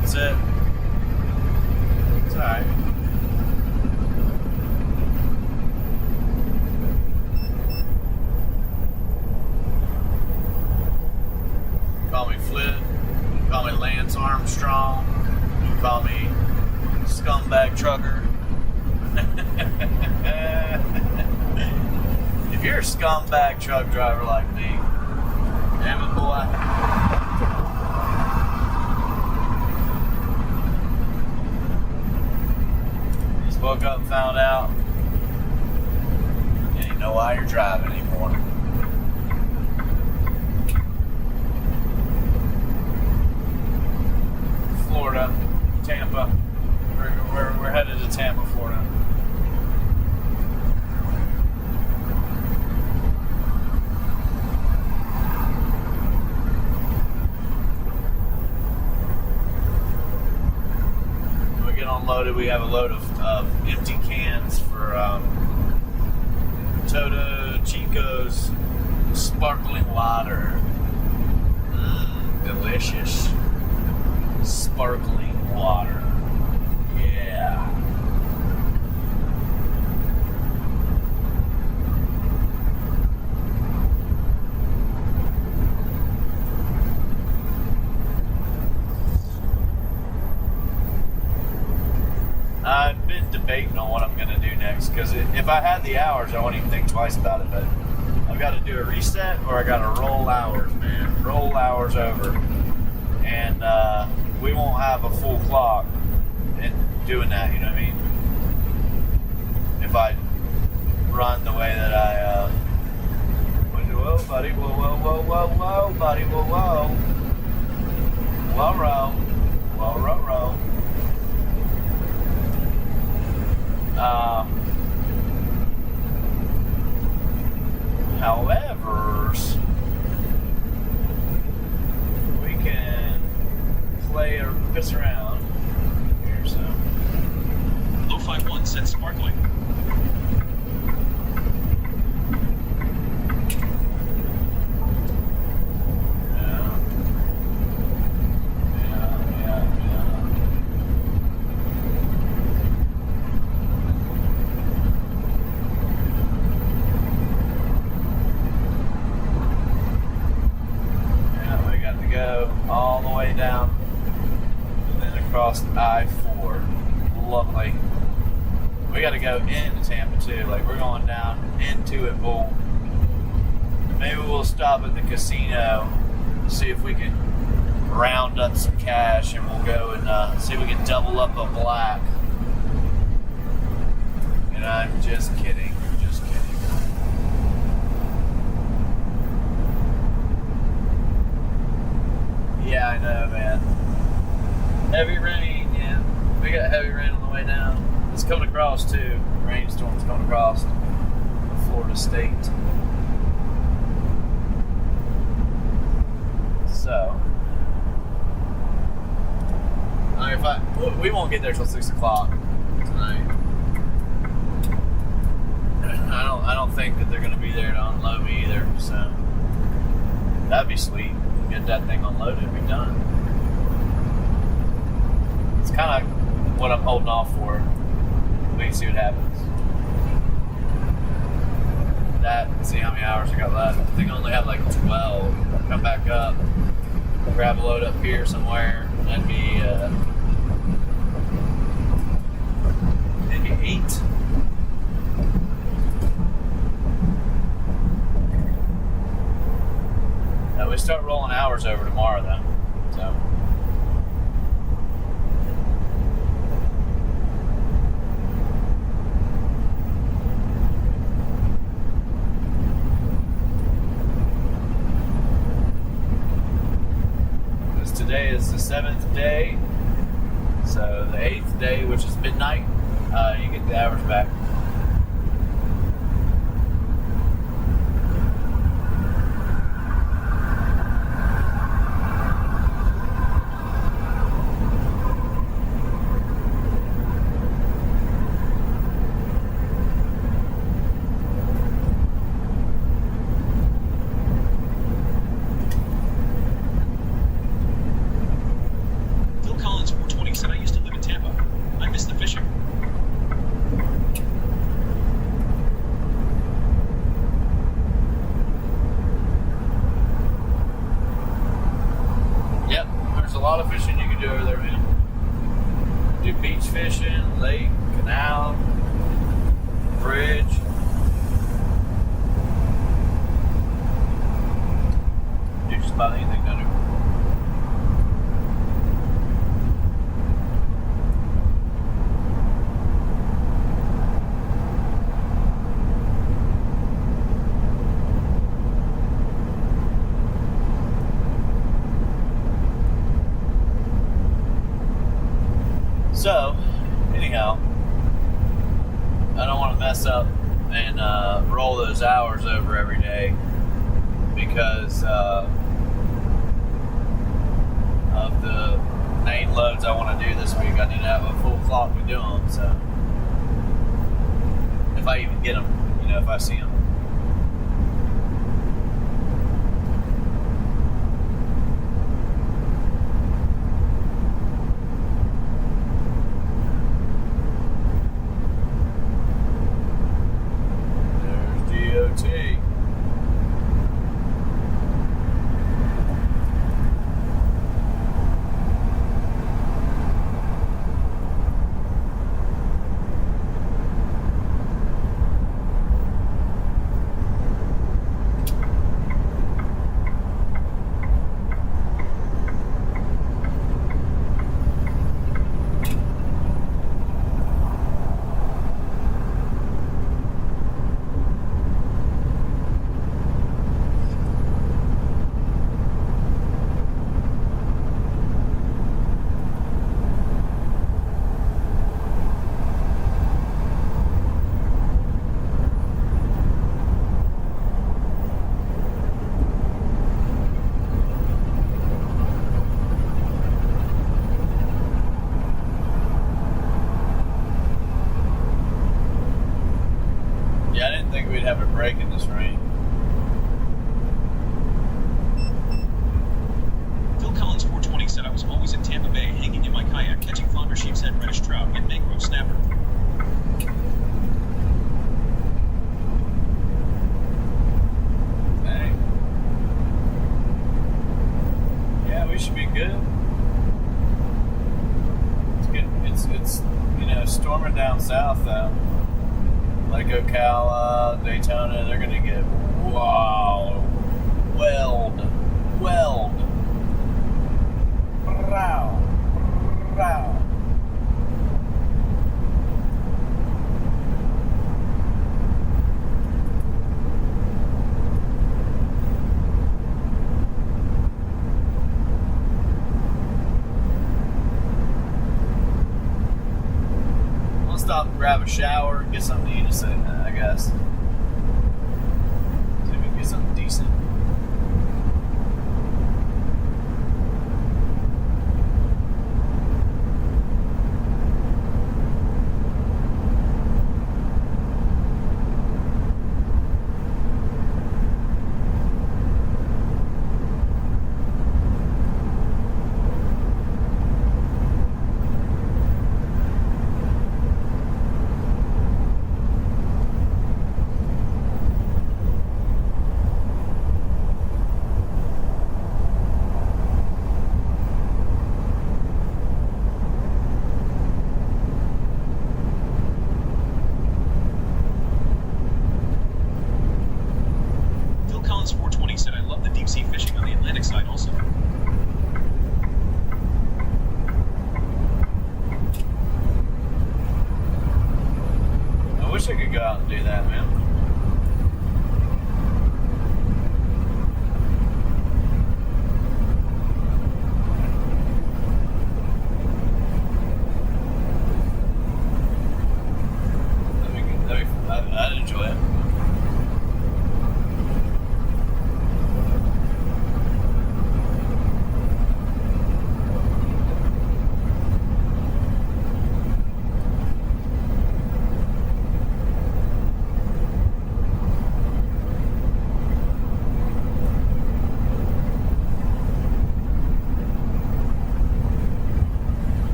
That's it. It's alright. Call me Flip. Call me Lance Armstrong. You call me Scumbag Trucker. If you're a scumbag truck driver like me, damn it, boy. Just woke up and found out you didn't know why you're driving anymore. Florida, Tampa. We're headed to Tampa, Florida. We get unloaded. We have a load of empty cans for Todo, Chicos, sparkling water. Delicious. Sparkling water. Yeah. I've been debating on what I'm going to do next, because if I had the hours, I wouldn't even think twice about it, but I've got to do a reset or I got to roll hours, man. Roll hours over. And we won't have a full clock in doing that, you know what I mean? If I run the way that I, whoa, buddy, whoa, whoa, whoa, whoa, whoa, buddy, whoa, whoa. Whoa, row. Whoa, row, row. However, we can play or piss around here, so. Low 51 said sparkling. All the way down and then across I-4. Lovely. We got to go into Tampa too. Like, we're going down into it, bull. Maybe we'll stop at the casino, see if we can round up some cash, and we'll go and see if we can double up a black. And I'm just kidding. Just kidding. Yeah, I know, man. Heavy rain, yeah. We got heavy rain on the way down. It's coming across, too. Rainstorm's coming across Florida State. So, we won't get there till 6 o'clock tonight. I don't think that they're going to be there to unload me either, so that'd be sweet. Get that thing unloaded and be done. It's kind of what I'm holding off for. We can see what happens. That, see how many hours I got left. I think I only have like 12. Come back up, grab a load up here somewhere. That'd be maybe 8. We start rolling hours over tomorrow, though. So. Because today is the 7th day. So the 8th day, which is midnight, you get the hours back. lot of fishing you can do over there, man. Do beach fishing, lake, canal, bridge. Do just about anything down there. So, anyhow, I don't want to mess up and roll those hours over every day because of the 8 loads I want to do this week. I need to have a full clock to do them. So, if I even get them, if I see them. DOT. Yeah, I didn't think we'd have a break in this rain. Phil Collins 420 said I was always in Tampa Bay hanging in my kayak catching flounder, sheep's head, reddish trout, and mangrove snapper. Hey. Yeah, we should be good. It's good. It's storming down south though. Like Ocala, Daytona, they're gonna get welled. Row. I'll stop and grab a shower, get something to eat, I guess. See if we can get something decent.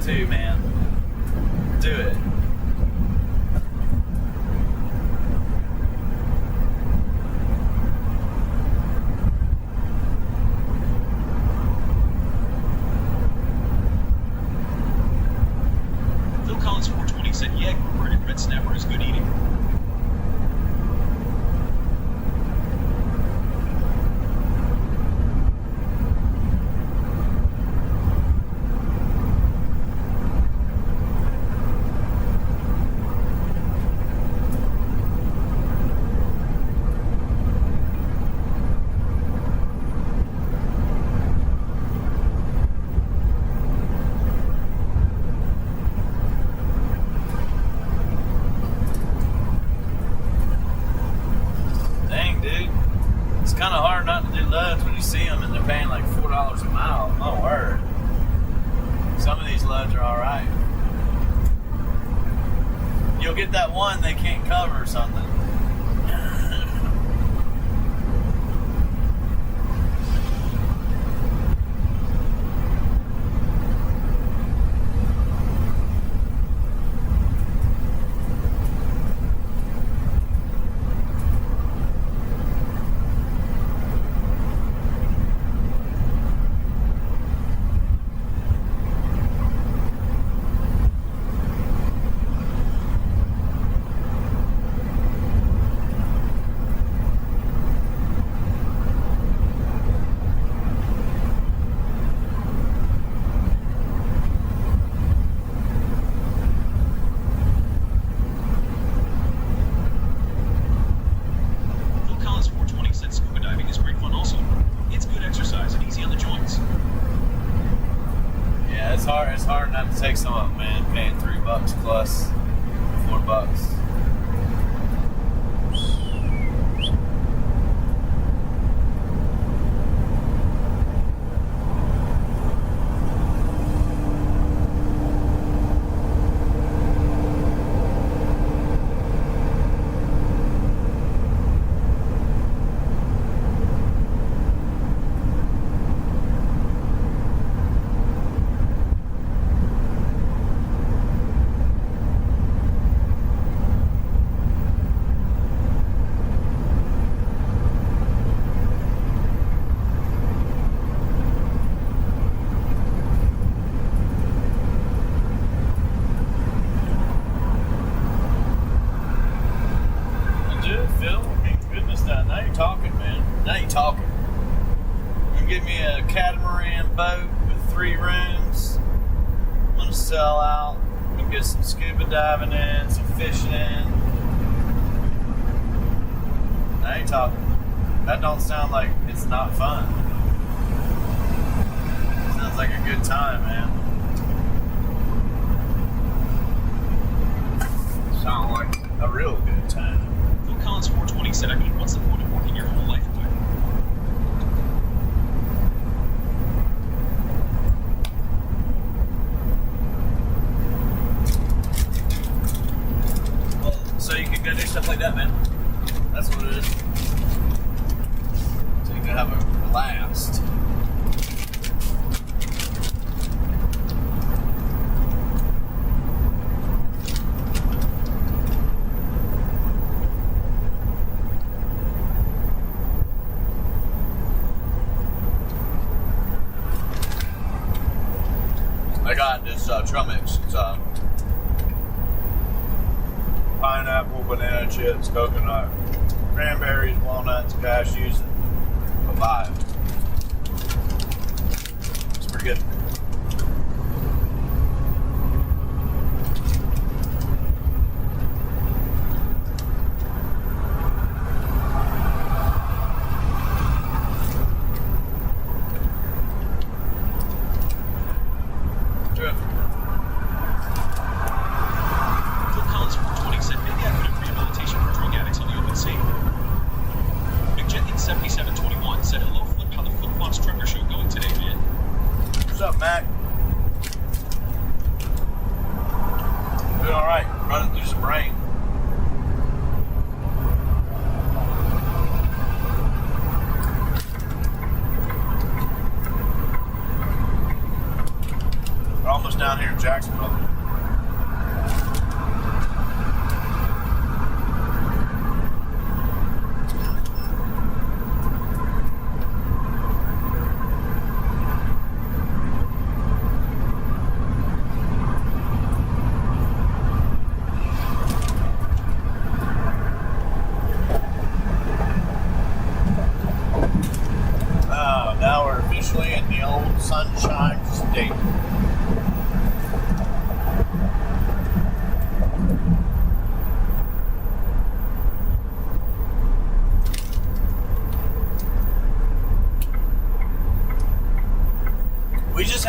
too, man. Do it. Phil Collins 420 said, yeah, grouper and red snapper is good eating. Dang, dude. It's kind of hard not to do loads when you see them and they're paying like $4 a mile. My word. Some of these loads are alright. You'll get that one they can't cover or something. Phil Collins 420 said scuba diving is great fun also. It's good exercise and easy on the joints. Yeah, it's hard. It's hard not to take some of them, man. Paying $3 plus $4. Phil, I mean, goodness, now you're talking, man. Now you're talking. You can get me a catamaran boat with 3 rooms. I'm gonna sell out. I'm gonna get some scuba diving in, some fishing in. Now you're talking. That don't sound like it's not fun. Sounds like a good time, man. Sound like a real good time. Phil Collins 420 said, I mean, what's the point of working your whole life away? Well, so you can go do stuff like that, man. That's what it is. So you can have a blast. I got this trail mix. It's pineapple, banana chips, coconut, cranberries, walnuts, cashews, and papaya. It's pretty good. Good. Phil Collins 420 said, maybe I could have rehabilitation for drug addicts on the open sea. McJenkin 7721 said, hello, Flip, how the Flip Flops Trucker Show going today, man? What's up?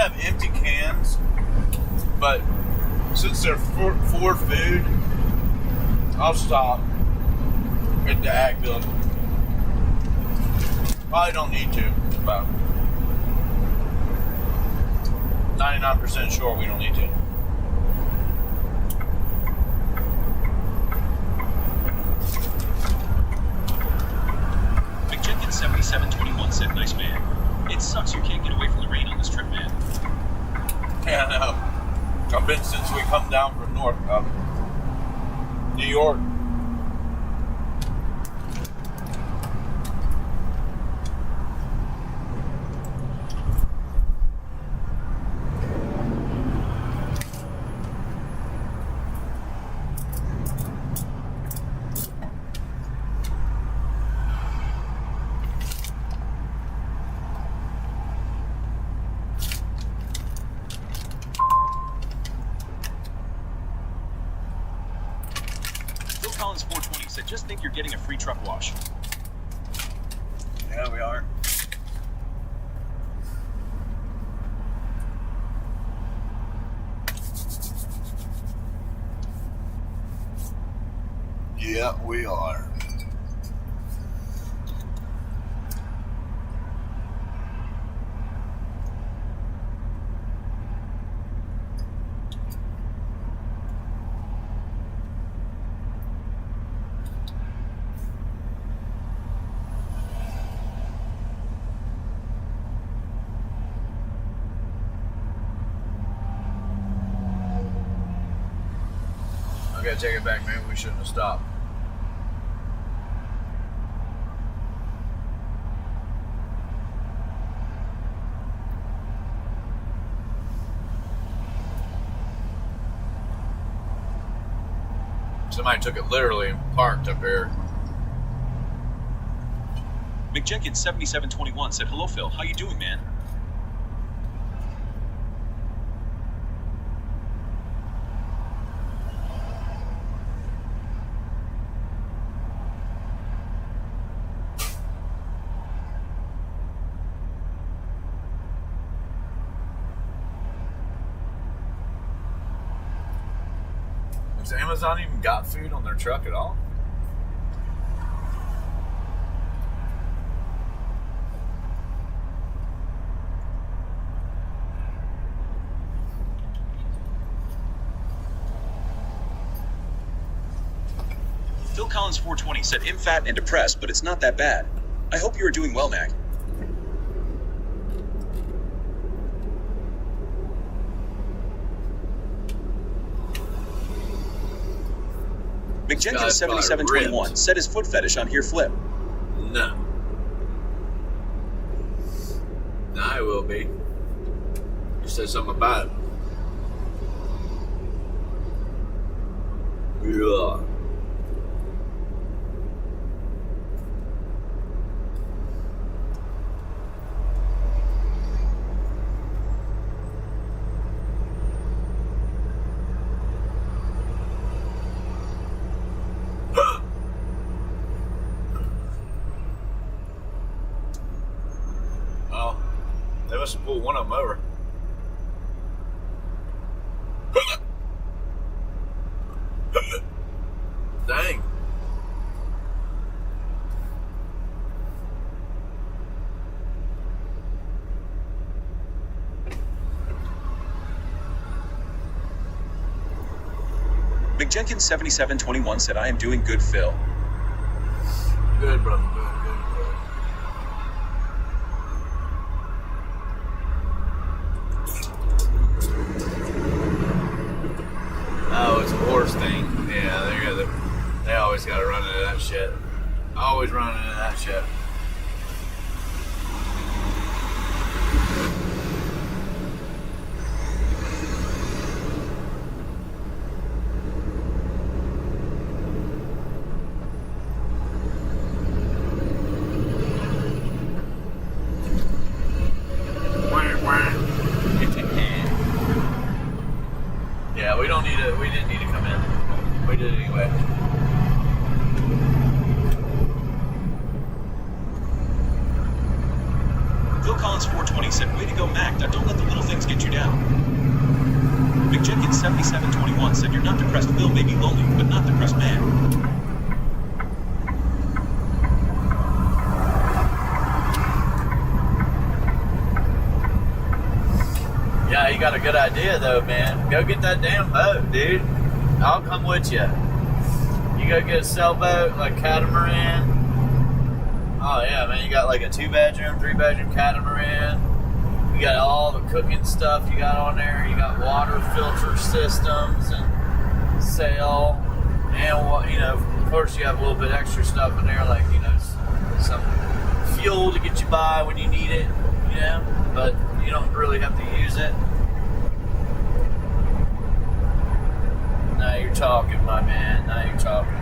have empty cans, but since they're for food, I'll stop at the Acville. Probably don't need to, but 99% sure we don't need to. McJenkins 7721 said, "Nice man. It sucks you can't get away from the rain on this trip, man." Yeah, I know. I've been since we come down from New York. Phil Collins 420 said, "Just think you're getting a free truck wash." Yeah, we are. Yeah, we are. I gotta take it back. Maybe we shouldn't have stopped. Somebody took it literally and parked up here. McJenkins 7721 said, "Hello, Phil. How you doing, man?" Has Amazon even got food on their truck at all? Phil Collins 420 said, "I'm fat and depressed, but it's not that bad. I hope you are doing well, Mac." McJenkins 7721 said his foot fetish on here flip. No. No, I will be. You said something about it. Yeah. They must have pulled one of them over. Dang. McJenkins 7721 said, "I am doing good, Phil." Good, brother. Good. Oh, it's a horse thing. Yeah, they always got to run into that shit. Always running into that shit. Yeah, we don't need it. We didn't need to come in. We did it anyway. 420 said, way to go, Mac. Now don't let the little things get you down. McJenkins7721 said, you're not depressed. Bill may be lonely, but not depressed man. Yeah, you got a good idea though, man. Go get that damn boat, dude. I'll come with you. You go get a sailboat, like catamaran. Oh yeah, man, you got like a 2-bedroom, 3-bedroom catamaran. You got all the cooking stuff you got on there. You got water filter systems and sail. And, you know, of course you have a little bit extra stuff in there, like, you know, some fuel to get you by when you need it, you know, but you don't really have to use it. Now you're talking, my man. Now you're talking.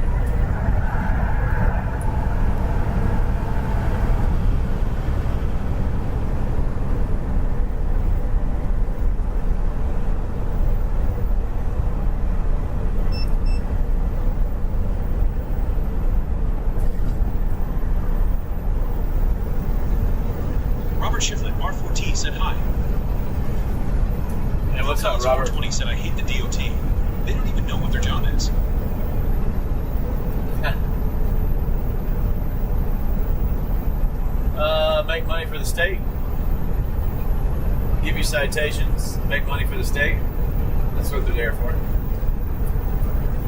Robert Shiflett, R4T, said hi. And what's up, Robert? 420 said, I hate the DOT. They don't even know what their job is. Make money for the state. Give you citations. Make money for the state. That's what they're there for.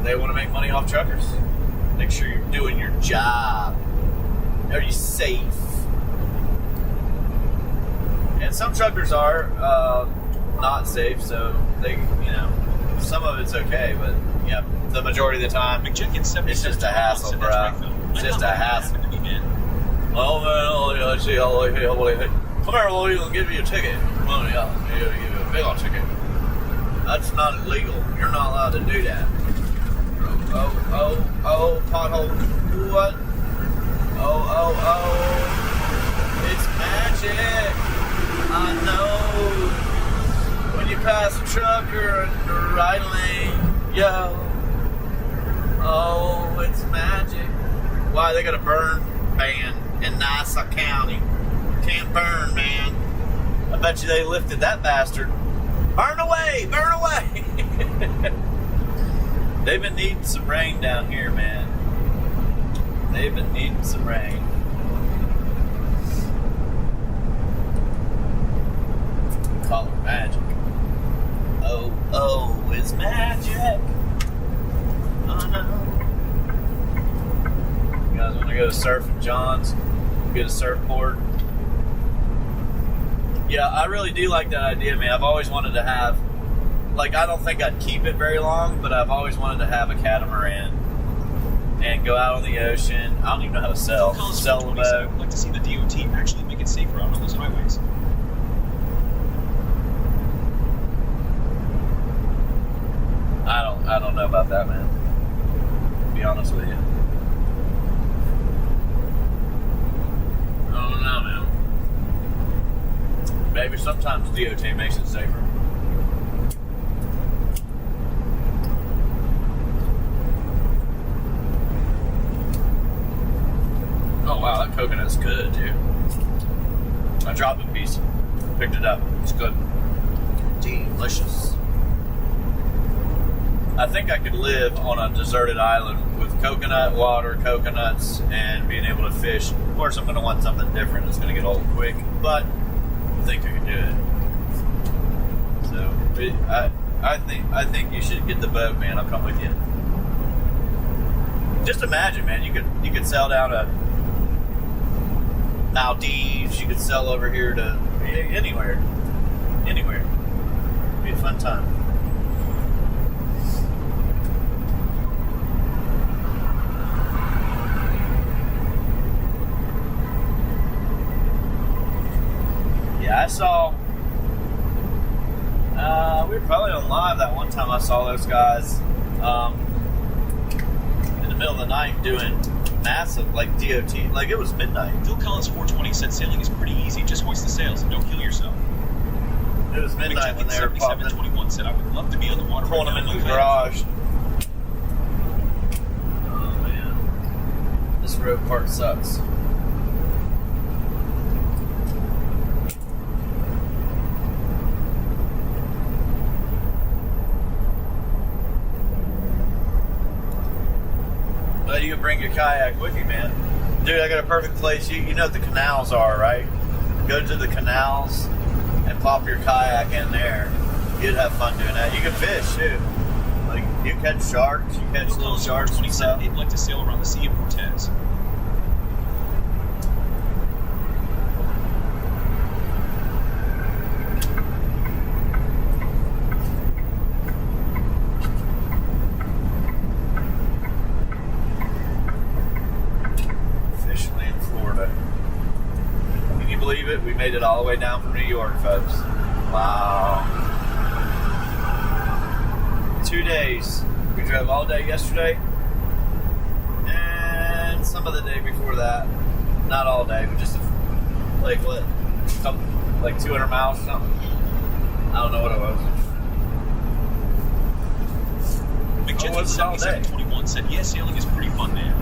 They want to make money off truckers. Make sure you're doing your job. Are you safe? And some truckers are not safe, so they, you know, some of it's okay, but yeah, the majority of the time, it's just a hassle, bro. It's just a hassle. Oh man, oh yeah, see, oh yeah, come here, well, you'll give you a ticket. Well, yeah, you'll give you a big old ticket. That's not illegal. You're not allowed to do that. Oh, pothole. What? Oh, it's magic. I know. When you pass a trucker in the right lane, yo. Oh, it's magic. Why, they got a burn ban in Nassau County. Can't burn, man. I bet you they lifted that bastard. Burn away! Burn away! They've been needing some rain down here, man. They've been needing some rain. Call it magic. Oh, it's magic. Oh no. You guys want to go to Surfing John's? Get a surfboard? Yeah, I really do like that idea, man. I've always wanted to have, like, I don't think I'd keep it very long, but I've always wanted to have a catamaran and go out on the ocean. I don't even know how to sell a boat. I'd like to see the DOT actually make it safer out on those highways. I don't know about that, man. To be honest with you. I don't know, man. Maybe sometimes DOT makes it safer. Oh wow, that coconut's good, dude. I dropped a piece, picked it up. It's good. Delicious. I think I could live on a deserted island with coconut water, coconuts, and being able to fish. Of course, I'm going to want something different. It's going to get old quick, but I think I could do it. So, I think you should get the boat, man. I'll come with you. Just imagine, man. You could sail down to Maldives. You could sail over here to anywhere. It'd be a fun time. I saw, we were probably on live that one time I saw those guys in the middle of the night doing massive, like, DOT, like it was midnight. Phil Collins 420 said sailing is pretty easy, just hoist the sails and don't kill yourself. It was midnight when they were popping. 7721 said, I would love to be on the water. Pulling them into the garage. Oh man, this road part sucks. bring your kayak with you, man. Dude, I got a perfect place. You know what the canals are, right? Go to the canals and pop your kayak in there. You'd have fun doing that. You can fish too. Like you catch sharks, you catch little sharks and stuff. They'd like to sail around the Sea of Cortez. Officially in Florida. Can you believe it? We made it all the way down from New York, folks. Wow. 2 days. We drove all day yesterday and some of the day before that. Not all day, but just like what? Like 200 miles or something. I don't know what it was. McGinty 7721 said, yeah, sailing is pretty fun, man.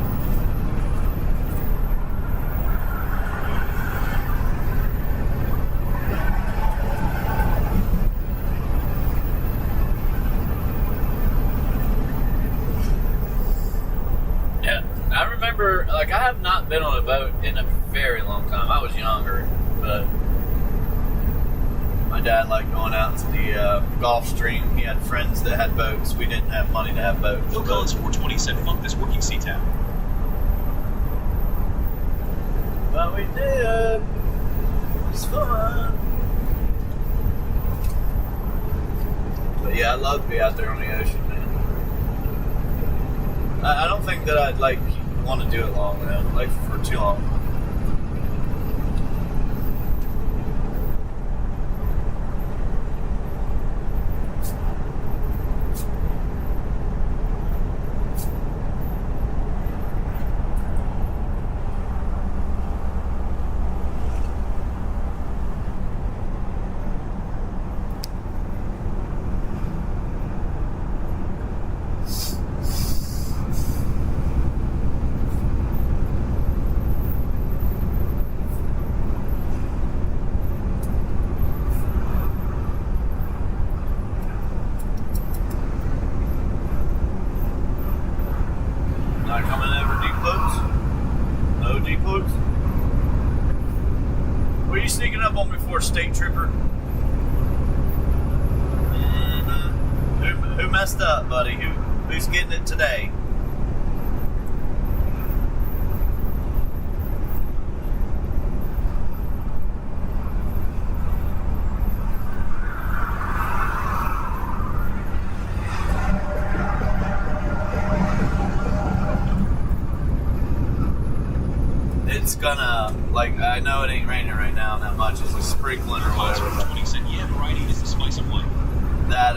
Like, I have not been on a boat in a very long time. I was younger, but my dad liked going out to the Gulf Stream. He had friends that had boats. We didn't have money to have boats. Phil Collins 420 said, fuck this working sea town. But we did. It was fun. But yeah, I'd love to be out there on the ocean, man. I don't think that I'd want to do it long though, like for too long. Not coming over deep boats? No deep boats? Were you sneaking up on me for a state trooper? Mm-hmm. Who messed up, buddy? Who's getting it today? It's gonna, I know it ain't raining right now that much. It's a sprinkling or Collins whatever. 420 said, yeah, variety is the spice of life. That,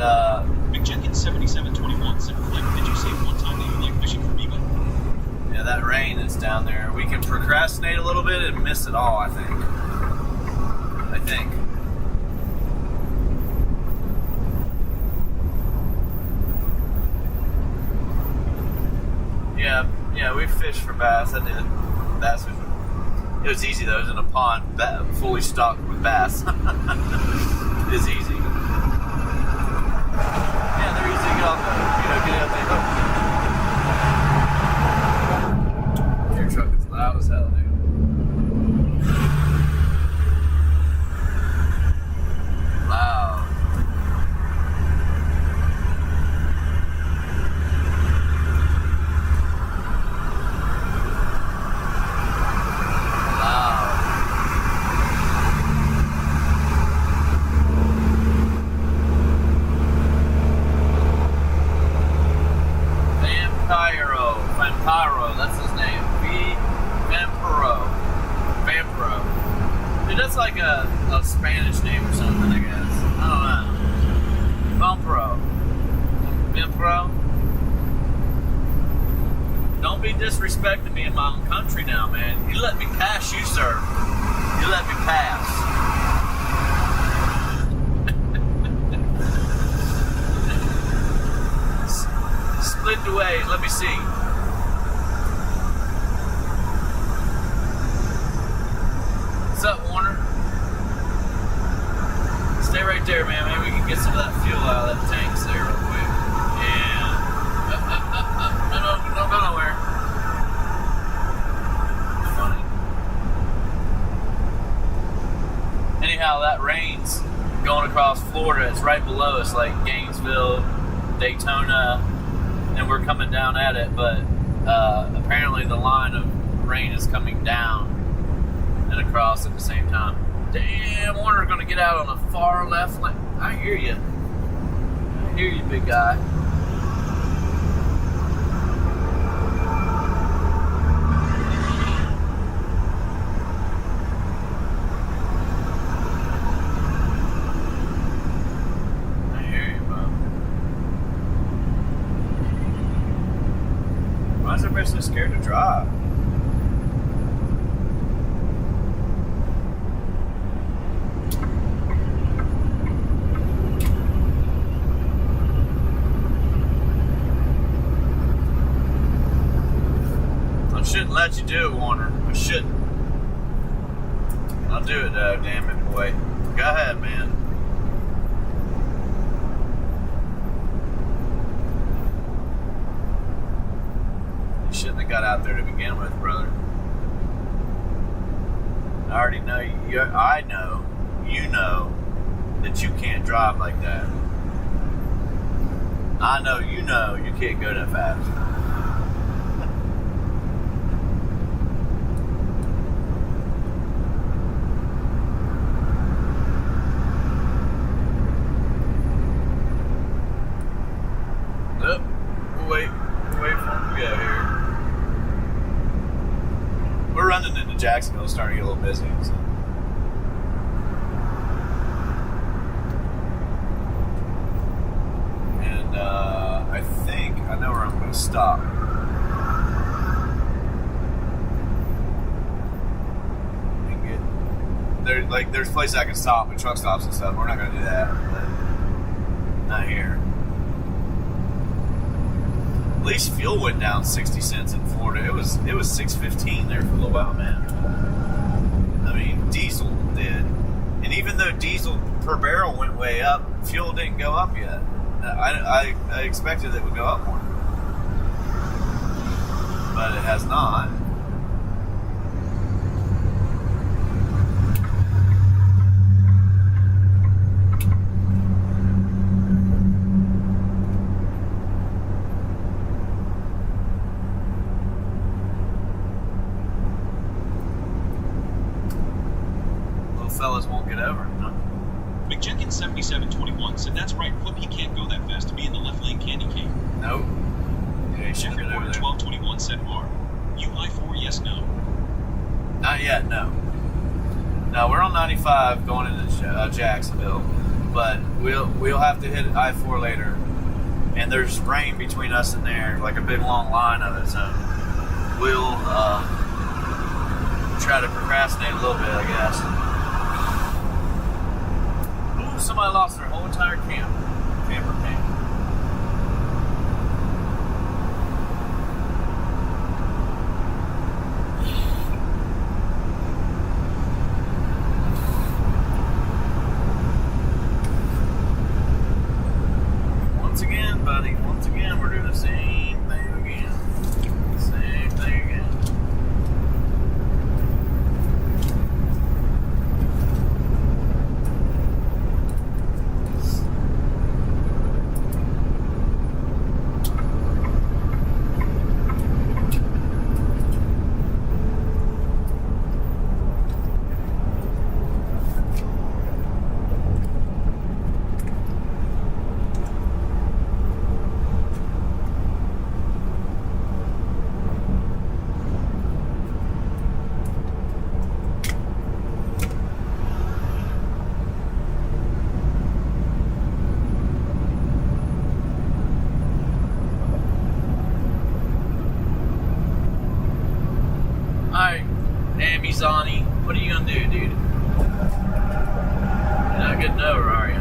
McJenkins 7721 said, Click, did you say one time that you like fishing for beaver? yeah, that rain that's down there. We can procrastinate a little bit and miss it all, I think. Yeah, we fished for bass. I did. Bass fishing. It was easy though. It was in a pond fully stocked with bass. It was easy. Yeah, they're easy to get off the, get out there. Your truck is loud as hell, dude. Loud. Vampiro, that's his name. Vampiro. Dude, that's like a Spanish name or something, I guess. I don't know. Vampiro. Don't be disrespecting me in my own country now, man. You let me pass you, sir. You let me pass. Split away. Let me see. What's up, Warner? Stay right there, man. Maybe we can get some of that fuel out of that tanks there real quick. Yeah. Up. Don't go nowhere. going across Florida. It's right below us, like Gainesville, Daytona, and we're coming down at it. But apparently the line of rain is coming down and across at the same time. Damn, Warner's going to get out on the far left lane. I hear you. I hear you, big guy. I hear you, bro. Why is everybody so scared to drive? I shouldn't let you do it, Warner. I shouldn't. I'll do it, though. Damn it, boy. Go ahead, man. You shouldn't have got out there to begin with, brother. I already know you. I know. You know that you can't drive like that. I know you can't go that fast. Wait for him to go here. We're running into Jacksonville, starting to get a little busy. So. And I think I know where I'm going to stop. There's places I can stop and truck stops and stuff. We're not going to do that, but not here. At least fuel went down 60 cents in Florida. It was $6.15 there for a little while, man. I mean, diesel did. And even though diesel per barrel went way up, fuel didn't go up yet. I expected it would go up more. But it has not. Fellas won't get over it, huh? McJenkins 7721 said that's right. Hope he can't go that fast to be in the left lane candy cane. Nope. Yeah, he should Jeffrey get over Porter there. 1221 said R. UI4, yes, no. Not yet, no. No, we're on 95 going into Jacksonville, but we'll have to hit I-4 later. And there's rain between us and there, like a big long line of it, so we'll try to procrastinate a little bit, I guess. Somebody lost their whole entire camper camp. Once again, buddy, we're doing the same thing again. Same thing again. Alright, damn you, Zonnie. What are you gonna do, dude? You're not getting over, are you?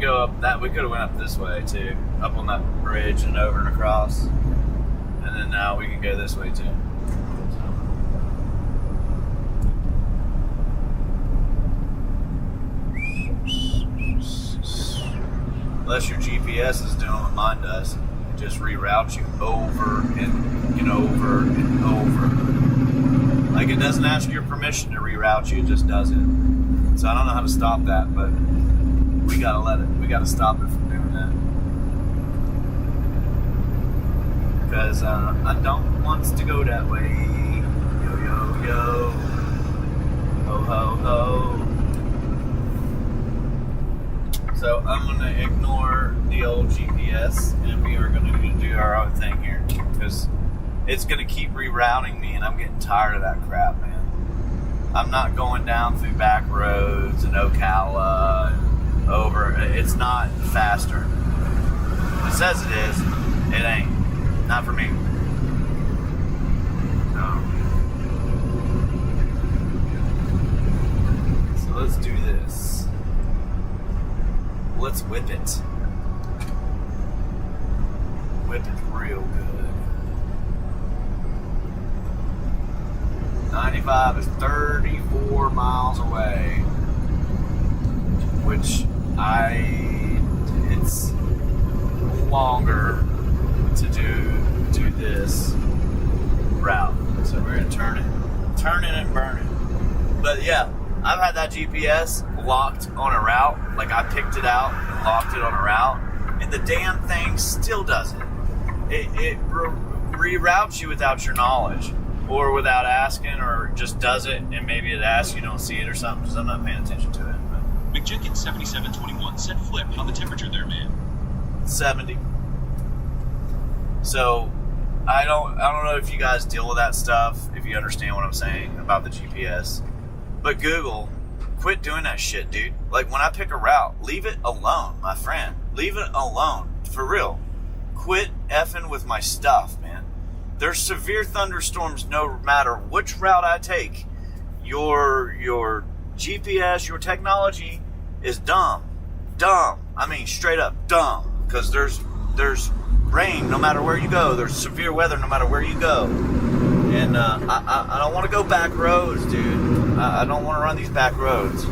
go up that. We could have went up this way too, up on that bridge and over and across, and then now we can go this way too. Unless your GPS is doing what mine does, it just reroutes you over and over and over. Like, it doesn't ask your permission to reroute you, it just does it. So I don't know how to stop that, but we gotta stop it from doing that. Because I don't want to go that way. Yo, yo, yo. Ho, ho, ho. So I'm going to ignore the old GPS, and we are going to do our own thing here, because it's going to keep rerouting me, and I'm getting tired of that crap, man. I'm not going down through back roads and Ocala and over. It's not faster. It says it is. It ain't. Not for me. So let's do this. Let's whip it. Whip it real good. 95 is 34 miles away. Which it's longer to do this route. So we're gonna turn it and burn it. But yeah, I've had that GPS locked on a route. Like, I picked it out and locked it on a route, and the damn thing still does it. It reroutes you without your knowledge, or without asking, or just does it, and maybe it asks, you don't see it or something, because I'm not paying attention to it. But McJenkins 7721 said, "Flip, how the temperature there, man?" 70. So I don't know if you guys deal with that stuff, if you understand what I'm saying about the GPS. But Google, quit doing that shit, dude. Like, when I pick a route, leave it alone, my friend. Leave it alone. For real. Quit effing with my stuff, man. There's severe thunderstorms no matter which route I take. Your GPS, your technology is dumb. Dumb. I mean, straight up dumb. Because there's rain no matter where you go. There's severe weather no matter where you go. And I don't want to go back roads, dude. I don't want to run these back roads.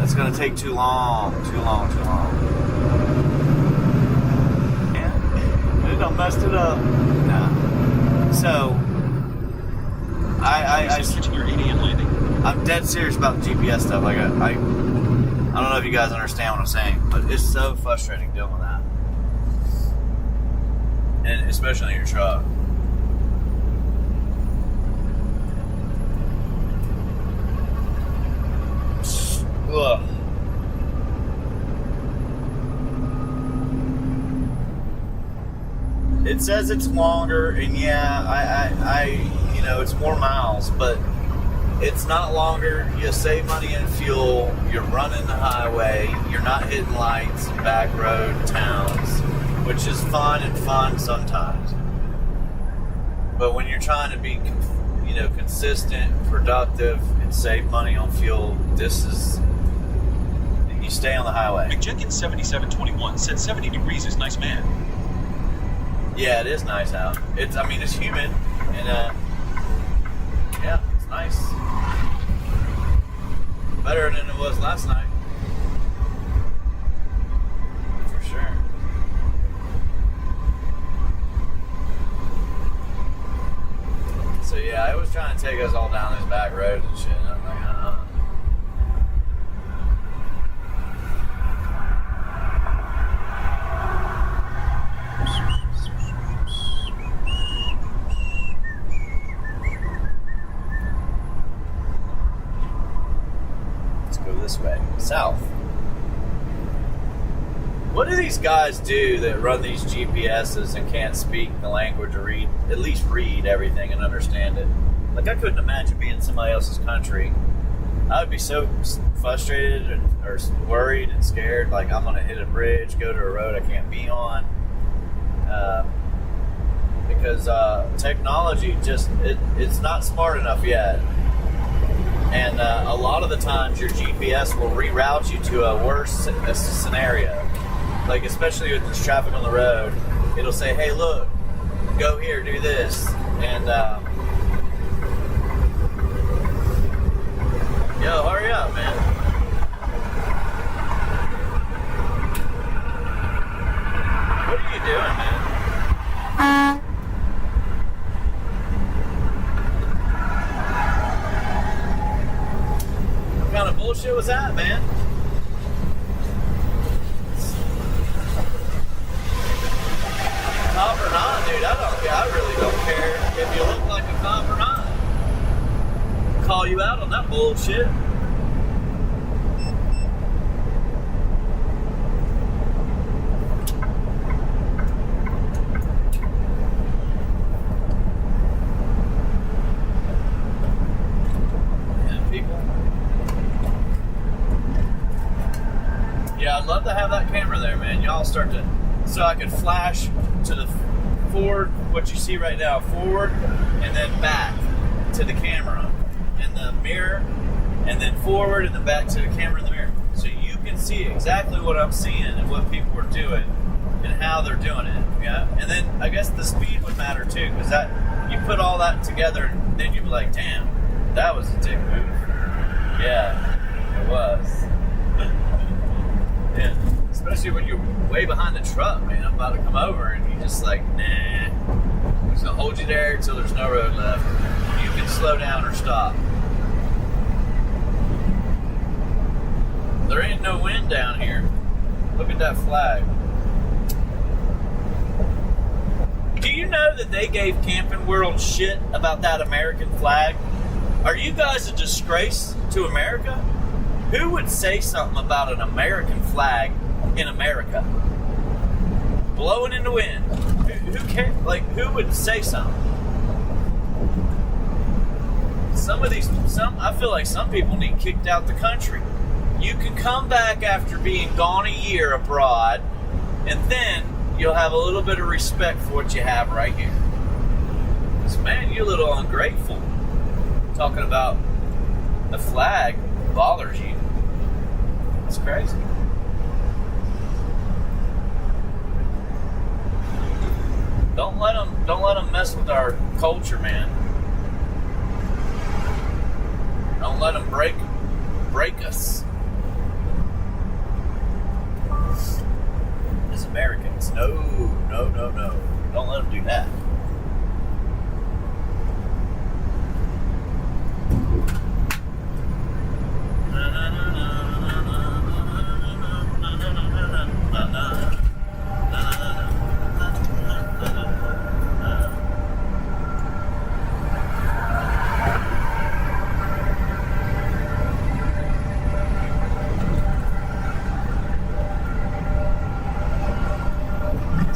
It's going to take too long. And it done messed it up. Nah. So, I switching your 8 a.m. landing. I'm dead serious about the GPS stuff. Like, I don't know if you guys understand what I'm saying, but it's so frustrating dealing with that. And especially in your truck. Ugh. It says it's longer, and yeah, I it's more miles, but it's not longer. You save money in fuel. You're running the highway. You're not hitting lights, back road towns, which is fun sometimes. But when you're trying to be, consistent, productive, and save money on fuel, you stay on the highway. McJenkins 7721 said 70 degrees is nice, man. Yeah, it is nice out. It's humid, and yeah, it's nice. Better than it was last night. For sure. So yeah, it was trying to take us all down this back road and shit. And I'm like, Let's go this way, south. What do these guys do that run these GPSs and can't speak the language or at least read everything and understand it? Like, I couldn't imagine being in somebody else's country. I would be so frustrated or worried and scared, like I'm going to hit a bridge, go to a road I can't be on. Because technology it's not smart enough yet. And a lot of the times your GPS will reroute you to a worse scenario. Like, especially with this traffic on the road, it'll say, hey, look, go here, do this. And, yo, hurry up, man. What are you doing, man? What kind of bullshit was that, man? Cop or not, dude, I don't care. I really don't care if you look like a cop or not. Call you out on that bullshit. Yeah, I'd love to have that camera there, man. Y'all start to, so I could flash to the forward, what you see right now, forward, and then back to the camera in the mirror, and then forward and then back to the camera in the mirror. So you can see exactly what I'm seeing and what people are doing and how they're doing it. Yeah. And then I guess the speed would matter too, because that, you put all that together and then you'd be like, damn, that was a dick move. Yeah, it was. Yeah, especially when you're way behind the truck, man. I'm about to come over, and you just like, nah. I'm just gonna hold you there until there's no road left. You can slow down or stop. There ain't no wind down here. Look at that flag. Do you know that they gave Camping World shit about that American flag? Are you guys a disgrace to America? Who would say something about an American flag in America? Blowing in the wind. Who cares? Like, who would say something? I feel like some people need kicked out the country. You can come back after being gone a year abroad, and then you'll have a little bit of respect for what you have right here. Because, man, you're a little ungrateful. Talking about the flag bothers you. It's crazy. Don't let them mess with our culture, man. Don't let them break us as Americans. No. Don't let them do that.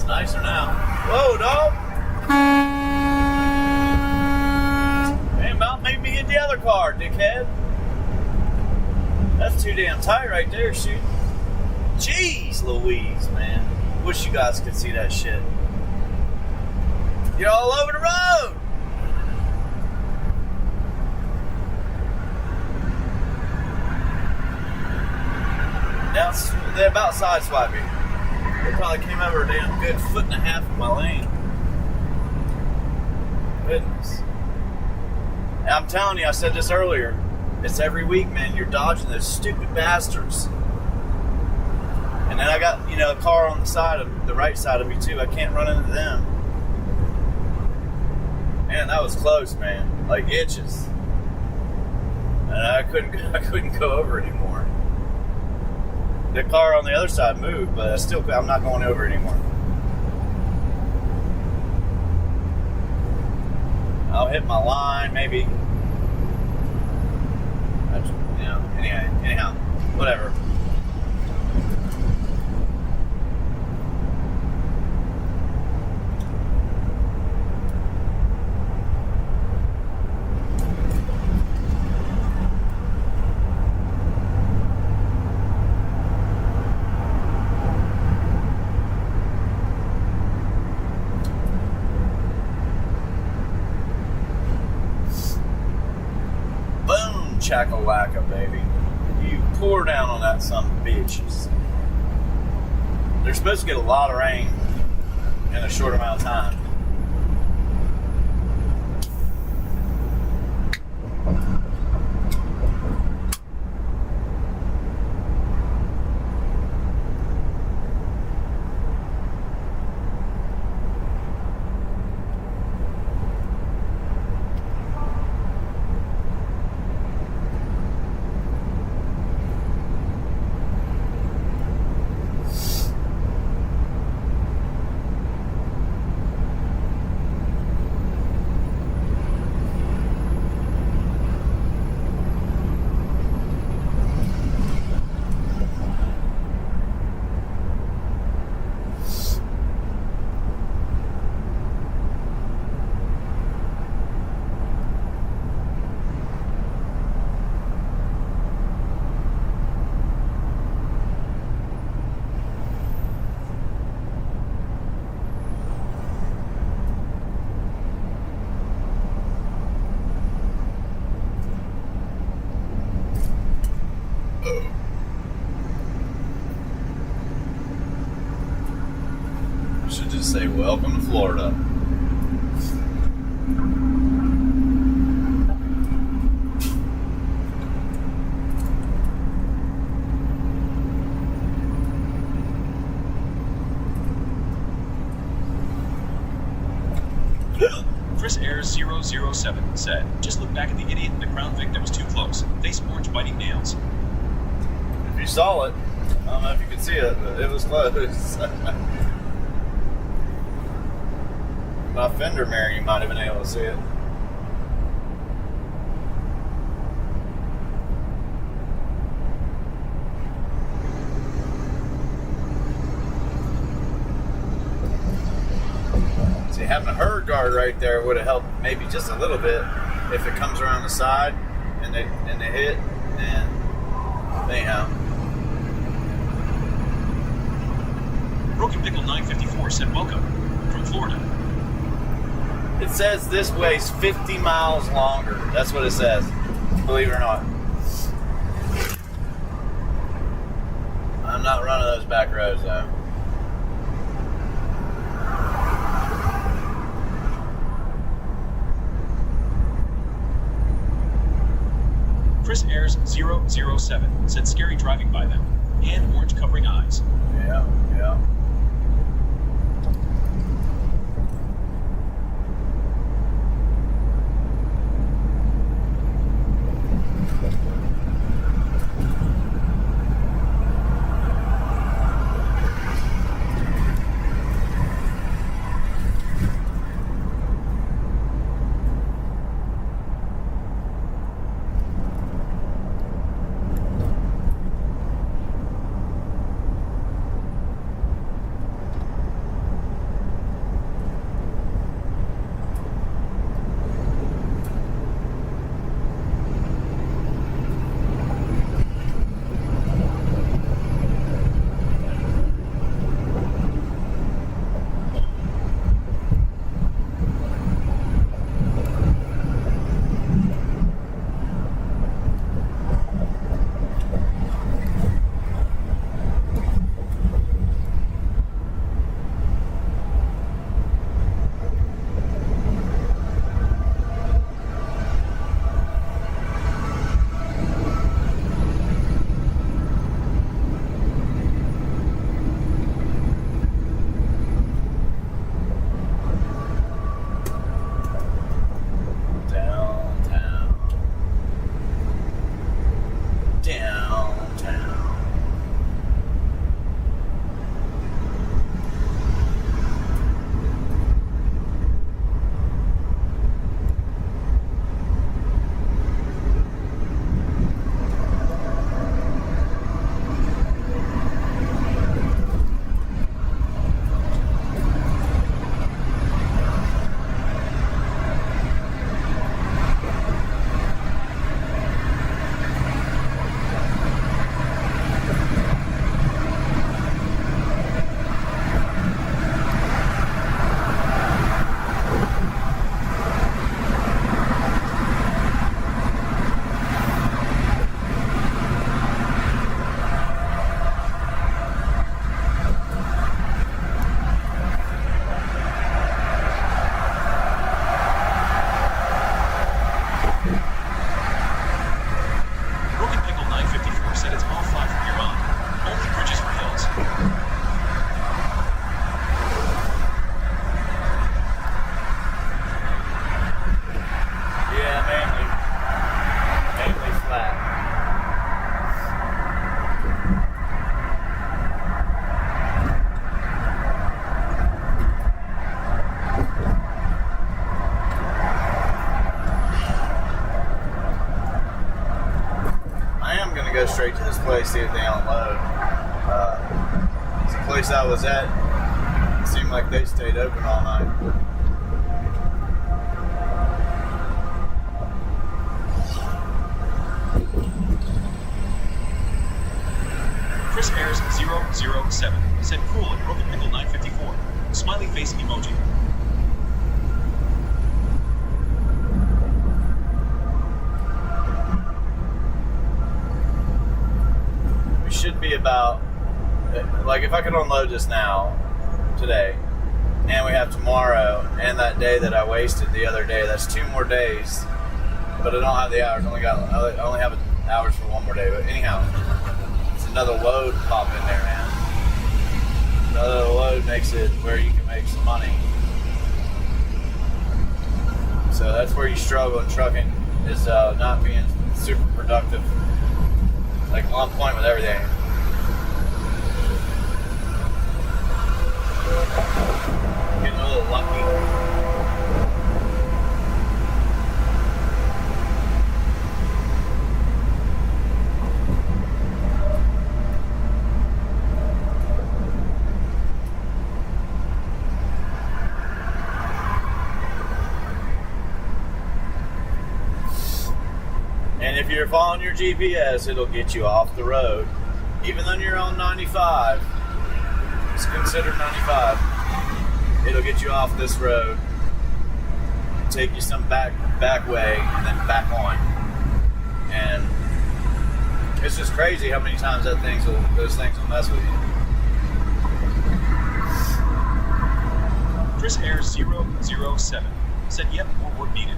Nicer now. Whoa, dog! Man, about made me hit the other car, dickhead. That's too damn tight right there, shoot. Jeez Louise, man. Wish you guys could see that shit. You're all over the road! Now they're about sideswiping. They probably came over a damn good foot and a half of my lane. Goodness. And I'm telling you, I said this earlier. It's every week, man. You're dodging those stupid bastards. And then I got, a car on the right side of me too. I can't run into them. Man, that was close, man. Like inches. And I couldn't go over anymore. The car on the other side moved, but I'm not going over anymore. I'll hit my line, maybe. Anyhow, whatever. Chakalaka, baby. You pour down on that son of a bitch. They're supposed to get a lot of rain in a short amount of time. Should just say, welcome to Florida. Chris Ayers 007 said, just look back at the idiot in the Crown Vic that was too close. Face orange biting nails. If you saw it, I don't know if you could see it, but it was close. My fender mirror, you might have been able to see it. See, having a herd guard right there would have helped maybe just a little bit if it comes around the side and they hit. And anyhow. Broken Pickle 954 said, welcome from Florida. It says this way's 50 miles longer. That's what it says. Believe it or not. I'm not running those back roads though. Chris Ayers 007 said, scary driving by them and orange covering eyes. Yeah. go straight to this place, see if they unload. It's the place I was at. It seemed like they stayed open all night. Chris Ayers 007 said cool at Broken Pickle 954. Smiley face emoji. We should be about, like, if I could unload this now, today, and we have tomorrow, and that day that I wasted the other day, that's 2 more days, but I don't have the hours. I only have hours for 1 more day. But anyhow, it's another load pop in there, man. Another load makes it where you can make some money. So that's where you struggle in trucking, is not being super productive, like on point with everything. Getting a little lucky. And if you're following your GPS, it'll get you off the road. Even though you're on 95, it's considered 95. It'll get you off this road, take you some back way, and then back on. And it's just crazy how many times those things will mess with you. Chris Ayers 007 said, yep, more work needed.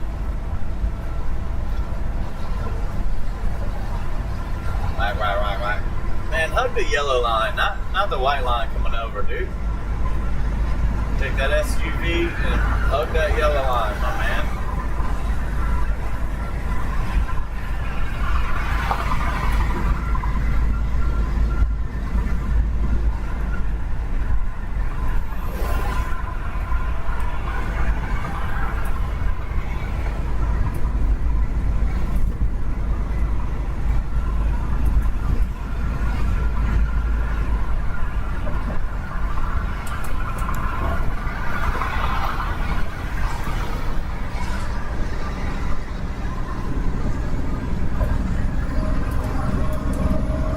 Right. Man, hug the yellow line, not the white line coming over, dude. Take that SUV and hug that yellow line, my man.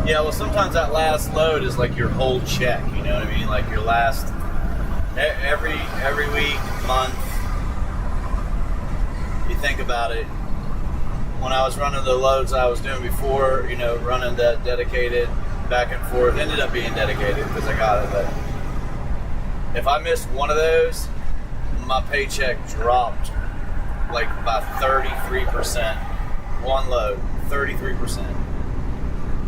Yeah, well, sometimes that last load is like your whole check, you know what I mean? Like your last, every week, month, you think about it. When I was running the loads I was doing before, you know, running that dedicated back and forth, ended up being dedicated because I got it, but if I missed one of those, my paycheck dropped like by 33%. One load, 33%.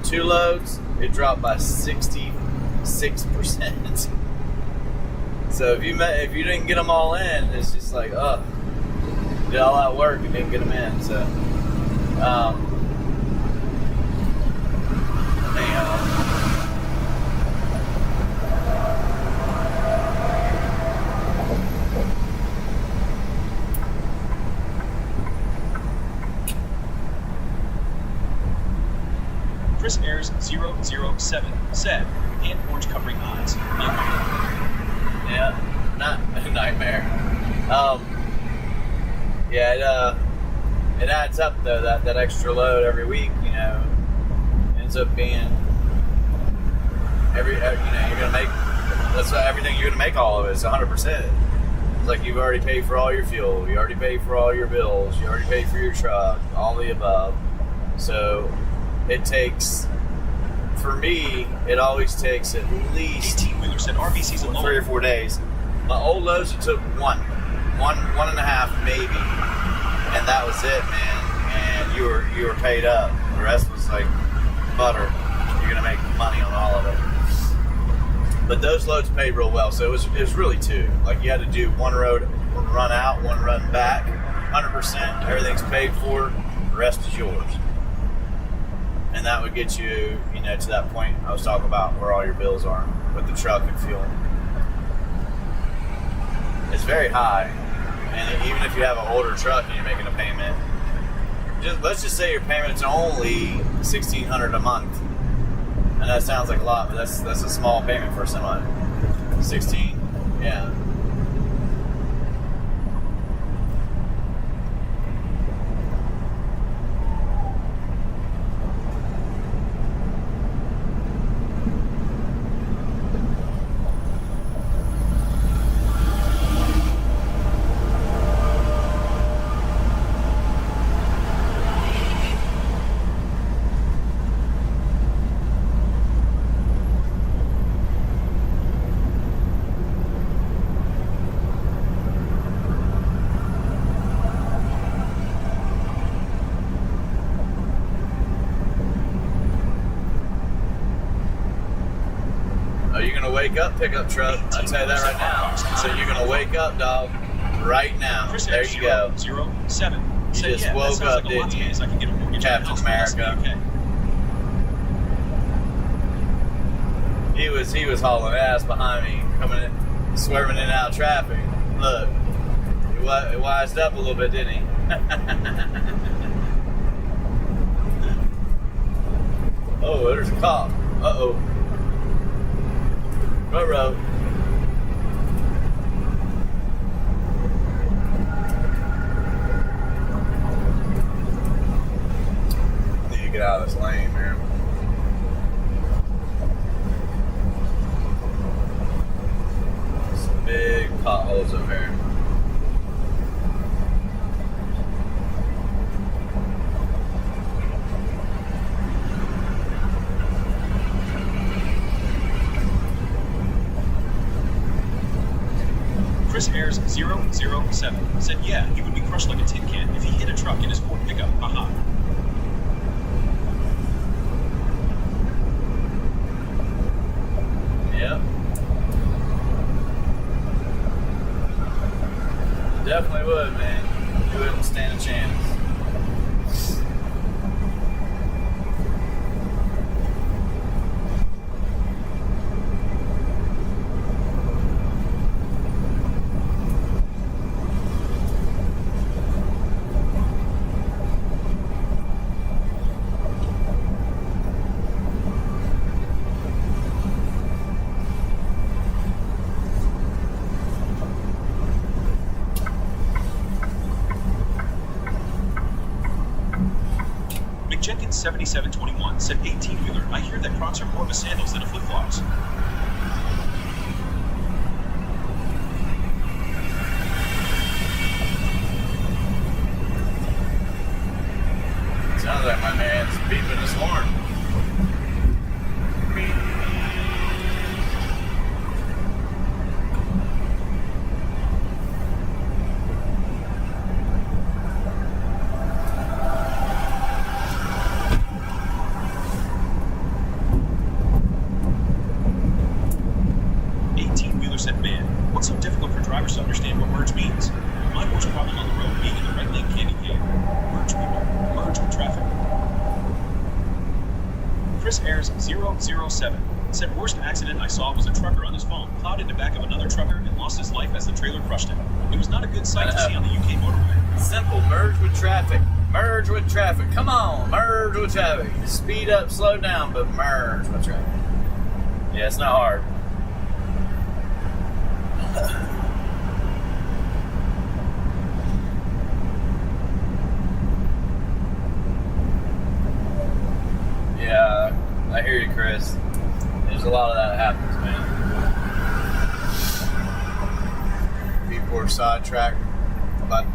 2 loads, it dropped by 66%. So if you didn't get them all in, it's just like, oh, did all that work and didn't get them in. So, anyhow. Chris Ayers 007 said, and orange covering eyes. Yeah, not a nightmare. Yeah, it adds up though. That extra load every week, you know, ends up being you're gonna make. That's everything you're gonna make. All of it is 100%. It's like you've already paid for all your fuel, you already paid for all your bills, you already paid for your truck, all the above. So it takes, for me, it always takes at least 18-wheeler said RVC's a 3 or 4 days. My old loads, it took one and a half maybe, and that was it, man. And you were paid up. The rest was like butter. You're gonna make money on all of it. But those loads paid real well, so it was really 2. Like you had to do one road run out, one run back, 100%. Everything's paid for. The rest is yours. And that would get you, to that point I was talking about where all your bills are with the truck and fuel. It's very high. And even if you have an older truck and you're making a payment, let's just say your payment's only $1,600 a month, and that sounds like a lot, but that's a small payment for a semi. 16, yeah. Wake up, pickup truck. I'll tell you that right now. So you're gonna wake up, dog, right now. There you go. 07. You just woke up, didn't you? Captain America. He was hauling ass behind me, coming in, swerving in and out of traffic. Look, he wised up a little bit, didn't he? Oh, there's a cop. Uh-oh. Road. Need to get out of this lane, man. Some big potholes over here. Chris Ayers 007 said, yeah, he would be crushed like a tin can if he hit a truck in his Ford pickup. Haha. Yep. Definitely would, man. You wouldn't stand a chance. Jenkins 7721 said 18-wheeler. I hear that Crocs are more of a sandals than a flip-flops. Sounds like my man's beeping his horn. 18-wheeler said, man, what's so difficult for drivers to understand what merge means? My worst problem on the road being in the right lane candy cane. Merge people. Merge with traffic. Chris Ayers 007 said worst accident I saw was a trucker on his phone plowed into back of another trucker and lost his life as the trailer crushed him. It was not a good sight to see on the UK motorway. Simple, merge with traffic. Merge with traffic. Come on, merge with traffic. Speed up, slow down, but merge with traffic. Yeah, it's not hard. Yeah, I hear you, Chris. There's a lot of that happens, man. People are sidetracked by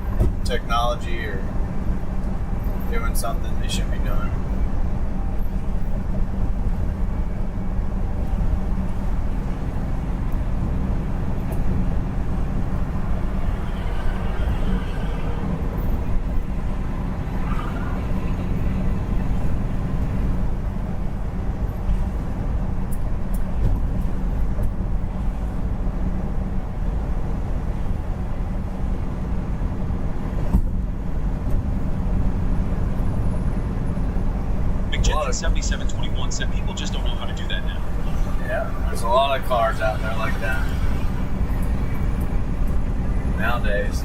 technology or doing something they shouldn't be doing. Jenkins 7721 said people just don't know how to do that now. Yeah, there's a lot of cars out there like that nowadays.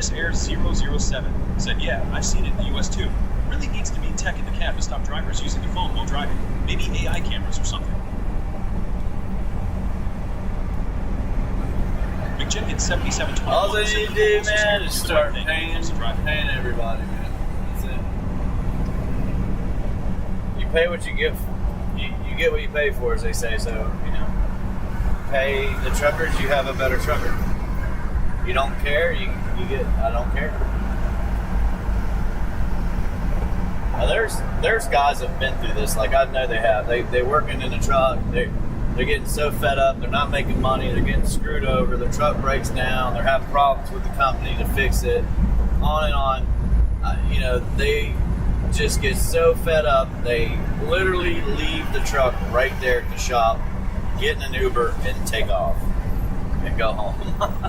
Chris Ayers 007 said, yeah, I've seen it in the US too. Really needs to be tech in the cab to stop drivers using the phone while driving. Maybe AI cameras or something. McJenkins 7721. All they need to do, man, is start paying paying everybody, man. That's it. You pay what you get. You get what you pay for, as they say. So, you know, pay the truckers, you have a better trucker. You don't care, you get. I don't care. Now, there's guys that have been through this. Like, I know they have. They working in the truck. They're getting so fed up. They're not making money. They're getting screwed over. The truck breaks down. They're having problems with the company to fix it. On and on. You know, they just get so fed up. They literally leave the truck right there at the shop, get in an Uber, and take off and go home.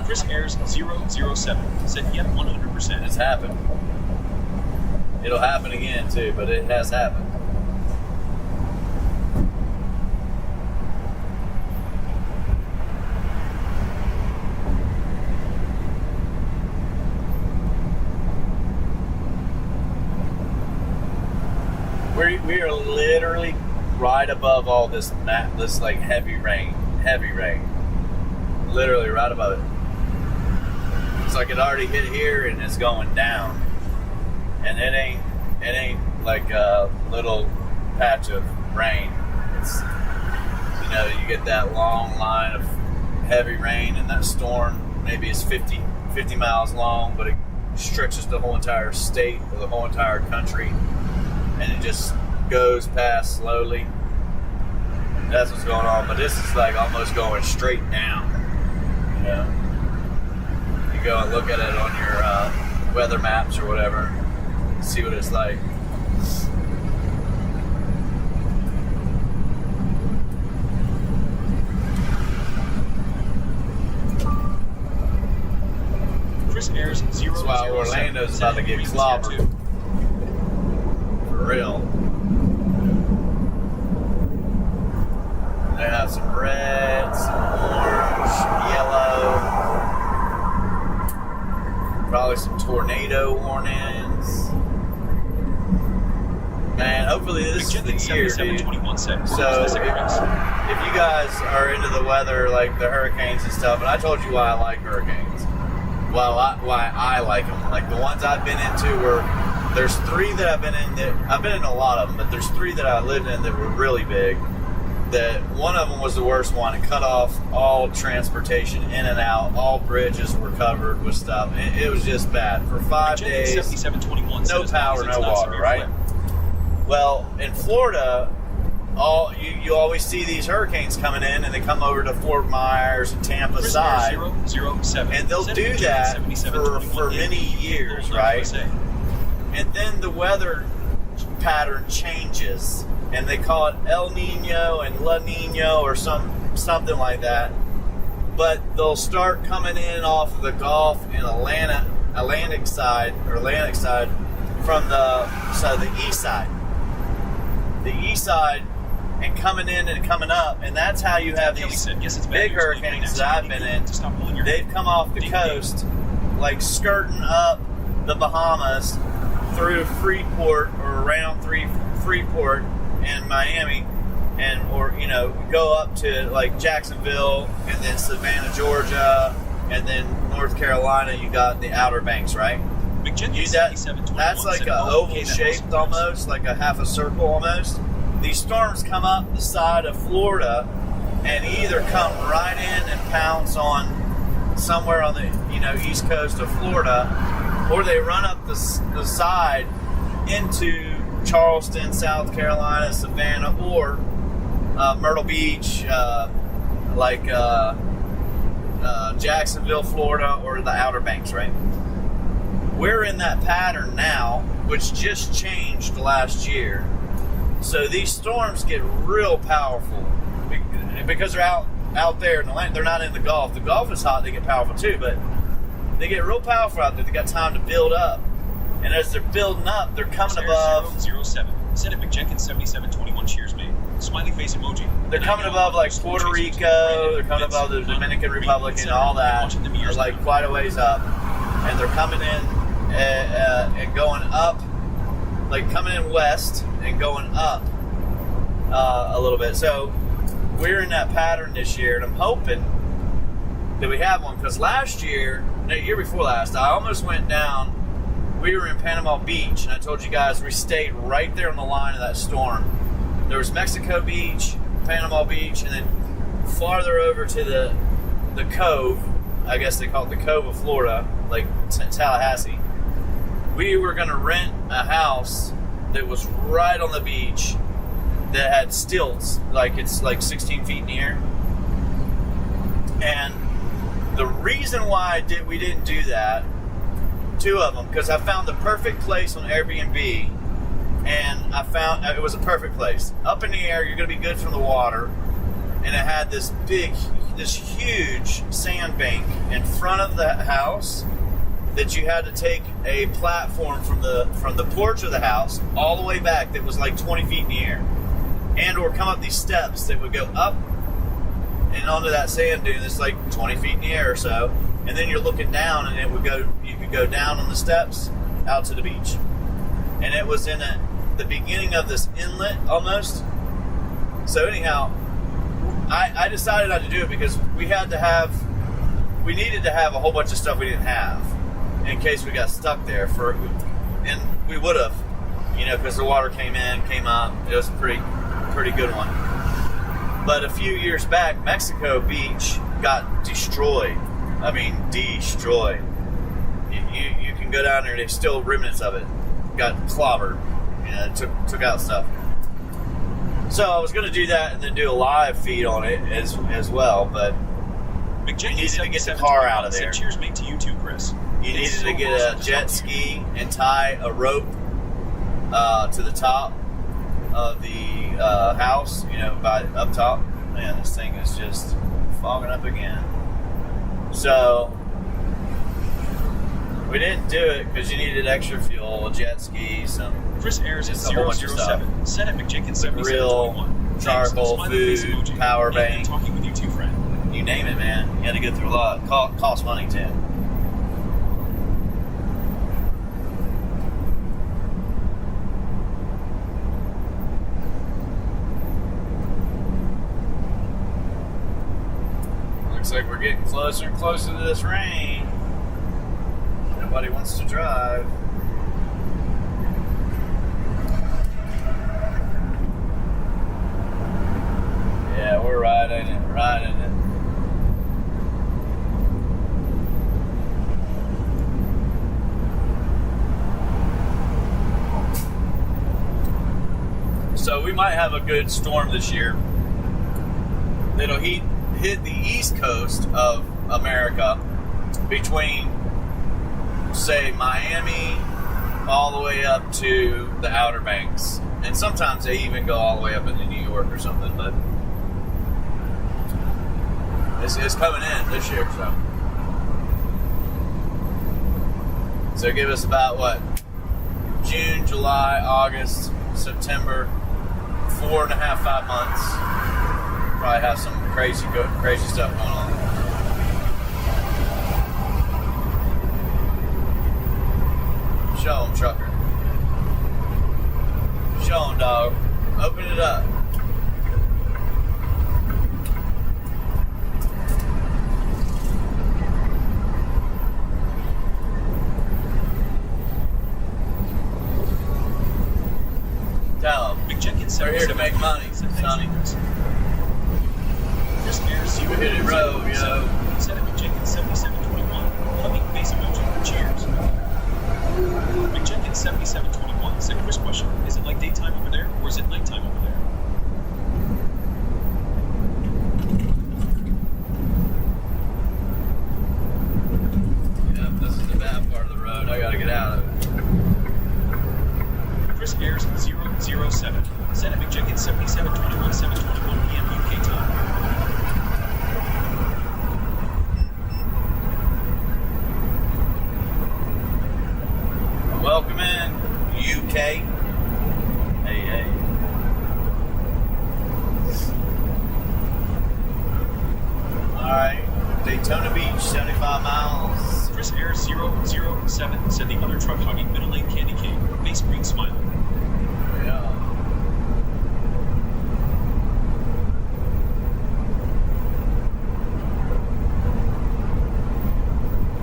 Chris Ayers 007 said, yep, 100%. It's happened. It'll happen again, too, but it has happened. We are literally right above all this like heavy rain. Literally right above it. It's like it already hit here and it's going down. And it ain't like a little patch of rain. It's, you know, you get that long line of heavy rain and that storm, maybe it's 50 miles long, but it stretches the whole entire state or the whole entire country, and it just goes past slowly. That's what's going on, but this is like almost going straight down. You know, you go and look at it on your weather maps or whatever, see what it's like. Chris Ayers 007. That's why Orlando's about to get clobbered. For real. They have some red, some orange, yellow, probably some tornado warnings. Man, hopefully this is the year, dude. So if you guys are into the weather, like the hurricanes and stuff, and I told you why I like hurricanes. Well, why I like them. Like the ones I've been into were, there's three that I've been in I've been in a lot of them, but there's three that I lived in that were really big. That one of them was the worst one. It cut off all transportation in and out. All bridges were covered with stuff. It was just bad. For 5 days, no power, no water, right? Well, in Florida, you always see these hurricanes coming in, and they come over to Fort Myers and Tampa side. 007. And they'll do that for many years, right? And then the weather pattern changes. And they call it El Nino and La Nino or something like that. But they'll start coming in off of the Gulf and Atlantic side from the east side. The east side, and coming in and coming up, and that's how you have these big hurricanes that I've been in. They've come off the coast, like skirting up the Bahamas through Freeport or around Freeport and Miami, or go up to like Jacksonville and then Savannah, Georgia, and then North Carolina. You got the Outer Banks, right? That's like a oval shaped almost, like a half a circle almost. These storms come up the side of Florida and either come right in and pounce on somewhere on the east coast of Florida, or they run up the side into Charleston, South Carolina, Savannah, or Myrtle Beach, Jacksonville, Florida, or the Outer Banks, right? We're in that pattern now, which just changed last year. So these storms get real powerful because they're out there in the land. They're not in the Gulf. The Gulf is hot. They get powerful too, but they get real powerful out there. They got time to build up. And as they're building up, they're coming above. 007. Send it McJenkins 7721. Cheers, mate. Smiley face emoji. They're coming above like Puerto Rico. They're coming above the Dominican Republic and all that. Like quite a ways up. and they're coming in and going up, like coming in west and going up a little bit. So we're in that pattern this year, and I'm hoping that we have one, because last year, no, year before last, I almost went down. We were in Panama Beach, and I told you guys we stayed right there on the line of that storm. There was Mexico Beach, Panama Beach, and then farther over to the Cove, I guess they call it the Cove of Florida, like Tallahassee. We were going to rent a house that was right on the beach that had stilts, like it's like 16 feet in the air. And the reason why we didn't do that, two of them, because I found the perfect place on Airbnb, and I found it was a perfect place. Up in the air, you're going to be good from the water, and it had this huge sand bank in front of the house that you had to take a platform from the porch of the house all the way back that was like 20 feet in the air, and or come up these steps that would go up and onto that sand dune that's like 20 feet in the air or so, and then you're looking down, and you could go down on the steps out to the beach. And it was in the beginning of this inlet almost. So anyhow, I decided not to do it because we needed to have a whole bunch of stuff we didn't have in case we got stuck there and we would have, because the water came up. It was a pretty good one. But a few years back, Mexico Beach got destroyed. I mean, destroyed. You can go down there, there's still remnants of it. Got clobbered. Took out stuff. So I was going to do that and then do a live feed on it as well, but you needed to get the car out of there. Cheers mate to you too, Chris. You needed to get a jet ski and tie a rope to the top of the house, by up top. Man, this thing is just fogging up again. So we didn't do it because you needed extra fuel, a jet ski, Chris Ayers is a whole bunch of 007. Set at McJenkins the grill, 7721. charcoal, food, power bank. Talking with you too, friend. You name it, man. You had to get through a lot. Cost money too. Looks like we're getting closer and closer to this rain. Nobody wants to drive. Yeah, we're riding it. So we might have a good storm this year. It'll hit the east coast of America between, say, Miami all the way up to the Outer Banks. And sometimes they even go all the way up into New York or something, but it's coming in this year, so give us about June, July, August, September, 4.5, 5 months. Probably have some crazy stuff going on. Show 'em, trucker. Show 'em, dog. Open it up. Tell them. They're here to make money, Sonny. Chris Ayers, You hit it road, yo. Set at McJenkins 7721. Hugging face emoji. Cheers. McJenkins 7721 said, Chris question, is it like daytime over there, or is it nighttime over there? Yep, this is the bad part of the road. I gotta get out of it. Chris Ayers 007 said at McJenkins 7721 7:21 p.m. UK time. Welcome in, UK. Hey. Daytona Beach, 75 miles. Chris Air 007 said the other truck hugging middle lane candy cane. Face green smile. Yeah.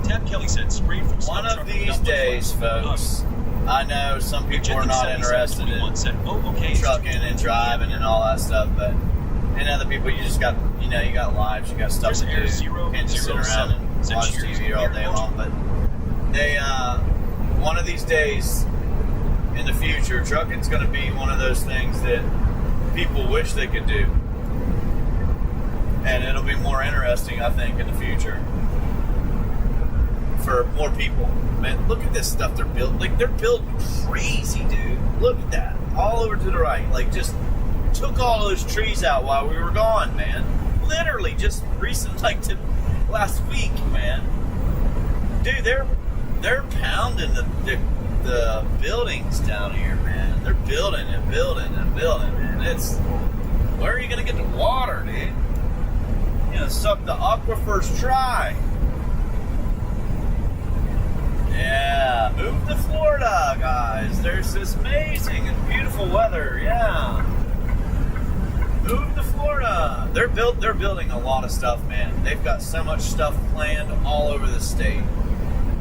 Tab Kelly said sprayed from One stump of truck these without days, much folks, I know some people are not interested in said, oh, okay, trucking and driving and all that stuff, but and other people, you just got, you know, you got lives, you got stuff to do. You can't just sit around and watch TV all day long. But they, one of these days in the future, trucking's going to be one of those things that people wish they could do, and it'll be more interesting, I think, in the future for more people. Man, look at this stuff they're building. Like, they're building crazy, dude. Look at that. All over to the right. Like, just took all those trees out while we were gone, man. Literally, just recent, like, last week, man. Dude, they're pounding the buildings down here, man. They're building and building and building, man. It's, where are you going to get the water, dude? You're going to suck the aquifers dry. Yeah, move to Florida, guys. There's this amazing and beautiful weather. Yeah, move to Florida. They're building a lot of stuff, man. They've got so much stuff planned all over the state.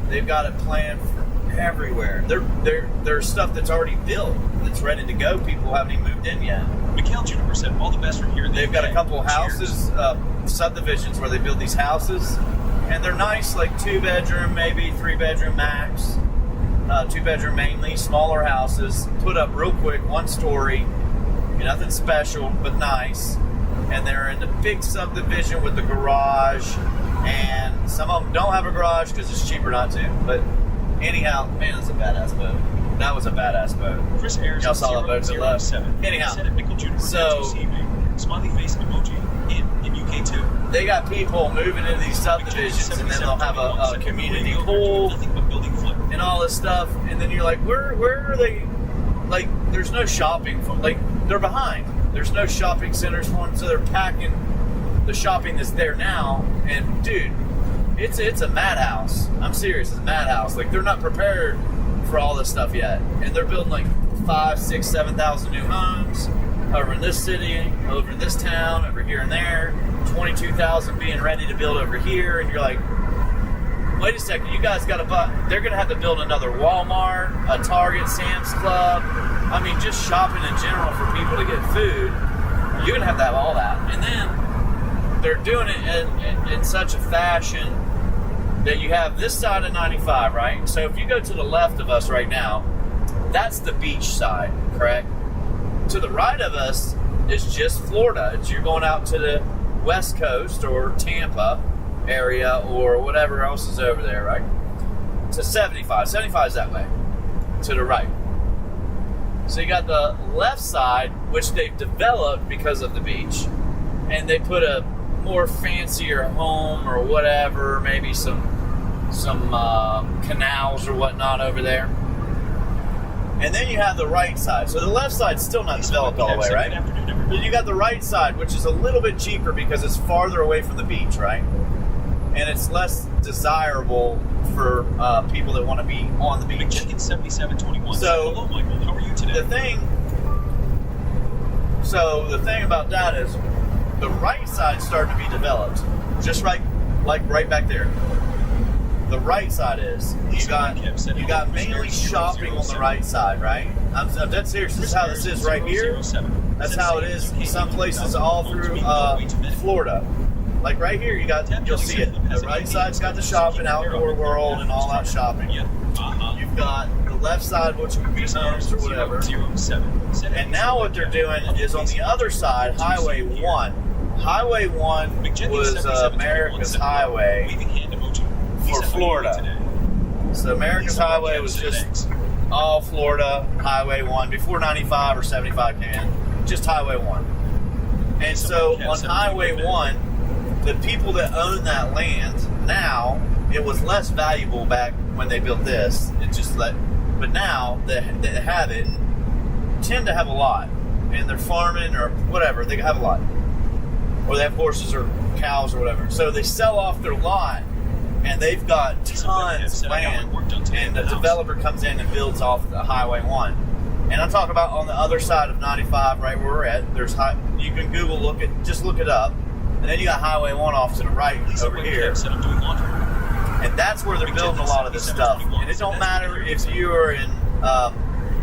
They've got it planned for everywhere. There's stuff that's already built, that's ready to go. People haven't even moved in yet. Mikhail Juniper said, all the best from here. They've got a couple houses, subdivisions where they build these houses. And they're nice, like 2-bedroom, maybe 3-bedroom max. 2-bedroom mainly, smaller houses, put up real quick, 1 story. Nothing special, but nice. And they're in the big subdivision with the garage. And some of them don't have a garage because it's cheaper not to. But anyhow, man, it's a badass boat. That was a badass boat. Chris Ayers, y'all saw the boat to the left. Anyhow, so smiley face emoji in UK too. They got people moving into these subdivisions, and then they'll have a community pool and all this stuff. And then you're like, where are they? Like, there's no shopping for, like, they're behind. There's no shopping centers for them, so they're packing the shopping that's there now. And dude, it's a madhouse. I'm serious, it's a madhouse. Like, they're not prepared for all this stuff yet, and they're building like 5, 6, 7,000 new homes over in this city, over in this town, over here and there. 22,000 being ready to build over here, and you're like, wait a second, you guys got to buy. They're going to have to build another Walmart, a Target, Sam's Club. I mean, just shopping in general for people to get food. You're going to have to have all that, and then they're doing it in such a fashion that you have this side of 95, right? So if you go to the left of us right now, that's the beach side, correct? To the right of us is just Florida. You're going out to the West Coast or Tampa area or whatever else is over there, right? To 75. 75 is that way, to the right. So you got the left side, which they've developed because of the beach, and they put a more fancier home or whatever, maybe some canals or whatnot over there. And then you have the right side. So the left side's still not developed all the way, right? But you got the right side, which is a little bit cheaper because it's farther away from the beach, right? And it's less desirable for people that want to be on the beach. 7721. So, hello, Michael. How are you today? The thing about that is the right side's starting to be developed. Just right back there. The right side is. You got mainly shopping on the right side, right? I'm dead serious. This is how this is right here. That's how it is in some places all through Florida. Like right here, you'll see it. The right side's got the shopping, outdoor world, and all that shopping. You've got the left side, which would be homes or whatever. And now what they're doing is on the other side, Highway 1. Highway 1 was America's highway for Florida. So America's highway was just all Florida Highway 1 before 95 or 75 can. Just Highway 1. And so on Highway 1, the people that own that land now, it was less valuable back when they built this. But now that have it, tend to have a lot, and they're farming or whatever. They have a lot, or they have horses or cows or whatever. So they sell off their lot, and they've got tons of land, and the developer comes in and builds off the Highway 1. And I'm talking about on the other side of 95, right where we're at. You can Google look it up, and then you got Highway 1 off to the right over here. And that's where they're building a lot of this stuff. And it don't matter if you are in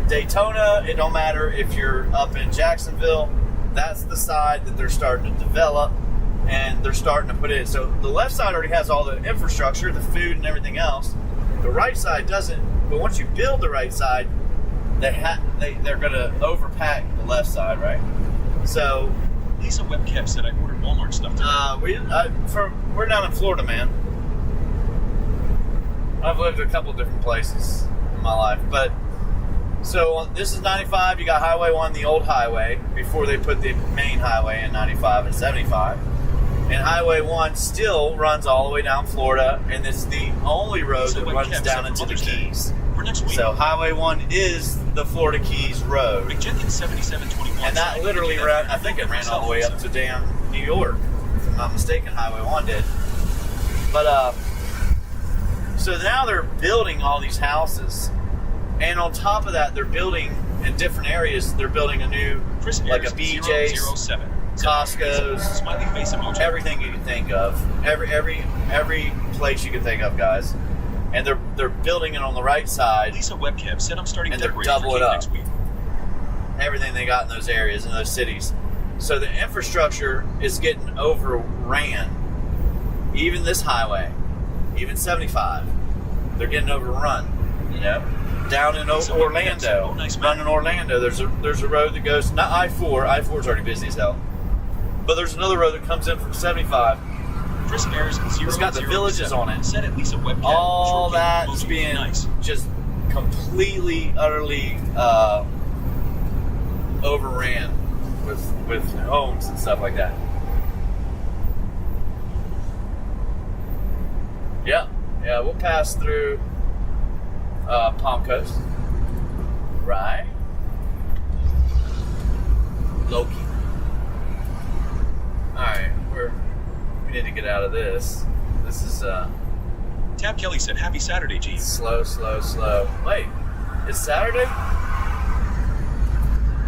Daytona, it don't matter if you're up in Jacksonville. That's the side that they're starting to develop, and they're starting to put in. So the left side already has all the infrastructure, the food and everything else. The right side doesn't. But once you build the right side, they're going to overpack the left side, right? So Lisa Webcap said I ordered Walmart stuff today. We're down in Florida, man. I've lived in a couple different places in my life, but so this is 95. You got Highway 1, the old highway, before they put the main highway in 95 and 75. And Highway 1 still runs all the way down Florida, and it's the only road that runs down into the Keys. So Highway 1 is the Florida Keys road. And that literally ran, I think it ran all the way up to damn New York, if I'm not mistaken. Highway 1 did. But so now they're building all these houses, and on top of that, they're building in different areas. They're building a new, like a BJ's, Costco's, everything you can think of, every place you can think of, guys. And they're building it on the right side. Lisa Webcam said I'm starting and they're decorating double it for up. next week. Everything they got in those areas, in those cities. So the infrastructure is getting overran. Even this highway, even 75, they're getting overrun. You know, down in Orlando, down in Orlando, there's a road that goes not I-4. I-4's already busy as hell, but there's another road that comes in from 75. Chris Ayers, it's got the villages on it. Said at Lisa Webcam, all that's being just completely, utterly overran with homes and stuff like that. Yeah, we'll pass through Palm Coast, right? Loki. All right, we need to get out of this. This is Tab Kelly said, "Happy Saturday, G." Slow. Wait, it's Saturday?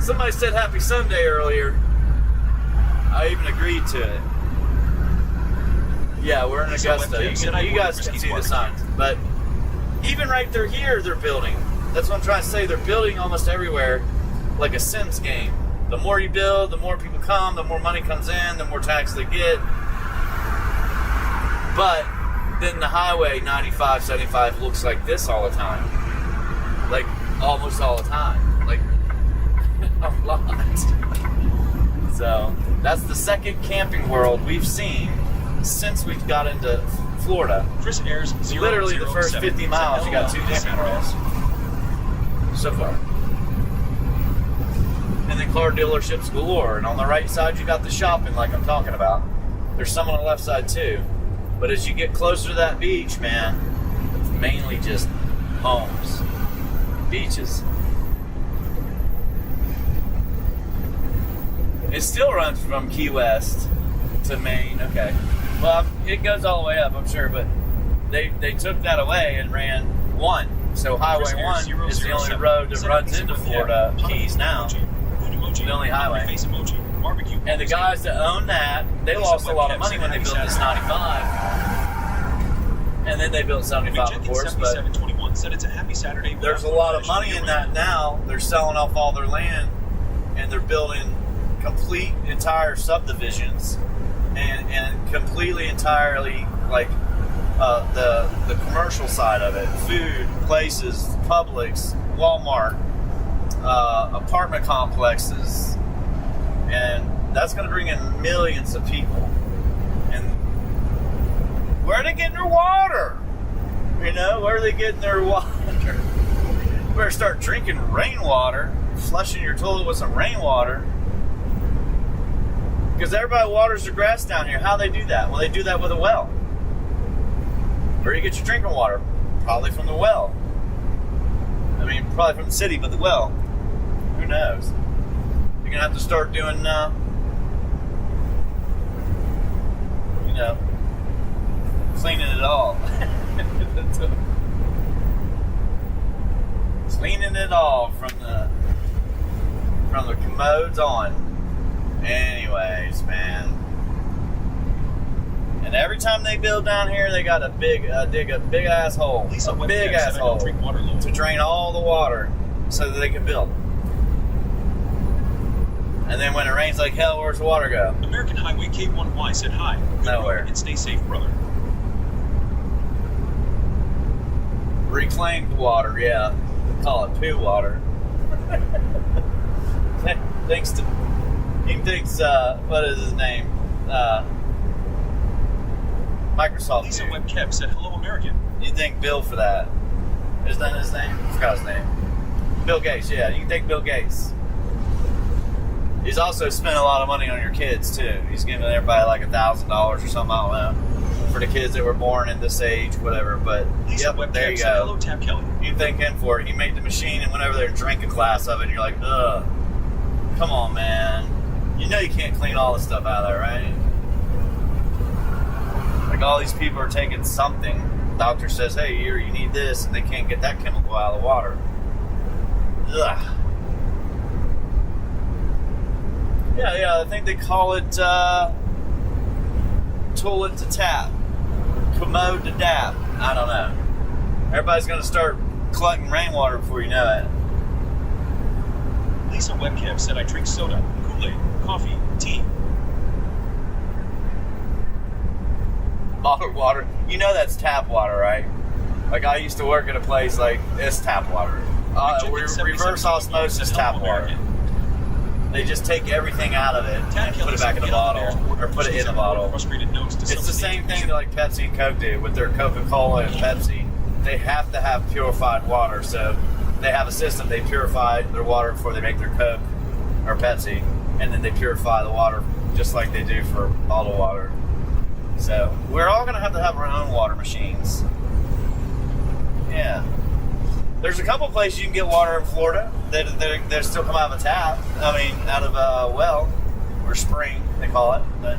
Somebody said Happy Sunday earlier. I even agreed to it. Yeah, we're in Augusta. You guys can see the signs. But even right there here, they're building. That's what I'm trying to say. They're building almost everywhere, like a Sims game. The more you build, the more people come, the more money comes in, the more tax they get. But then the highway 95, 75 looks like this all the time. Like almost all the time. Like a lot. So that's the second camping world we've seen since we got into Florida. Chris Ayers, literally the first 50 miles, you got two camping worlds so far. And then car dealerships galore. And on the right side, you got the shopping, like I'm talking about. There's some on the left side too. But as you get closer to that beach, man, it's mainly just homes, beaches. It still runs from Key West to Maine. Okay. Well, it goes all the way up, I'm sure, but they took that away and ran one. So Highway 1 is the only road that runs into Florida Keys now. The only highway. And the guys that own that, they lost a lot of money when they built this 95. And then they built 75, of course, but there's a lot of money in that now. They're selling off all their land, and they're building complete, entire subdivisions, and completely, entirely, like, the commercial side of it. Food, places, Publix, Walmart, apartment complexes, and that's going to bring in millions of people. And where are they getting their water? You know, where are they getting their water? You better start drinking rainwater, flushing your toilet with some rainwater. Because everybody waters their grass down here. How do they do that? Well, they do that with a well. Where do you get your drinking water? Probably from the well. I mean, probably from the city, but the well. Who knows? You're going to have to start doing cleaning it all. Cleaning it all from the commodes on. Anyways, man. And every time they build down here, they got to dig a big ass hole, a big ass hole to drain all the water so that they can build. And then when it rains like hell, where's the water go? American Highway K1Y said hi. Good Nowhere. road and stay safe, brother. Reclaimed water, yeah. Call it poo water. Thanks to, he thinks, what is his name? Microsoft. Lisa dude. Webb Kev said hello, American. You thank Bill for that. Is that his name? I forgot his name. Bill Gates, yeah. You can thank Bill Gates. He's also spent a lot of money on your kids, too. He's giving everybody like $1,000 or something, I don't know, for the kids that were born in this age, whatever. But, Lisa yep, Webb there Kev you said go. hello, Tab Kelly. You thank him for it. He made the machine and went over there and drank a glass of it, and you're like, ugh. Come on, man. You know you can't clean all this stuff out of there, right? Like, all these people are taking something. The doctor says, hey, you need this, and they can't get that chemical out of the water. Ugh. Yeah, I think they call it toilet to tap, commode to dap. I don't know. Everybody's going to start collecting rainwater before you know it. Lisa Webb Kev said I drink soda, Kool-Aid, coffee, tea. Bottled water. You know that's tap water, right? Like, I used to work at a place like this tap water. Reverse osmosis tap water. They just take everything out of it and put it back in the bottle, or put it in the bottle. It's the same thing that like Pepsi and Coke do with their Coca-Cola and Pepsi. They have to have purified water, so they have a system. They purify their water before they make their Coke or Pepsi, and then they purify the water just like they do for bottled water. So we're all going to have our own water machines. Yeah. There's a couple places you can get water in Florida that still come out of a tap. I mean, out of a well or spring, they call it. But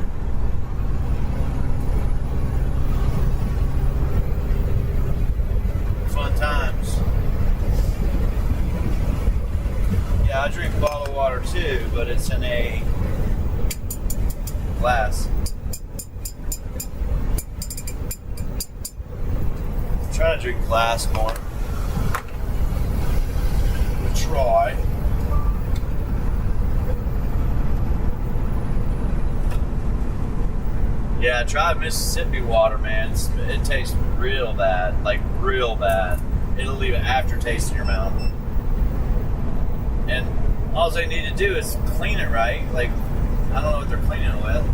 fun times. Yeah, I drink bottled water too, but it's in a glass. I'm trying to drink glass more. Try. Yeah, try Mississippi water, man. It tastes real bad, like real bad. It'll leave an aftertaste in your mouth. And all they need to do is clean it right. Like, I don't know what they're cleaning it with.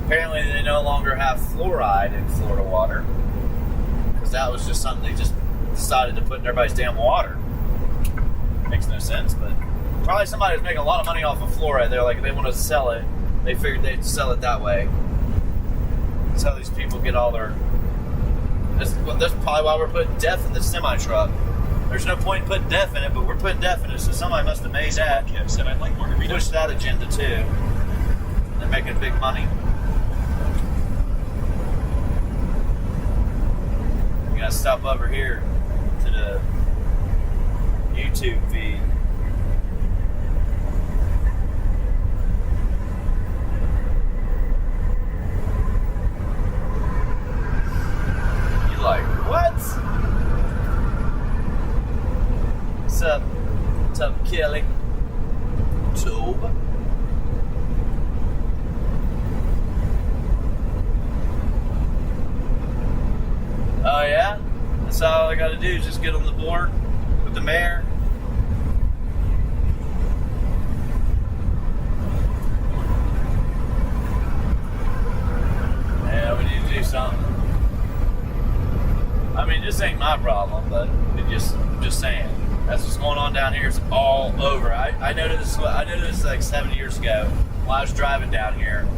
Apparently, they no longer have fluoride in Florida water, because that was just something they just decided to put in everybody's damn water. Makes no sense, but probably somebody was making a lot of money off of fluoride. They're like, they want to sell it. They figured they'd sell it that way. That's how these people get all their. That's probably why we're putting death in the semi truck. There's no point in putting death in it, but we're putting death in it, so somebody must have made that. Kev said I like margarita. Push that agenda too. They're making big money. You gotta stop over here to the YouTube feed. You like, what? What's up? What's up, Kelly? Tube. Oh yeah? That's all I gotta do is just get on the board with the mayor. Yeah, we need to do something. I mean, this ain't my problem, but I'm just saying. That's what's going on down here. It's all over. I noticed this like 7 years ago while I was driving down here.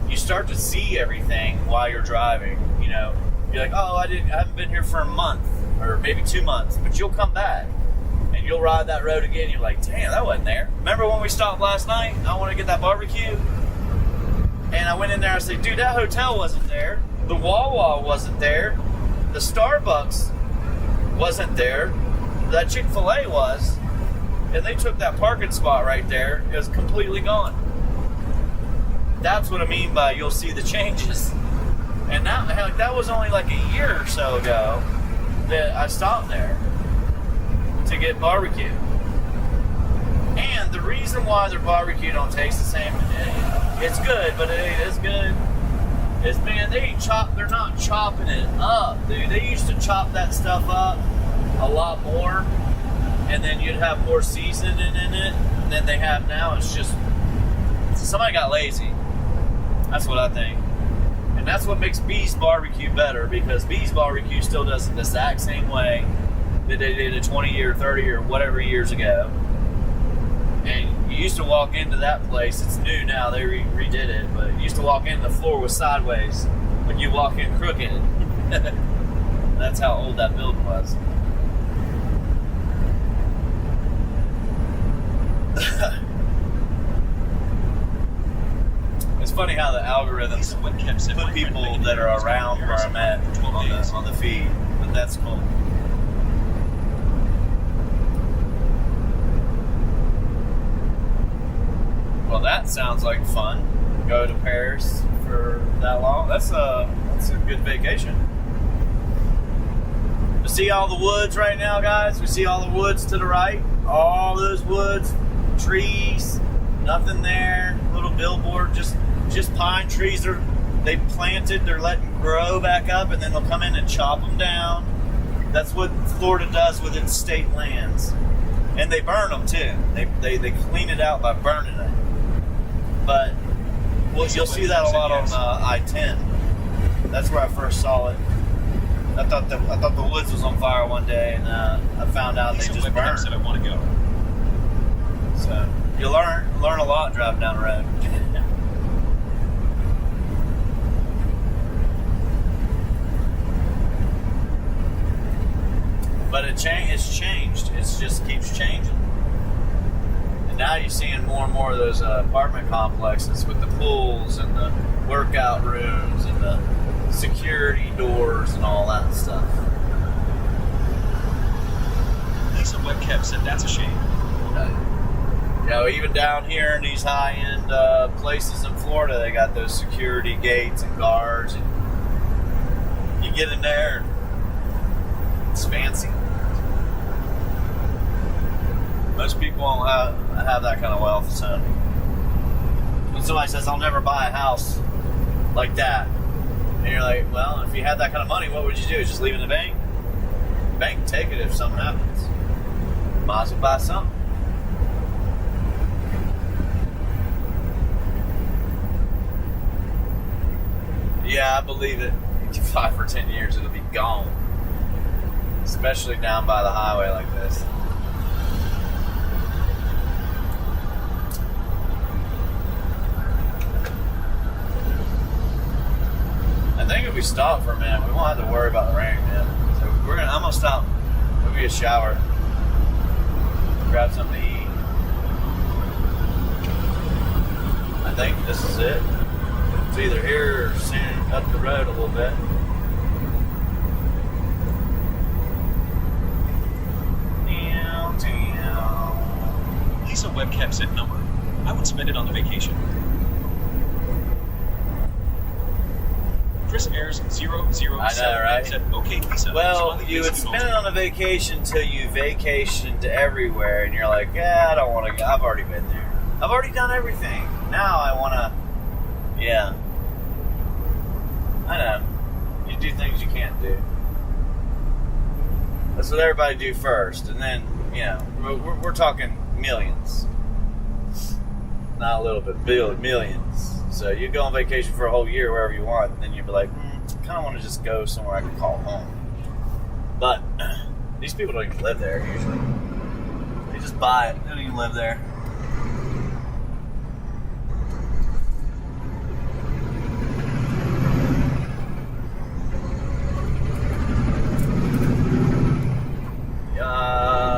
You start to see everything while you're driving. You know, you're like, oh, I haven't been here for a month or maybe 2 months, but you'll come back and you'll ride that road again. You're like, damn, that wasn't there. Remember when we stopped last night? I want to get that barbecue. And I went in there, I said, dude, that hotel wasn't there. The Wawa wasn't there. The Starbucks wasn't there. That Chick-fil-A was. And they took that parking spot right there. It was completely gone. That's what I mean by you'll see the changes. And now, heck, that was only like a year or so ago that I stopped there to get barbecue. And the reason why their barbecue don't taste the same, it's good, but it ain't as good, is, man, they're not chopping it up, dude. They used to chop that stuff up a lot more, and then you'd have more seasoning in it than they have now. It's just, somebody got lazy. That's what I think. And that's what makes B's barbecue better, because B's barbecue still does it the exact same way that they did it 20 or 30 or whatever years ago. And you used to walk into that place, it's new now, they redid it, but you used to walk in, the floor was sideways when you walk in crooked. That's how old that building was. It's funny how the algorithms put people that are around where I'm at on the feed, but that's cool. Well, that sounds like fun. Go to Paris for that long. That's a good vacation. We see all the woods right now, guys. We see all the woods to the right. All those woods, trees, nothing there. Little billboard, just pine trees they planted. They're letting grow back up, and then they'll come in and chop them down. That's what Florida does with its state lands, and they burn them too. They clean it out by burning it. But you'll see that a lot on I-10. That's where I first saw it. I thought the woods was on fire one day, and I found out they just burned. Said I want to go. So you learn a lot driving down the road. But it's changed. It just keeps changing. And now you're seeing more and more of those apartment complexes with the pools and the workout rooms and the security doors and all that stuff. Lisa Webcap said that's a shame. You know, even down here in these high-end places in Florida, they got those security gates and guards. And you get in there, and it's fancy. Most people won't have that kind of wealth, so when somebody says, I'll never buy a house like that, and you're like, well, if you had that kind of money, what would you do? Just leave it in the bank? The bank can take it if something happens. Might as well buy something. Yeah, I believe it. In 5 or 10 years, it'll be gone. Especially down by the highway like this. I think if we stop for a minute, we won't have to worry about the rain, man. So I'm gonna stop, maybe a shower, grab something to eat. I think this is it. It's either here or soon up the road a little bit. Lisa Webcap said number. I would spend it on the vacation. Chris Ayers 007 I know, right? said, okay, Lisa. Well, you would spend it on a vacation till you vacationed everywhere, and you're like, yeah, I don't want to go. I've already been there. I've already done everything. Now I want to, yeah. I know. You do things you can't do. That's what everybody do first, and then, you know, we're talking millions. Not a little bit, millions. So you go on vacation for a whole year wherever you want, and then you'll be like, I kind of want to just go somewhere I can call home. But these people don't even live there usually. They just buy it. They don't even live there.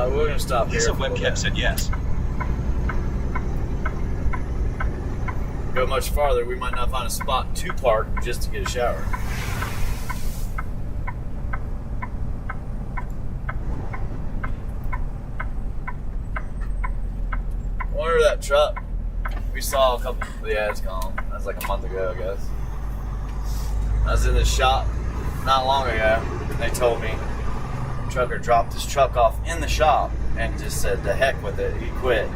We're gonna stop here. Lisa Webcap said yes. go much farther, we might not find a spot to park just to get a shower. I wonder that truck we saw a couple. Yeah, it's gone. That was like a month ago, I guess. I was in the shop not long ago. They told me the trucker dropped his truck off in the shop and just said, "The heck with it," he quit.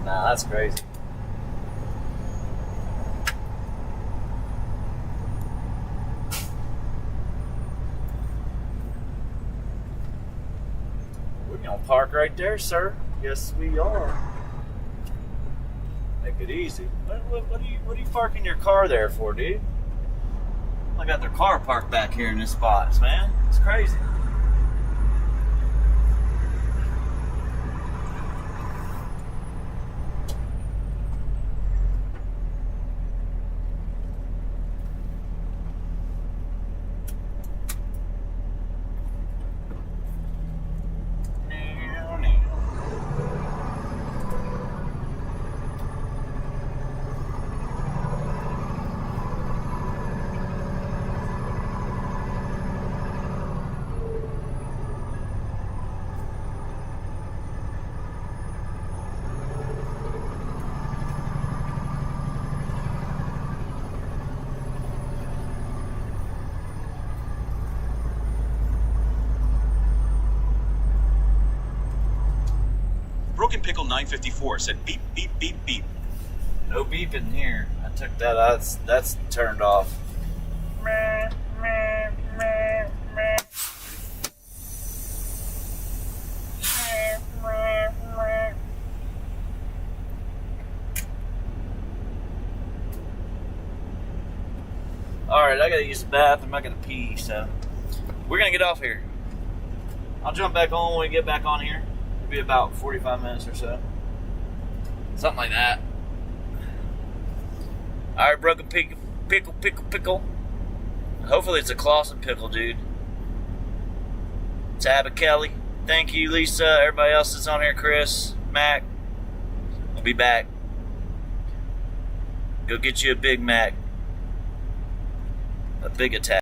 Nah, that's crazy. We're gonna park right there, sir. Yes, we are. Make it easy. What are you parking your car there for, dude? I got their car parked back here in this spot, man. It's crazy. Broken Pickle 954 said beep, beep, beep, beep. No beeping here. I took that out. That's turned off. Alright, I gotta use the bathroom. I gotta pee, so we're gonna get off here. I'll jump back on when we get back on here. It'll be about 45 minutes or so. Something like that. Alright, Broken Pickle. Hopefully it's a Clausen pickle, dude. Tabba Kelly. Thank you, Lisa. Everybody else that's on here. Chris, Mac. I'll be back. Go get you a Big Mac. A big attack.